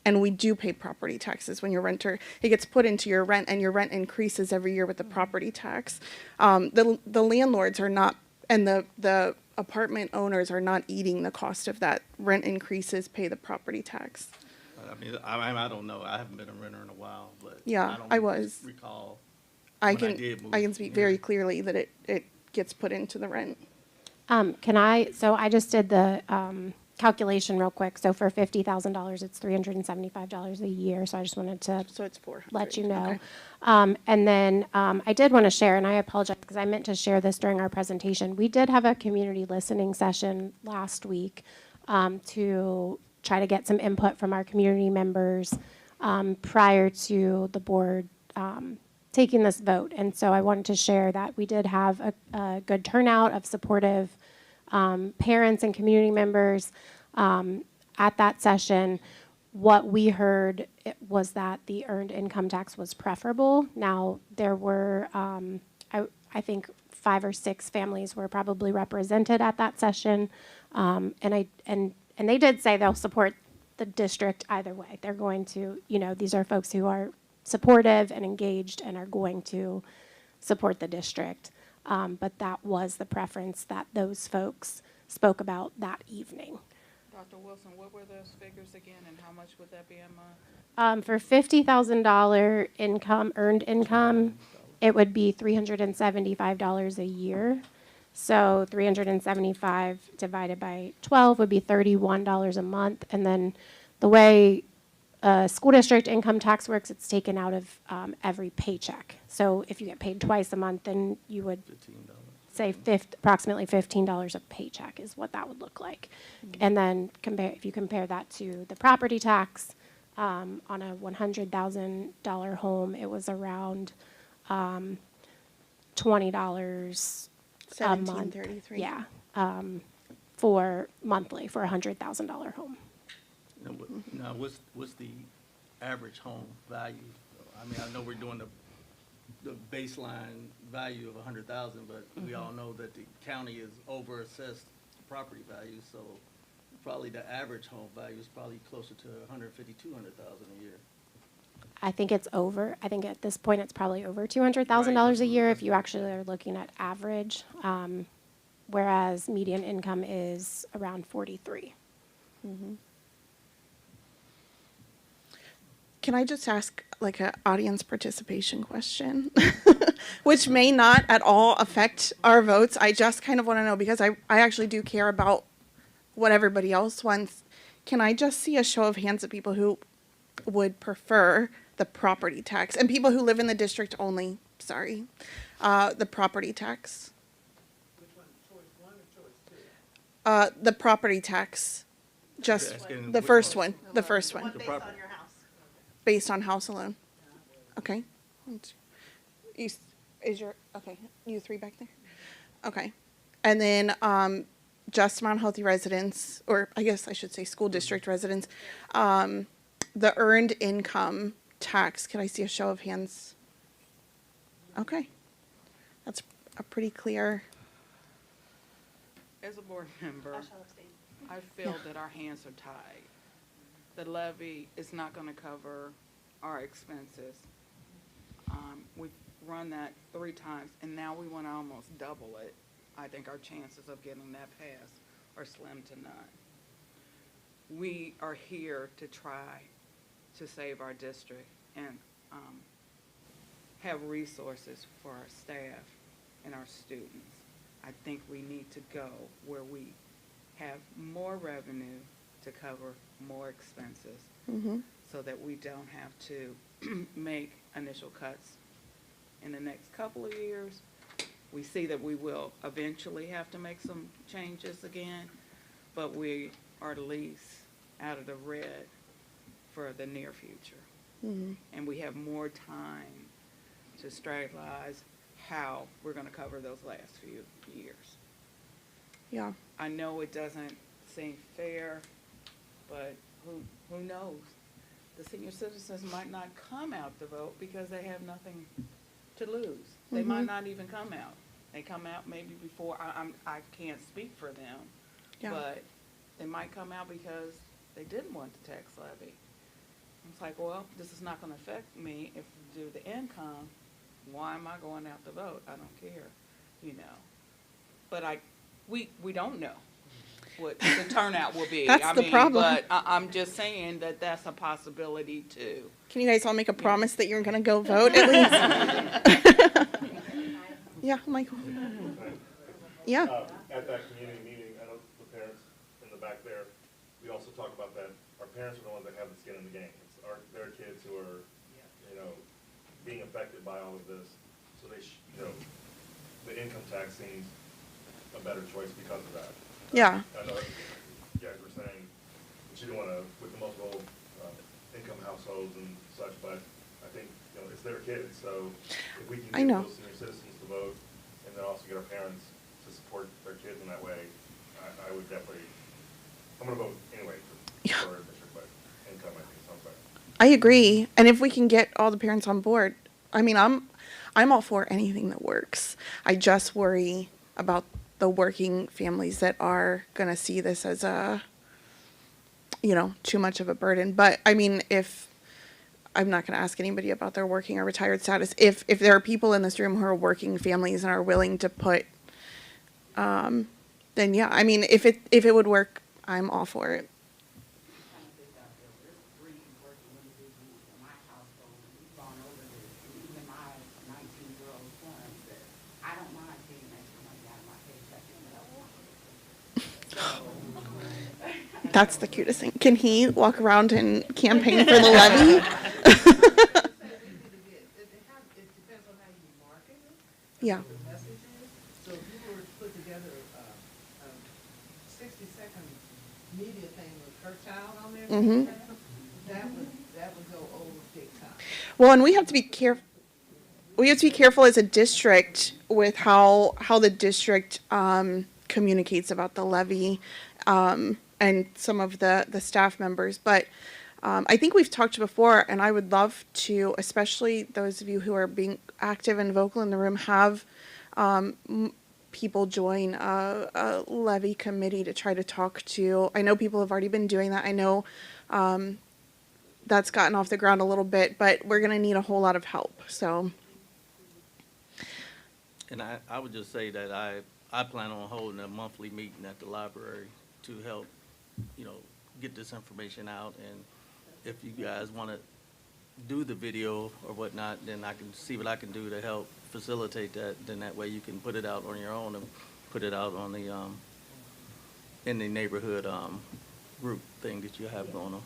and we do pay property taxes when you're a renter. It gets put into your rent, and your rent increases every year with the property tax. The landlords are not, and the apartment owners are not eating the cost of that. Rent increases pay the property tax. I mean, I don't know, I haven't been a renter in a while, but Yeah, don't I was. recall I when I can did move. I can speak very clearly that it gets put into the rent. So I just did the calculation real quick. So for $50,000, it's $375 a year. So I just wanted to So it's 400. let you know. Okay. And then I did want to share, and I apologize because I meant to share this during our presentation. We did have a community listening session last week to try to get some input from our community members prior to the board taking this vote. And so I wanted to share that we did have a good turnout of supportive parents and community members at that session. What we heard was that the earned income tax was preferable. Now, there were, I think, 5 or 6 families were probably represented at that session, and they did say they'll support the district either way. They're going to, these are folks who are supportive and engaged and are going to support the district. But that was the preference that those folks spoke about that evening. Dr. Wilson, what were those figures again, and how much would that be a month? For $50,000 income, earned income, it would be $375 a year. So 375 divided by 12 would be $31 a month. And then the way school district income tax works, it's taken out of every paycheck. So if you get paid twice a month, then you would say approximately $15 a paycheck is what that would look like. And then if you compare that to the property tax, on a $100,000 home, it was around $20 a month. $17.33. Yeah, for monthly for a $100,000 home. Now, what's the average home value? I mean, I know we're doing the baseline value of 100,000, but we all know that the county is over-assessed property value, so probably the average home value is probably closer to 150, 200,000 a year. I think at this point, it's probably over $200,000 a year if you actually are looking at average, whereas median income is around 43. Can I just ask like an audience participation question, which may not at all affect our votes? I just kind of want to know because I actually do care about what everybody else wants. Can I just see a show of hands of people who would prefer the property tax and people who live in the district only? Sorry, the property tax. Which one, choice 1 or choice 2? The property tax, just Asking the which first one? one, the first One one, based on your house. based on house alone. Okay. Okay, you 3 back there? Okay. And then just Mount Healthy residents, or I guess I should say school district residents, the earned income tax, can I see a show of hands? Okay. That's a pretty clear, As a board member, I shall abstain. I feel that our hands are tied. The levy is not going to cover our expenses. We've run that 3 times, and now we want to almost double it. I think our chances of getting that passed are slim to none. We are here to try to save our district and have resources for our staff and our students. I think we need to go where we have more revenue to cover more expenses so that we don't have to make initial cuts in the next couple of years. We see that we will eventually have to make some changes again, but we are at least out of the red for the near future. And we have more time to strategize how we're going to cover those last few years. yeah. I know it doesn't seem fair, but who knows? The senior citizens might not come out to vote because they have nothing to lose. They might not even come out. They come out maybe before, I can't speak for them, Yeah. but they might come out because they didn't want the tax levy. It's like, well, this is not going to affect me if we do the income. Why am I going out to vote? I don't care, But we don't know what the turnout will be. That's the problem. But I'm just saying that that's a possibility too. Can you guys all make a promise that you're going to go vote at least? Yeah, Michael. Yeah. At that community meeting, I know the parents in the back there, we also talk about that. Our parents are the ones that have the skin in the game. It's their kids who are, being affected by all of this. So the income tax seems a better choice because of that. Yeah. I know you guys were saying that you don't want to, with the multiple income households and such, but I think, it's their kids. So if we can I get know. those senior citizens to vote and then also get our parents to support their kids in that way, I would definitely, I'm gonna vote anyway Yeah. for district budget income, I think sounds better. I agree. And if we can get all the parents on board, I mean, I'm all for anything that works. I just worry about the working families that are gonna see this as too much of a burden. But I mean, if I'm not gonna ask anybody about their working or retired status, if there are people in this room who are working families and are willing to put, then yeah, I mean, if it would work, I'm all for it. Kind of think out there, there's 3 working individuals in my household, and we've gone over this, and even my 19-year-old son said, I don't mind taking extra money out of my paycheck and help my kids. That's the cutest thing. Can he walk around and campaign for the levy? It depends on how you market it. Yeah. What the message is. So if you were to put together a 60-second media thing with her child on there, Mhm. that would go over big time. Well, and we have to be careful. We have to be careful as a district with how the district communicates about the levy and some of the staff members. But I think we've talked before, and I would love to, especially those of you who are being active and vocal in the room, have people join a levy committee to try to talk to. I know people have already been doing that. I know that's gotten off the ground a little bit, but we're going to need a whole lot of help. So. And I would just say that I plan on holding a monthly meeting at the library to help, get this information out. And if you guys want to do the video or whatnot, then I can see what I can do to help facilitate that. Then that way you can put it out on your own and put it out on the, in the neighborhood group thing that you have going on.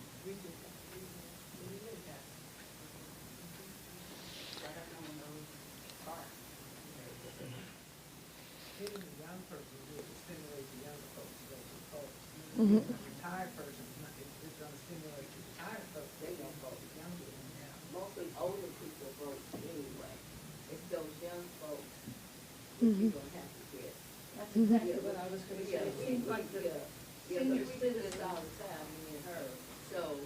Getting a young person would stimulate the younger folks to go to the polls. Mhm. A retired person is gonna stimulate the retired folks, they don't vote, the younger ones now. Mostly older people vote anyway. It's those young folks that Mhm. you're gonna have to get. That's exactly what I was gonna say. Yeah, It seems like the yeah, but senior we do this all the time, me and her, so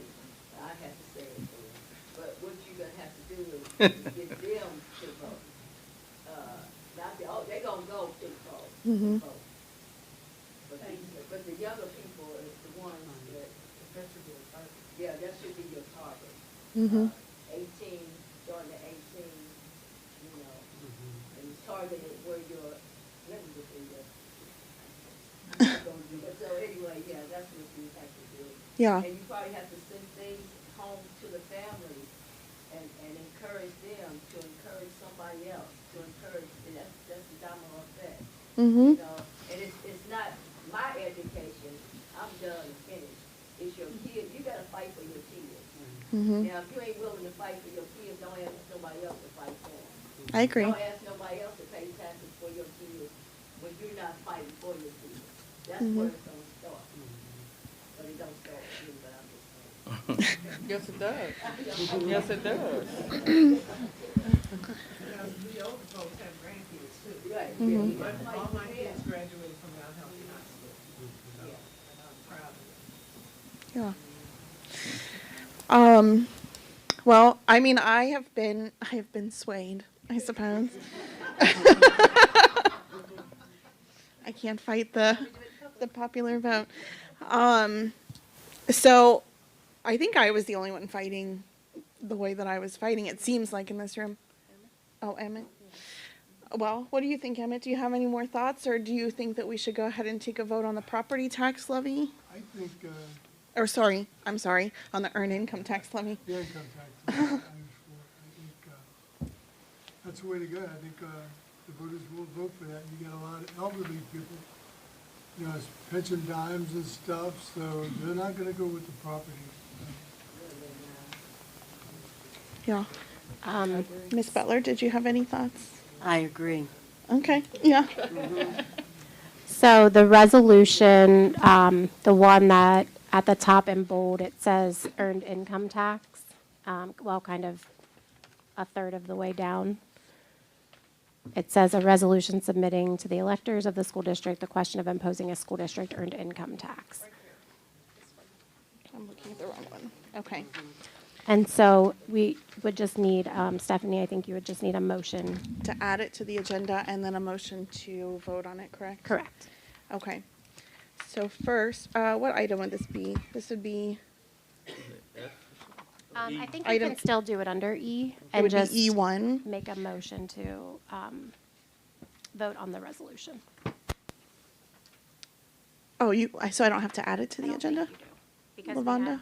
I have to say it to her. But what you're gonna have to do is get them to vote. Not they gonna go to vote. Mhm. vote. But the younger people is the ones that, that should be a target. yeah, that should be your target. Mhm. 18, starting at 18, and targeted where your, let me just say that. I'm not gonna do it. So anyway, yeah, that's what you have to do. Yeah. And you probably have to send things home to the families and encourage them to encourage somebody else, to encourage, and that's the domino effect. Mhm. And it's not my education, I'm done and finished. It's your kids, you gotta fight for your kids. Mhm. Now, if you ain't willing to fight for your kids, don't ask nobody else to fight for them. I agree. Don't ask nobody else to pay taxes for your kids when you're not fighting for your kids. That's where it's gonna start. But it don't start with you, but I'm just saying. Yes, it does. Yes, it does. Now, we older folks have grandkids too. Right, Mhm. yeah, you But gotta fight all for my kids them. graduated from Mount Healthy High School. Yeah. And I'm proud of it. Yeah. Well, I mean, I have been swayed, I suppose. I can't fight the popular vote. So I think I was the only one fighting the way that I was fighting, it seems like, in this room. Oh, Emmett? Well, what do you think, Emmett? Do you have any more thoughts, or do you think that we should go ahead and take a vote on the property tax levy? I think, Or sorry, I'm sorry, on the earned income tax levy. the income tax, I think, that's the way to go. I think, the voters will vote for that. You got a lot of elderly people, it's pension dimes and stuff, so they're not gonna go with the property. Yeah. Ms. Butler, did you have any thoughts? I agree. Okay, yeah. So the resolution, the one that at the top in bold, it says earned income tax, kind of a third of the way down. it says a resolution submitting to the electors of the school district the question of imposing a school district earned income tax. I'm looking at the wrong one. Okay. And so we would just need, Stephanie, I think you would just need a motion. To add it to the agenda and then a motion to vote on it, correct? Correct. Okay. So first, what item would this be? This would be, I think you Item- can still do it under E it and would just be E1. make a motion to vote on the resolution. Oh, so I don't have to add it to the agenda? Because we Lavonda? have-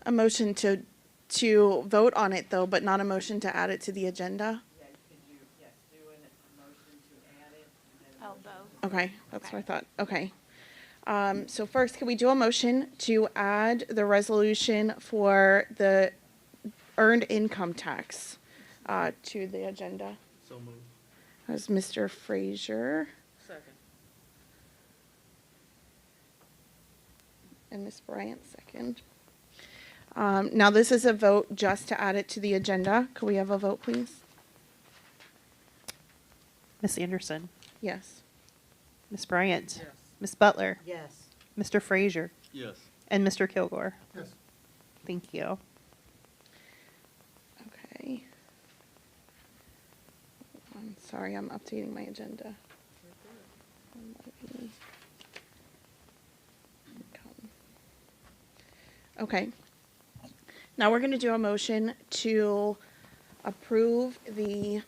A motion to vote on it though, but not a motion to add it to the agenda? Oh, both. Okay, that's what I thought. Okay. So first, can we do a motion to add the resolution for the earned income tax to the agenda? So moved. That was Mr. Frazier Second. and Ms. Bryant second. Now this is a vote just to add it to the agenda. Could we have a vote, please? Ms. Anderson, Yes. Ms. Bryant, Yes. Ms. Butler, Yes. Mr. Frazier, Yes. and Mr. Kilgore. Yes. Thank you. Okay. I'm sorry, I'm updating my agenda. Okay. Now we're going to do a motion to approve the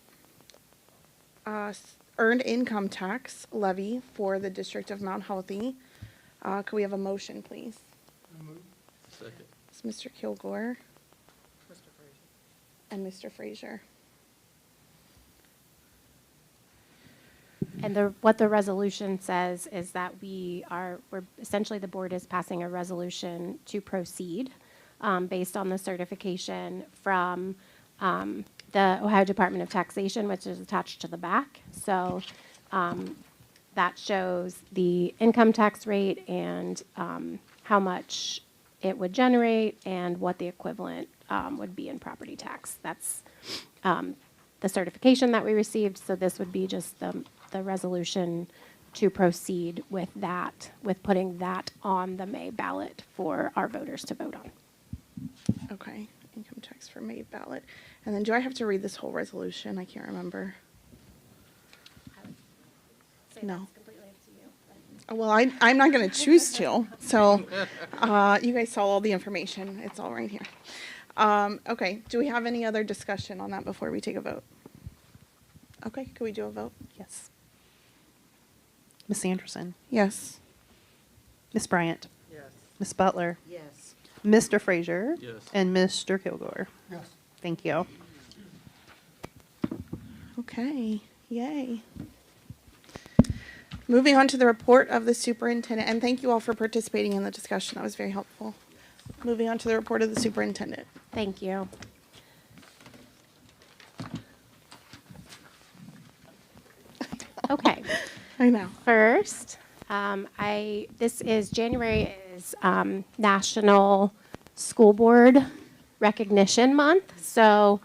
earned income tax levy for the District of Mount Healthy. Could we have a motion, please? Second. It's Mr. Kilgore. And Mr. Frazier. And what the resolution says is that we're essentially the board is passing a resolution to proceed based on the certification from the Ohio Department of Taxation, which is attached to the back. So that shows the income tax rate and how much it would generate and what the equivalent would be in property tax. That's the certification that we received. So this would be just the resolution to proceed with that, with putting that on the May ballot for our voters to vote on. Okay, income tax for May ballot. And then do I have to read this whole resolution? I can't remember. No. Well, I'm not going to choose to. So you guys saw all the information. It's all right here. Okay, do we have any other discussion on that before we take a vote? Okay, can we do a vote? Yes. Ms. Anderson, Yes. Ms. Bryant, Yes. Ms. Butler, Yes. Mr. Frazier, Yes. and Mr. Kilgore. Yes. Thank you. Okay, yay. Moving on to the report of the superintendent, and thank you all for participating in the discussion. That was very helpful. Moving on to the report of the superintendent. Thank you. Okay. I know. First, January is National School Board Recognition Month. So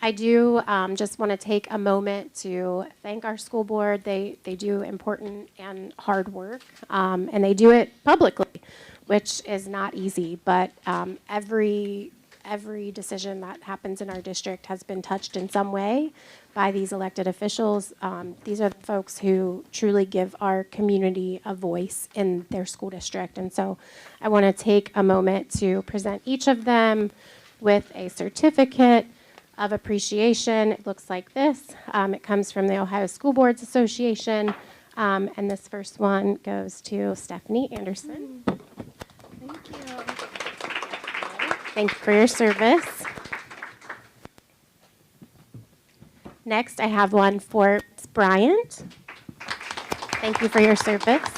I do just want to take a moment to thank our school board. They do important and hard work, and they do it publicly, which is not easy. But every decision that happens in our district has been touched in some way by these elected officials. These are the folks who truly give our community a voice in their school district. And so I want to take a moment to present each of them with a certificate of appreciation. It looks like this. It comes from the Ohio School Boards Association. And this first one goes to Stephanie Anderson. Thank you. Thank you for your service. Next, I have one for Ms. Bryant. Thank you for your service.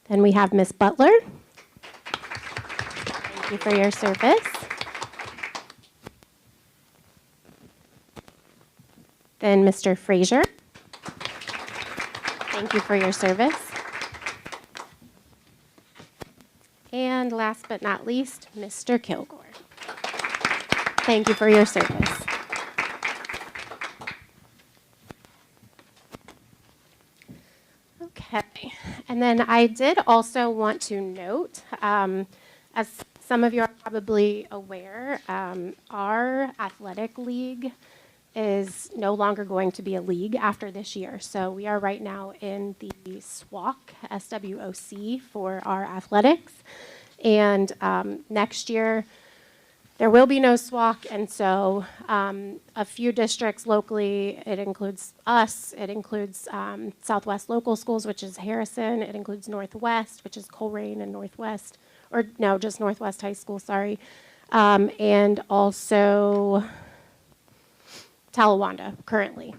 Then we have Ms. Butler. Thank you for your service. Then Mr. Frazier. Thank you for your service. And And last but not least, Mr. Kilgore. Thank you for your service. Okay, and then I did also want to note, as some of you are probably aware, our athletic league is no longer going to be a league after this year. So we are right now in the SWOC, SWOC for our athletics. And next year, there will be no SWOC, and so a few districts locally, it includes us, it includes Southwest Local Schools, which is Harrison, it includes Northwest, which is Colerain and Northwest, or no, just Northwest High School, sorry, and also Talawanda currently.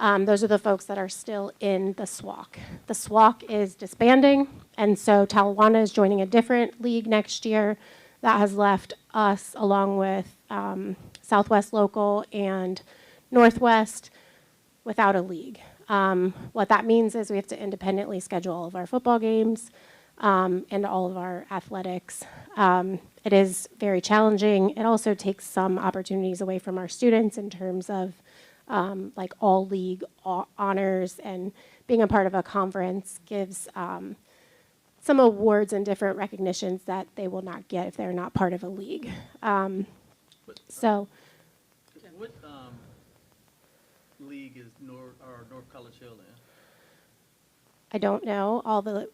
Those are the folks that are still in the SWOC. The SWOC is disbanding, and so Talawanda is joining a different league next year. That has left us, along with Southwest Local and Northwest, without a league. What that means is we have to independently schedule all of our football games and all of our athletics. It is very challenging. It also takes some opportunities away from our students in terms of like all league honors, and being a part of a conference gives some awards and different recognitions that they will not get if they're not part of a league. So, What league is North College Hill in? I don't know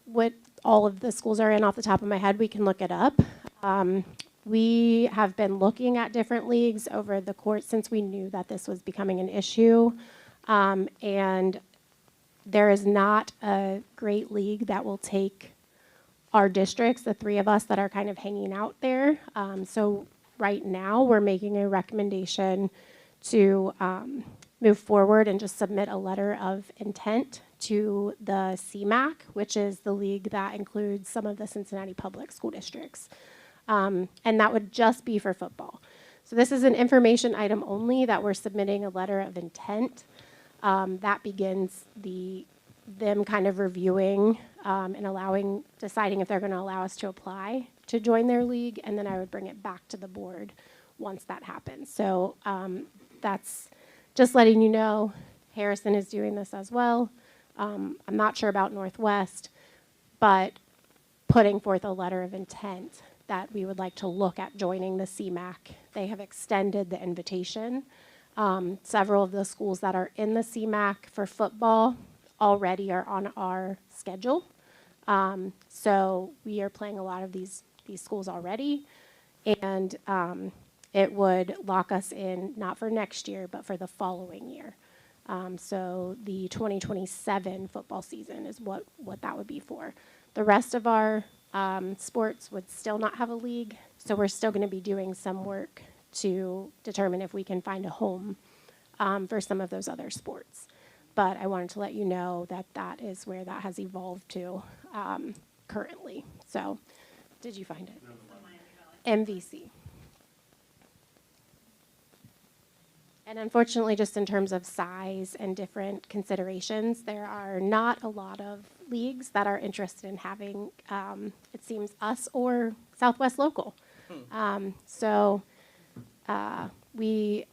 what all of the schools are in off the top of my head. We can look it up. We have been looking at different leagues over the course since we knew that this was becoming an issue. And there is not a great league that will take our districts, the three of us that are kind of hanging out there. So right now, we're making a recommendation to move forward and just submit a letter of intent to the CMAC, which is the league that includes some of the Cincinnati public school districts. And that would just be for football. So this is an information item only that we're submitting a letter of intent. That begins them kind of reviewing and deciding if they're going to allow us to apply to join their league, and then I would bring it back to the board once that happens. So that's just letting you know Harrison is doing this as well. I'm not sure about Northwest, but putting forth a letter of intent that we would like to look at joining the CMAC. They have extended the invitation. Several of the schools that are in the CMAC for football already are on our schedule. So we are playing a lot of these schools already, and it would lock us in not for next year, but for the following year. So the 2027 football season is what that would be for. The rest of our sports would still not have a league, so we're still going to be doing some work to determine if we can find a home for some of those other sports. But I wanted to let you know that that is where that has evolved to currently. So, did you find it? MVC. And unfortunately, just in terms of size and different considerations, there are not a lot of leagues that are interested in having, it seems, us or Southwest Local. So we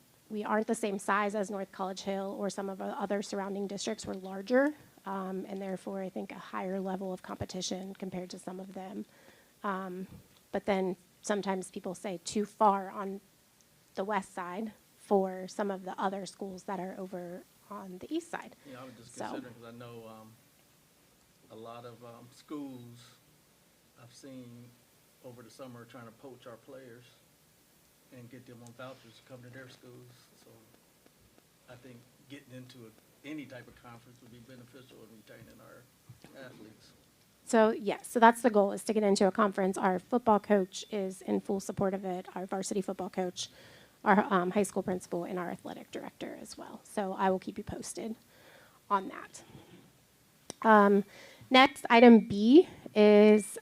aren't the same size as North College Hill or some of our other surrounding districts. We're larger, and therefore I think a higher level of competition compared to some of them. But then sometimes people say too far on the west side for some of the other schools that are over on the east side. Yeah, I was just considering, because I know a lot of schools I've seen over the summer trying to poach our players and get them on vouchers to come to their schools. So I think getting into any type of conference would be beneficial in retaining our athletes. So yes, so that's the goal, is to get into a conference. Our football coach is in full support of it, our varsity football coach, our high school principal, and our athletic director as well. So I will keep you posted on that. Next, item B is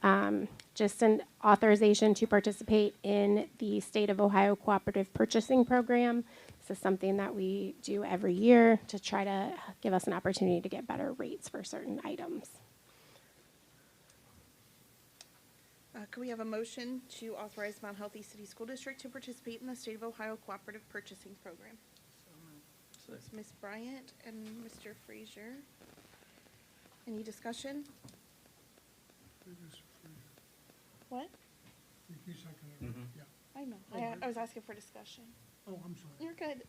just an authorization to participate in the State of Ohio Cooperative Purchasing Program. This is something that we do every year to try to give us an opportunity to get better rates for certain items. Could we have a motion to authorize Mount Healthy City School District to participate in the State of Ohio Cooperative Purchasing Program? It's Ms. Bryant and Mr. Frazier. Any discussion? What? You seconded it, yeah. I know. Oh, I was asking for discussion. Oh, I'm sorry. You're good.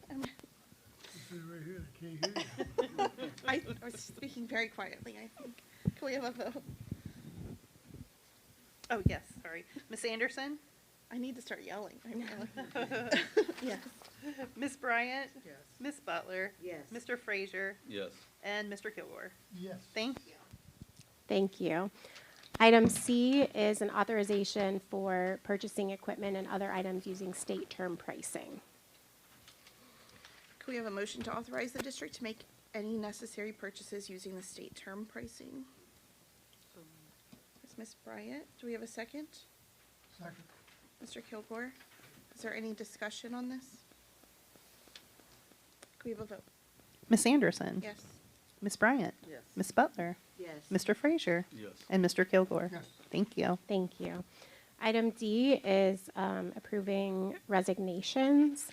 It's right here, I can't hear you. I was speaking very quietly, I think. Can we have a vote? Oh, yes, sorry. Ms. Anderson? I need to start yelling. Yes. Ms. Bryant? Yes. Ms. Butler? Yes. Mr. Frazier? Yes. And Mr. Kilgore? Yes. Thank you. Thank you. Item C is an authorization for purchasing equipment and other items using state term pricing. Could we have a motion to authorize the district to make any necessary purchases using the state term pricing? It's Ms. Bryant. Do we have a second? Second. Mr. Kilgore? Is there any discussion on this? Could we have a vote? Ms. Anderson? Yes. Ms. Bryant? Yes. Ms. Butler? Yes. Mr. Frazier? Yes. And Mr. Kilgore? Yes. Thank you. Thank you. Item D is approving resignations.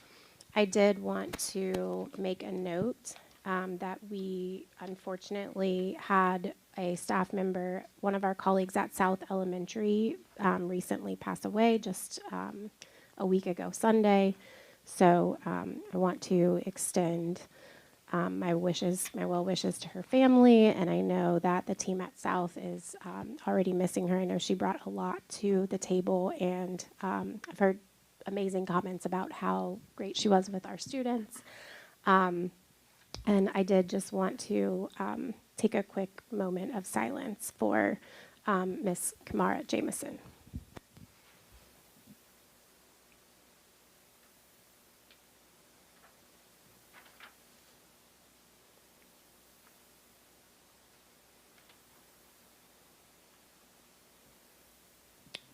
I did want to make a note that we unfortunately had a staff member, one of our colleagues at South Elementary, recently pass away just a week ago Sunday. So I want to extend my well wishes to her family, and I know that the team at South is already missing her. I know she brought a lot to the table, and I've heard amazing comments about how great she was with our students. And I did just want to take a quick moment of silence for Miss Kamara Jameson.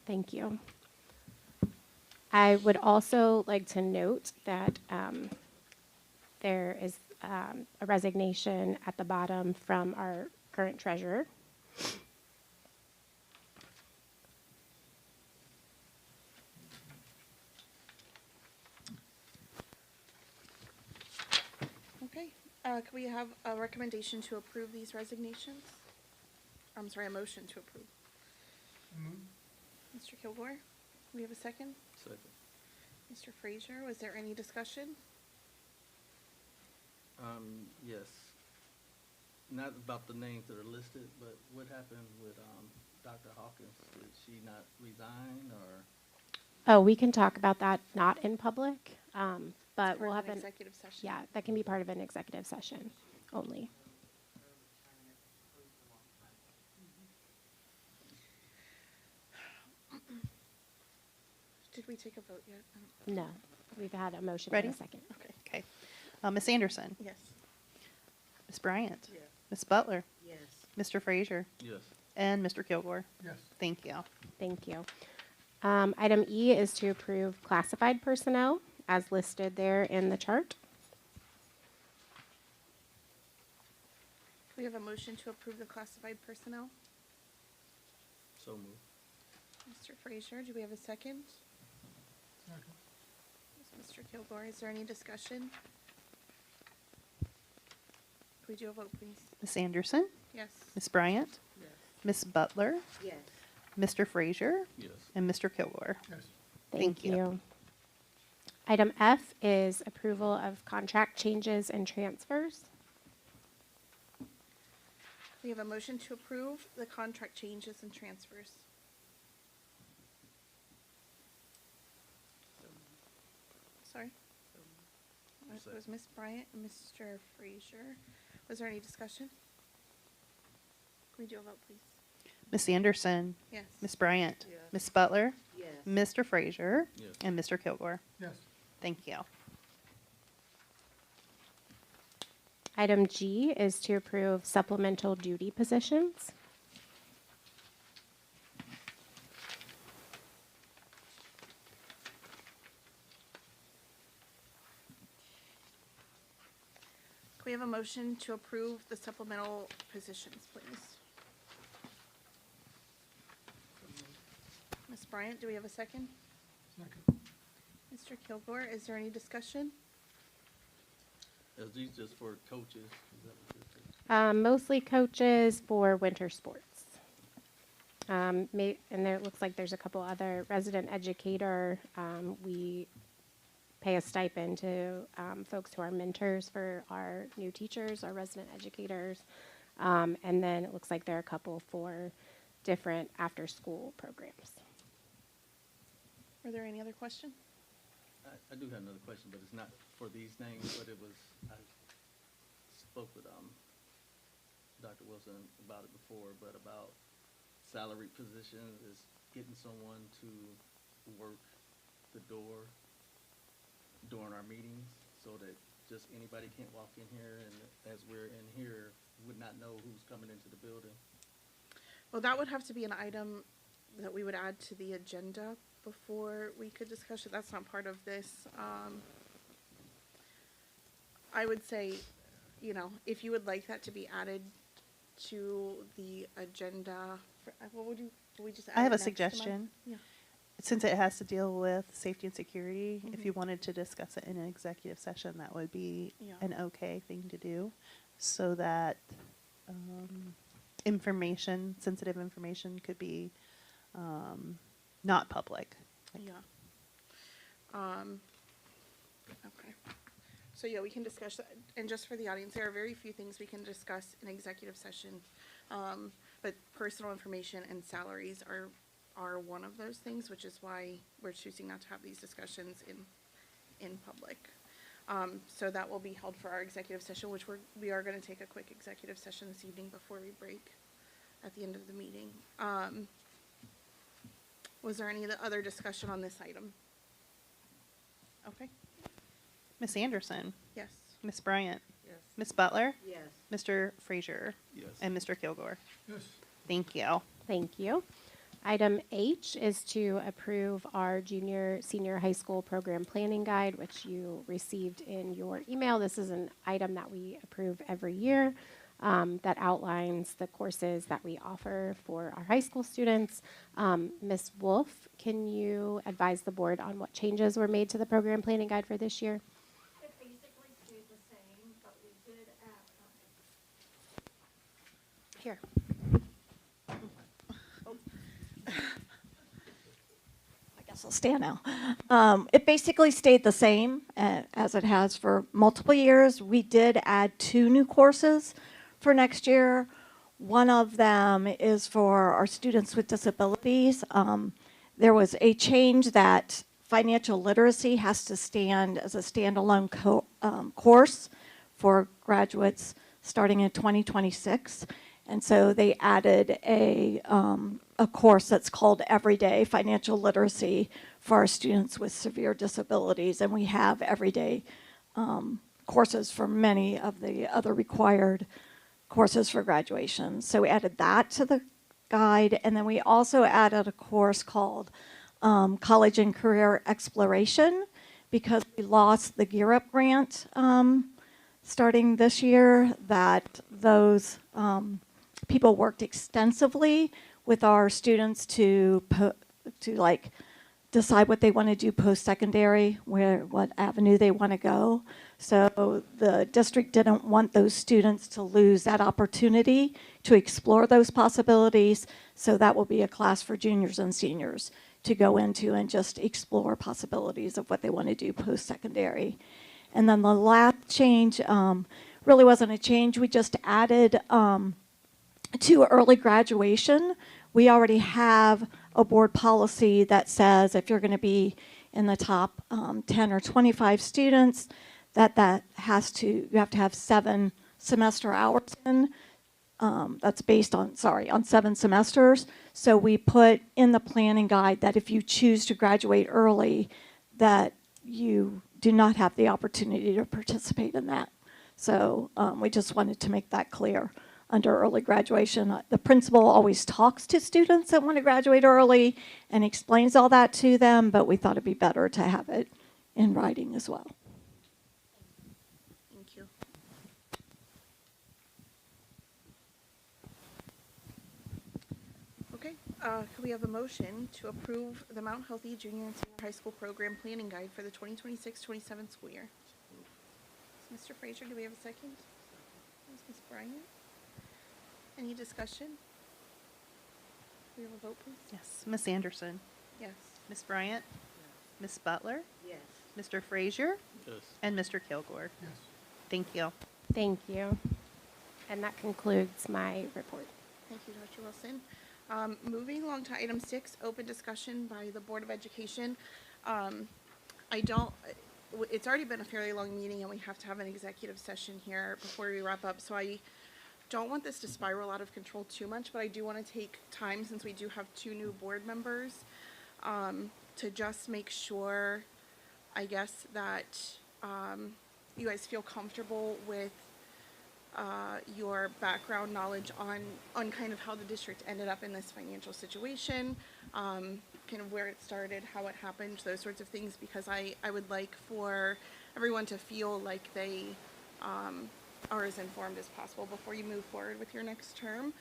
Thank you. I would also like to note that there is a resignation at the bottom from our current treasurer. Okay. Could we have a recommendation to approve these resignations? I'm sorry, a motion to approve. Mr. Kilgore, we have a second? Second. Mr. Frazier, was there any discussion? Yes. Not about the names that are listed, but what happened with Dr. Hawkins? Did she not resign, or? Oh, we can talk about that not in public, but Part we'll of have an an executive session. Yeah, that can be part of an executive session only. Did we take a vote yet? I don't- No, we've had a motion Ready? and a second. Okay. Okay. Ms. Anderson? Yes. Ms. Bryant? Yes. Ms. Butler? Yes. Mr. Frazier? Yes. And Mr. Kilgore? Yes. Thank you. Thank you. Item E is to approve classified personnel as listed there in the chart. Could we have a motion to approve the classified personnel? So moved. Mr. Frazier, do we have a second? Second. Mr. Kilgore, is there any discussion? Could we do a vote, please? Ms. Anderson? Yes. Ms. Bryant? Yes. Ms. Butler? Yes. Mr. Frazier? Yes. And Mr. Kilgore? Yes. Thank you. Item F is approval of contract changes and transfers. We have a motion to approve the contract changes and transfers. Sorry? It was Ms. Bryant and Mr. Frazier. Was there any discussion? Can we do a vote, please? Ms. Anderson? Yes. Ms. Bryant? Yes. Ms. Butler? Yes. Mr. Frazier? Yes. And Mr. Kilgore? Yes. Thank you. Item G is to approve supplemental duty positions. Can we have a motion to approve the supplemental positions, please? Ms. Bryant, do we have a second? Second. Mr. Kilgore, is there any discussion? Is these just for coaches? Is that what this is? Mostly coaches for winter sports. And there, it looks like there's a couple other resident educator. We pay a stipend to folks who are mentors for our new teachers, our resident educators. And then it looks like there are a couple for different after-school programs. Are there any other questions? I do have another question, but it's not for these names, but it was, I spoke with Dr. Wilson about it before, but about salaried positions is getting someone to work the door during our meetings so that just anybody can't walk in here and as we're in here, would not know who's coming into the building. Well, that would have to be an item that we would add to the agenda before we could discuss it. That's not part of this. I would say, you know, if you would like that to be added to the agenda, what would we just add I have it a next month? suggestion. Yeah. Since it has to deal with safety and security, if you wanted to discuss it in an executive session, that would be Yeah. an okay thing to do, so that information, sensitive information, could be not public. Yeah. Okay. So yeah, we can discuss that. And just for the audience, there are very few things we can discuss in executive session. But personal information and salaries are one of those things, which is why we're choosing not to have these discussions in public. So that will be held for our executive session, which we are going to take a quick executive session this evening before we break at the end of the meeting. Was there any other discussion on this item? Okay. Ms. Anderson, Yes. Ms. Bryant, Yes. Ms. Butler, Yes. Mr. Frazier, Yes. and Mr. Kilgore. Yes. Thank you. Thank you. Item H is to approve our senior high school program planning guide, which you received in your email. This is an item that we approve every year that outlines the courses that we offer for our high school students. Ms. Wolf, can you advise the board on what changes were made to the program planning guide for this year? It basically stayed the same, but we did add, Here. I guess I'll stand now. It basically stayed the same as it has for multiple years. We did add 2 new courses for next year. One of them is for our students with disabilities. There was a change that financial literacy has to stand as a standalone course for graduates starting in 2026. And so they added a course that's called Everyday Financial Literacy for our students with severe disabilities. And we have everyday courses for many of the other required courses for graduation. So we added that to the guide. And then we also added a course called College and Career Exploration, because we lost the Gear Up grant starting this year, that those people worked extensively with our students to like decide what they want to do post-secondary, what avenue they want to go. So the district didn't want those students to lose that opportunity to explore those possibilities. So that will be a class for juniors and seniors to go into and just explore possibilities of what they want to do post-secondary. And then the last change really wasn't a change. We just added to early graduation. We already have a board policy that says if you're going to be in the top 10 or 25 students, you have to have 7 semester hours in. That's based on 7 semesters. So we put in the planning guide that if you choose to graduate early, that you do not have the opportunity to participate in that. So we just wanted to make that clear. Under early graduation, the principal always talks to students that want to graduate early and explains all that to them, but we thought it'd be better to have it in writing as well. Thank you. Okay, could we have a motion to approve the Mount Healthy Junior and Senior High School Program Planning Guide for the 2026-27 school year? Mr. Frazier, do we have a second? Ms. Bryant? Any discussion? We have a vote, please? Yes. Ms. Anderson? Yes. Ms. Bryant? Ms. Butler? Yes. Mr. Frazier? Yes. And Mr. Kilgore? Yes. Thank you. Thank you. And that concludes my report. Thank you, Dr. Wilson. Moving along to item 6, open discussion by the Board of Education. It's already been a fairly long meeting and we have to have an executive session here before we wrap up. So I don't want this to spiral out of control too much, but I do want to take time, since we do have 2 new board members, to just make sure, I guess, that you guys feel comfortable with your background knowledge on kind of how the district ended up in this financial situation, kind of where it started, how it happened, those sorts of things, because I would like for everyone to feel like they are as informed as possible before you move forward with your next term.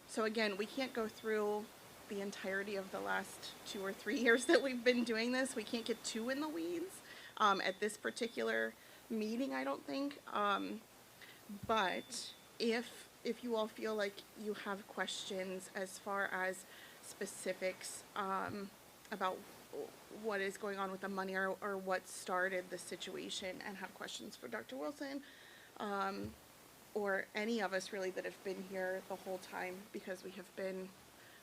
So again, we can't go through the entirety of the last 2 or 3 years that we've been doing this. We can't get too in the weeds at this particular meeting, I don't think. But if you all feel like you have questions as far as specifics about what is going on with the money or what started the situation, and have questions for Dr. Wilson or any of us really that have been here the whole time, because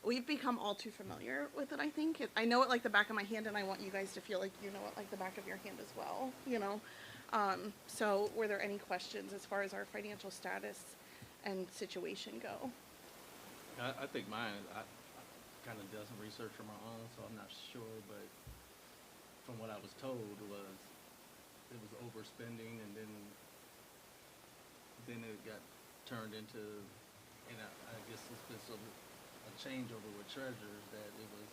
we've become all too familiar with it, I think. I know it like the back of my hand, and I want you guys to feel like you know it like the back of your hand as well, you know. So were there any questions as far as our financial status and situation go? I think mine, I kind of done some research on my own, so I'm not sure, but from what I was told it was overspending, and then it got turned into, and I guess it's been sort of a changeover with treasurers, that it was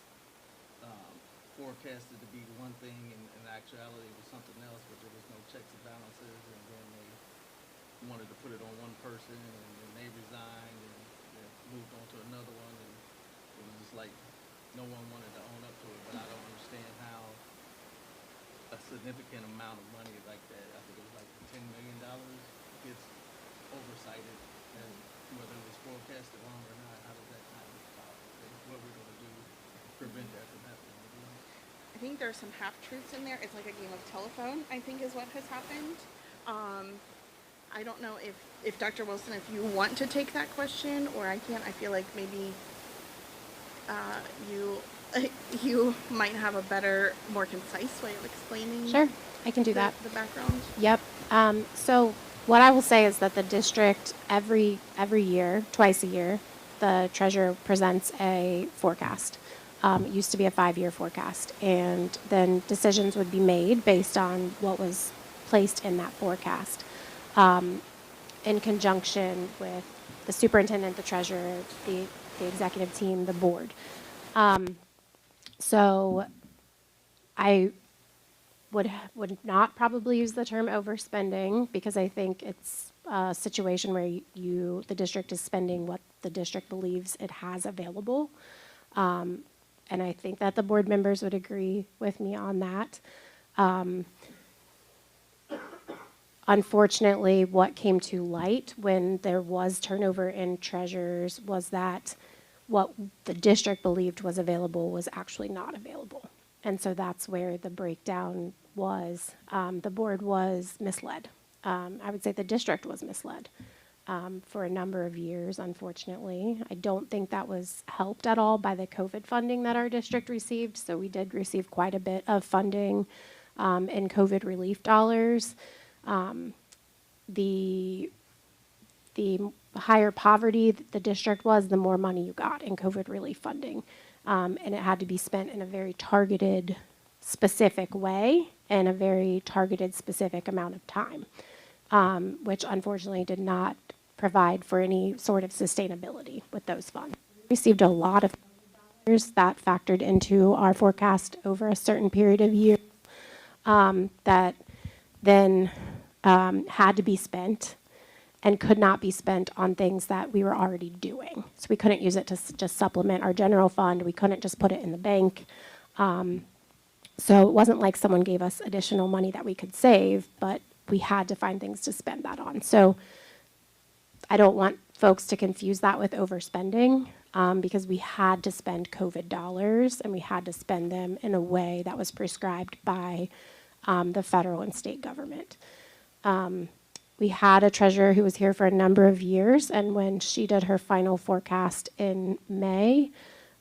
forecasted to be one thing, and in actuality it was something else, but there was no checks and balances, and then they wanted to put it on one person, and then they resigned and moved on to another one, and it was just like no one wanted to own up to it. But I don't understand how a significant amount of money like that, I think it was like $10 million, gets oversighted, and whether it was forecasted wrong or not. How does that kind of stop? What we're going to do to prevent that from happening? I think there's some half-truths in there. It's like a game of telephone, I think, is what has happened. I don't know if Dr. Wilson, if you want to take that question, or I can't. I feel like maybe you might have a better, more concise way of explaining. Sure, I can do that. The background. Yep. So what I will say is that the district every year, twice a year, the treasurer presents a forecast. It used to be a 5-year forecast, and then decisions would be made based on what was placed in that forecast, in conjunction with the superintendent, the treasurer, the executive team, the board. So I would not probably use the term overspending, because I think it's a situation where the district is spending what the district believes it has available. And I think that the board members would agree with me on that. Unfortunately, what came to light when there was turnover in treasurers was that what the district believed was available was actually not available. And so that's where the breakdown was. The board was misled. I would say the district was misled for a number of years, unfortunately. I don't think that was helped at all by the COVID funding that our district received. So we did receive quite a bit of funding in COVID relief dollars. The higher poverty the district was, the more money you got in COVID relief funding. And it had to be spent in a very targeted, specific way, and a very targeted, specific amount of time, which unfortunately did not provide for any sort of sustainability with those funds. We received a lot of dollars that factored into our forecast over a certain period of years that then had to be spent. and could not be spent on things that we were already doing. So we couldn't use it to just supplement our general fund. We couldn't just put it in the bank. So it wasn't like someone gave us additional money that we could save, but we had to find things to spend that on. So I don't want folks to confuse that with overspending, because we had to spend COVID dollars, and we had to spend them in a way that was prescribed by the federal and state government. We had a treasurer who was here for a number of years, and when she did her final forecast in May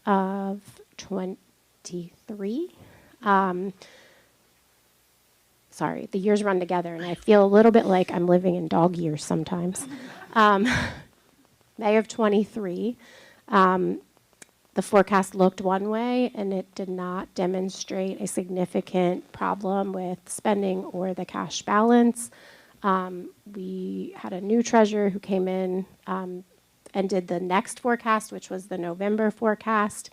of 23, sorry, the years run together, and I feel a little bit like I'm living in dog years sometimes. May of 23, the forecast looked one way, and it did not demonstrate a significant problem with spending or the cash balance. We had a new treasurer who came in and did the next forecast, which was the November forecast.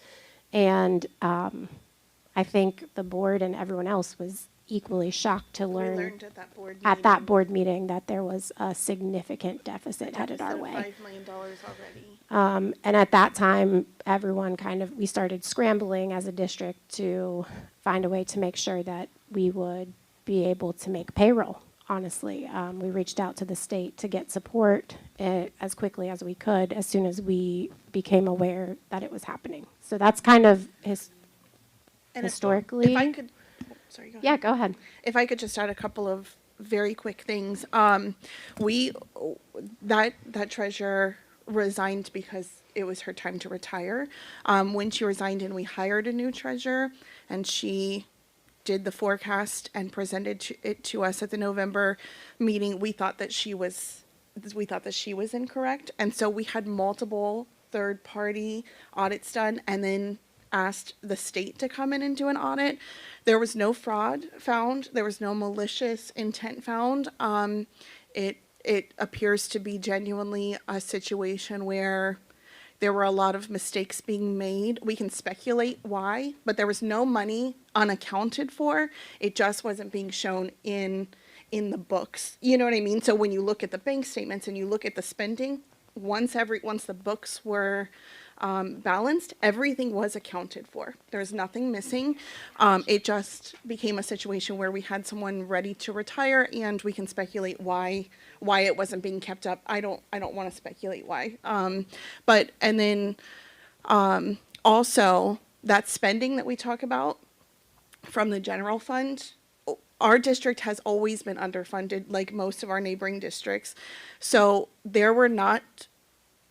And I think the board and everyone else was equally shocked to We learn learned at that board at meeting. that board meeting that there was a significant deficit headed our way. $5 million already. And at that time, everyone we started scrambling as a district to find a way to make sure that we would be able to make payroll, honestly. We reached out to the state to get support as quickly as we could, as soon as we became aware that it was happening. So that's kind of historically. If I could, sorry, go ahead. Yeah, go ahead. If I could just add a couple of very quick things. That treasurer resigned because it was her time to retire. When she resigned and we hired a new treasurer, and she did the forecast and presented it to us at the November meeting, we thought that she was incorrect. And so we had multiple third-party audits done, and then asked the state to come in and do an audit. There was no fraud found. There was no malicious intent found. It appears to be genuinely a situation where there were a lot of mistakes being made. We can speculate why, but there was no money unaccounted for. It just wasn't being shown in the books. You know what I mean? So when you look at the bank statements and you look at the spending, once the books were balanced, everything was accounted for. There's nothing missing. It just became a situation where we had someone ready to retire, and we can speculate why it wasn't being kept up. I don't want to speculate why. Also that spending that we talk about from the general fund, our district has always been underfunded, like most of our neighboring districts. So there were not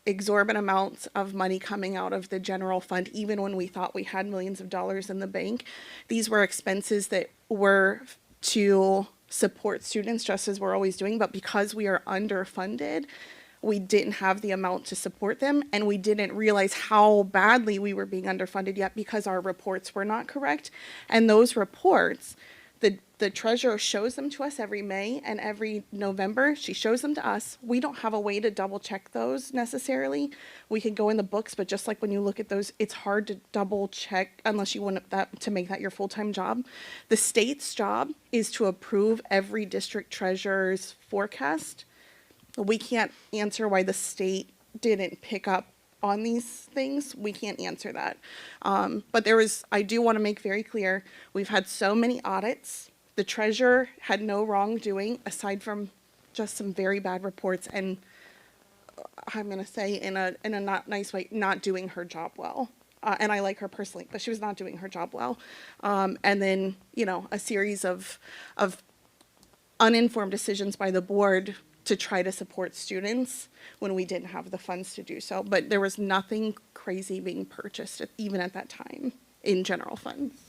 exorbitant amounts of money coming out of the general fund, even when we thought we had millions of dollars in the bank. These were expenses that were to support students, just as we're always doing, but because we are underfunded, we didn't have the amount to support them, and we didn't realize how badly we were being underfunded yet because our reports were not correct. And those reports, the treasurer shows them to us every May and every November. She shows them to us. We don't have a way to double check those necessarily. We could go in the books, but just like when you look at those, it's hard to double check unless you want that to make that your full-time job. The state's job is to approve every district treasurer's forecast. We can't answer why the state didn't pick up on these things. We can't answer that. But I do want to make very clear, we've had so many audits. The treasurer had no wrongdoing aside from just some very bad reports, and I'm going to say in a not nice way, not doing her job well. And I like her personally, but she was not doing her job well. And then, a series of uninformed decisions by the board to try to support students when we didn't have the funds to do so. But there was nothing crazy being purchased, even at that time, in general funds.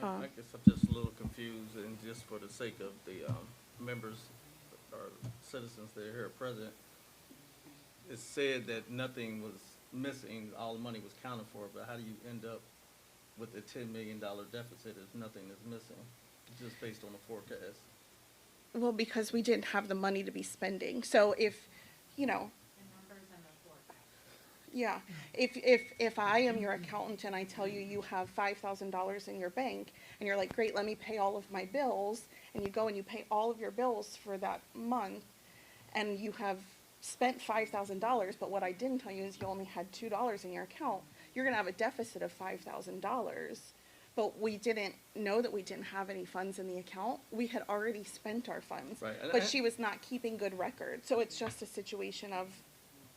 I guess I'm just a little confused, and just for the sake of the members or citizens that are here present, it said that nothing was missing, all the money was counted for, but how do you end up with a $10 million deficit if nothing is missing, just based on the forecast? Well, because we didn't have the money to be spending. So if, yeah, if I am your accountant and I tell you you have $5,000 in your bank, and you're like, great, let me pay all of my bills, and you go and you pay all of your bills for that month, and you have spent $5,000, but what I didn't tell you is you only had $2 in your account, you're gonna have a deficit of $5,000. But we didn't know that we didn't have any funds in the account. We had already spent our funds. Right, and But I- she was not keeping good record. So it's just a situation of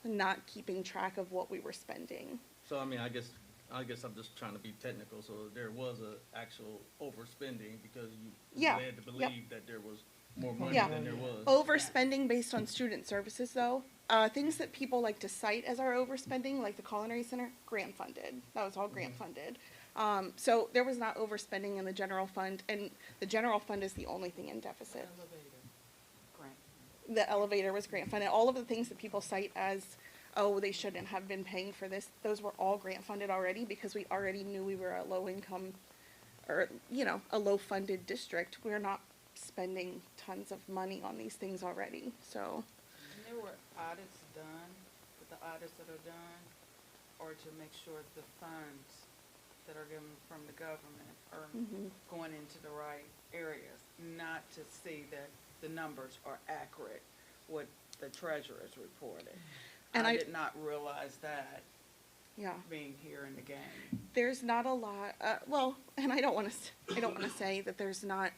not keeping track of what we were spending. So, I mean, I guess I'm just trying to be technical, so there was a actual overspending because you Yeah, led to yep. believe that there was more money Yeah. than there was. Overspending based on student services, though, things that people like to cite as our overspending, like the culinary center, grant funded. That was all grant funded. So there was not overspending in the general fund, and the general fund is the only thing in deficit. Grant. The elevator was grant funded. All of the things that people cite as, oh, they shouldn't have been paying for this, those were all grant funded already because we already knew we were a low income or, you know, a low funded district. We're not spending tons of money on these things already, so. And there were audits done, but the audits that are done are to make sure the funds that are given from the government are going into the right areas, not to see that the numbers are accurate, what the treasurer's reported. And I I- did not realize that Yeah. being here in the game. There's not a lot, well, and I don't want to say that there's not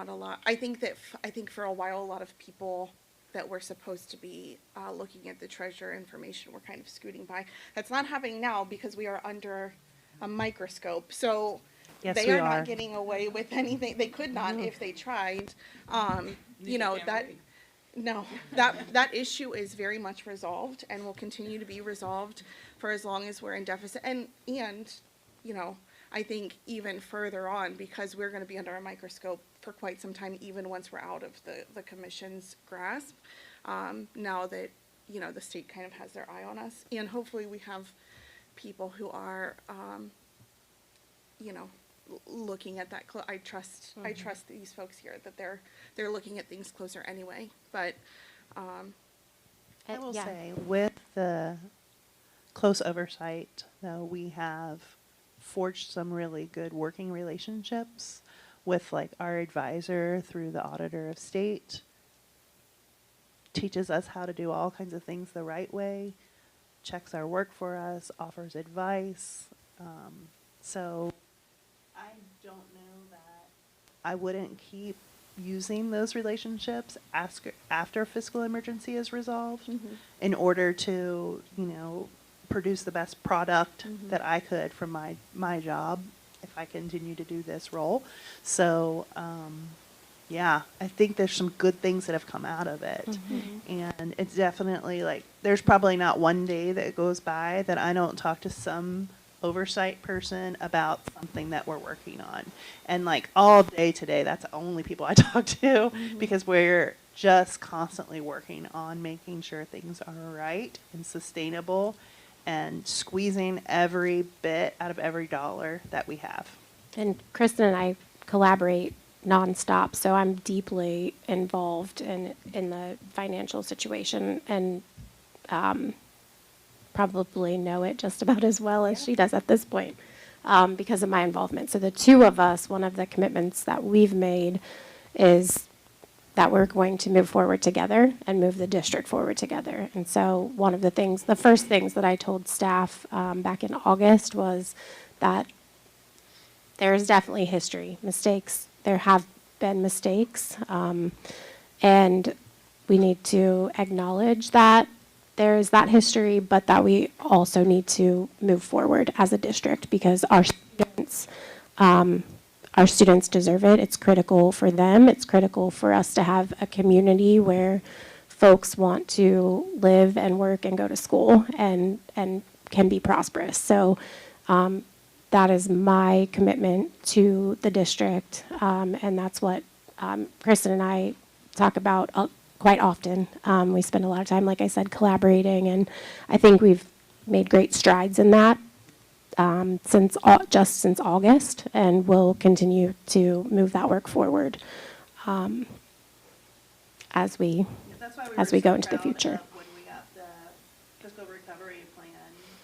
a lot. I think for a while, a lot of people that were supposed to be looking at the treasurer information were kind of scooting by. That's not happening now because we are under a microscope. So Yes, they we are are. not getting away with anything. They could not if they tried. You know, Neither can we. no, that issue is very much resolved and will continue to be resolved for as long as we're in deficit. And, you know, I think even further on, because we're gonna be under a microscope for quite some time, even once we're out of the commission's grasp, now that, you know, the state kind of has their eye on us. And hopefully we have people who are, you know, looking at that, I trust these folks here, that they're looking at things closer anyway, but, I will Yeah. say, with the close oversight, though, we have forged some really good working relationships with like our advisor through the auditor of state. Teaches us how to do all kinds of things the right way, checks our work for us, offers advice. So I don't know that I wouldn't keep using those relationships after fiscal emergency is resolved in order to, you know, produce the best product that I could from my job if I continue to do this role. So, yeah, I think there's some good things that have come out of it. And it's definitely like, there's probably not one day that goes by that I don't talk to some oversight person about something that we're working on. And like all day today, that's the only people I talk to because we're just constantly working on making sure things are right and sustainable and squeezing every bit out of every dollar that we have. And Kristen and I collaborate nonstop, so I'm deeply involved in the financial situation and probably know it just about as well as she does at this point because of my involvement. So the two of us, one of the commitments that we've made is that we're going to move forward together and move the district forward together. And so one of the first things that I told staff back in August was that there is definitely history, mistakes. There have been mistakes, and we need to acknowledge that there is that history, but that we also need to move forward as a district because our students deserve it. It's critical for them. It's critical for us to have a community where folks want to live and work and go to school and can be prosperous. So that is my commitment to the district, and that's what Kristen and I talk about quite often. We spend a lot of time, like I said, collaborating, and I think we've made great strides in that since August, and we'll continue to move that work forward as we go into the future. When we got the fiscal recovery plan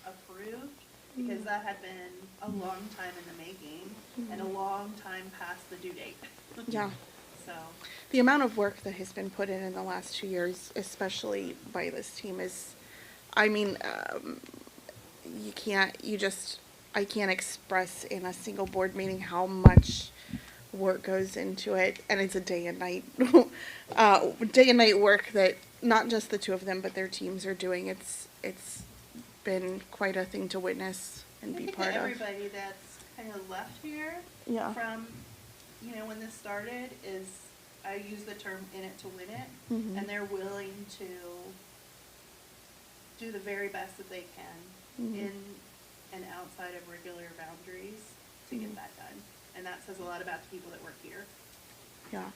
approved, because that had been a long time in the making and a long time past the due date. yeah. so. The amount of work that has been put in the last 2 years, especially by this team, is, I mean, I can't express in a single board meeting how much work goes into it, and it's a day and night, day and night work that not just the two of them, but their teams are doing. It's been quite a thing to witness and I be think part that of. everybody that's kind of left here Yeah. from, when this started is, I use the term in it to win it, Mhm. and they're willing to do the very best that they can Mhm. in and outside of regular boundaries to Mhm. get that done. And that says a lot about the people that work here. Yeah.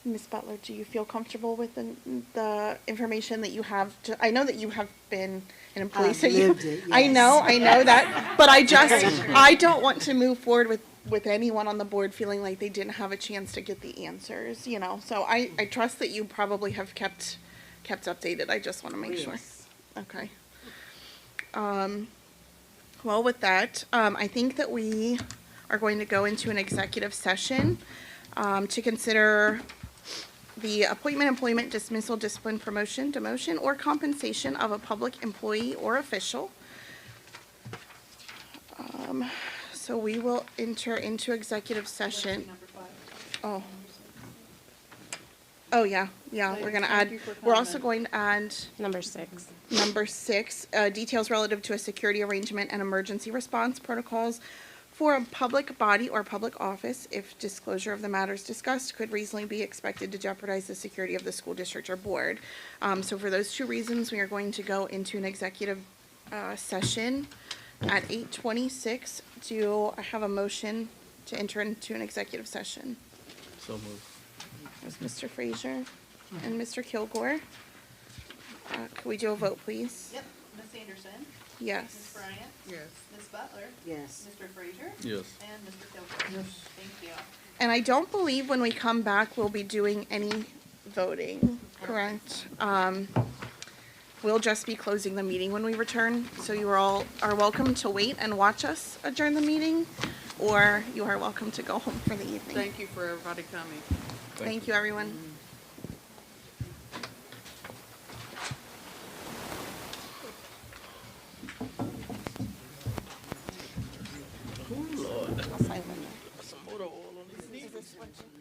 Ms. Butler, do you feel comfortable with the information that you have? I know that you have been an employee, I've so you. lived it, I know yes. that, but I don't want to move forward with anyone on the board feeling like they didn't have a chance to get the answers, So I trust that you probably have kept updated. I just want to make sure. Yes. Okay. Well, with that, I think that we are going to go into an executive session to consider the appointment, employment, dismissal, discipline, promotion, demotion, or compensation of a public employee or official. So we will enter into executive session. Number 5. Oh. Oh, yeah, we're gonna add, we're also going to add Number 6. number 6, details relative to a security arrangement and emergency response protocols for a public body or public office if disclosure of the matters discussed could reasonably be expected to jeopardize the security of the school district or board. So for those 2 reasons, we are going to go into an executive session at 8:26. Do I have a motion to enter into an executive session? So moved. There's Mr. Frazier and Mr. Kilgore. Could we do a vote, please? Yep, Ms. Anderson, Ms. Yes. Bryant, Yes. Ms. Butler, Yes. Mr. Frazier, Yes. and Mr. Kilgore. Thank you. And I don't believe when we come back, we'll be doing any voting, correct? We'll just be closing the meeting when we return, so you all are welcome to wait and watch us adjourn the meeting, or you are welcome to go home for the evening. Thank you for everybody coming. Thank you, everyone. Oh, Lord. I'll sign them. Some motor oil on these. Is this what you-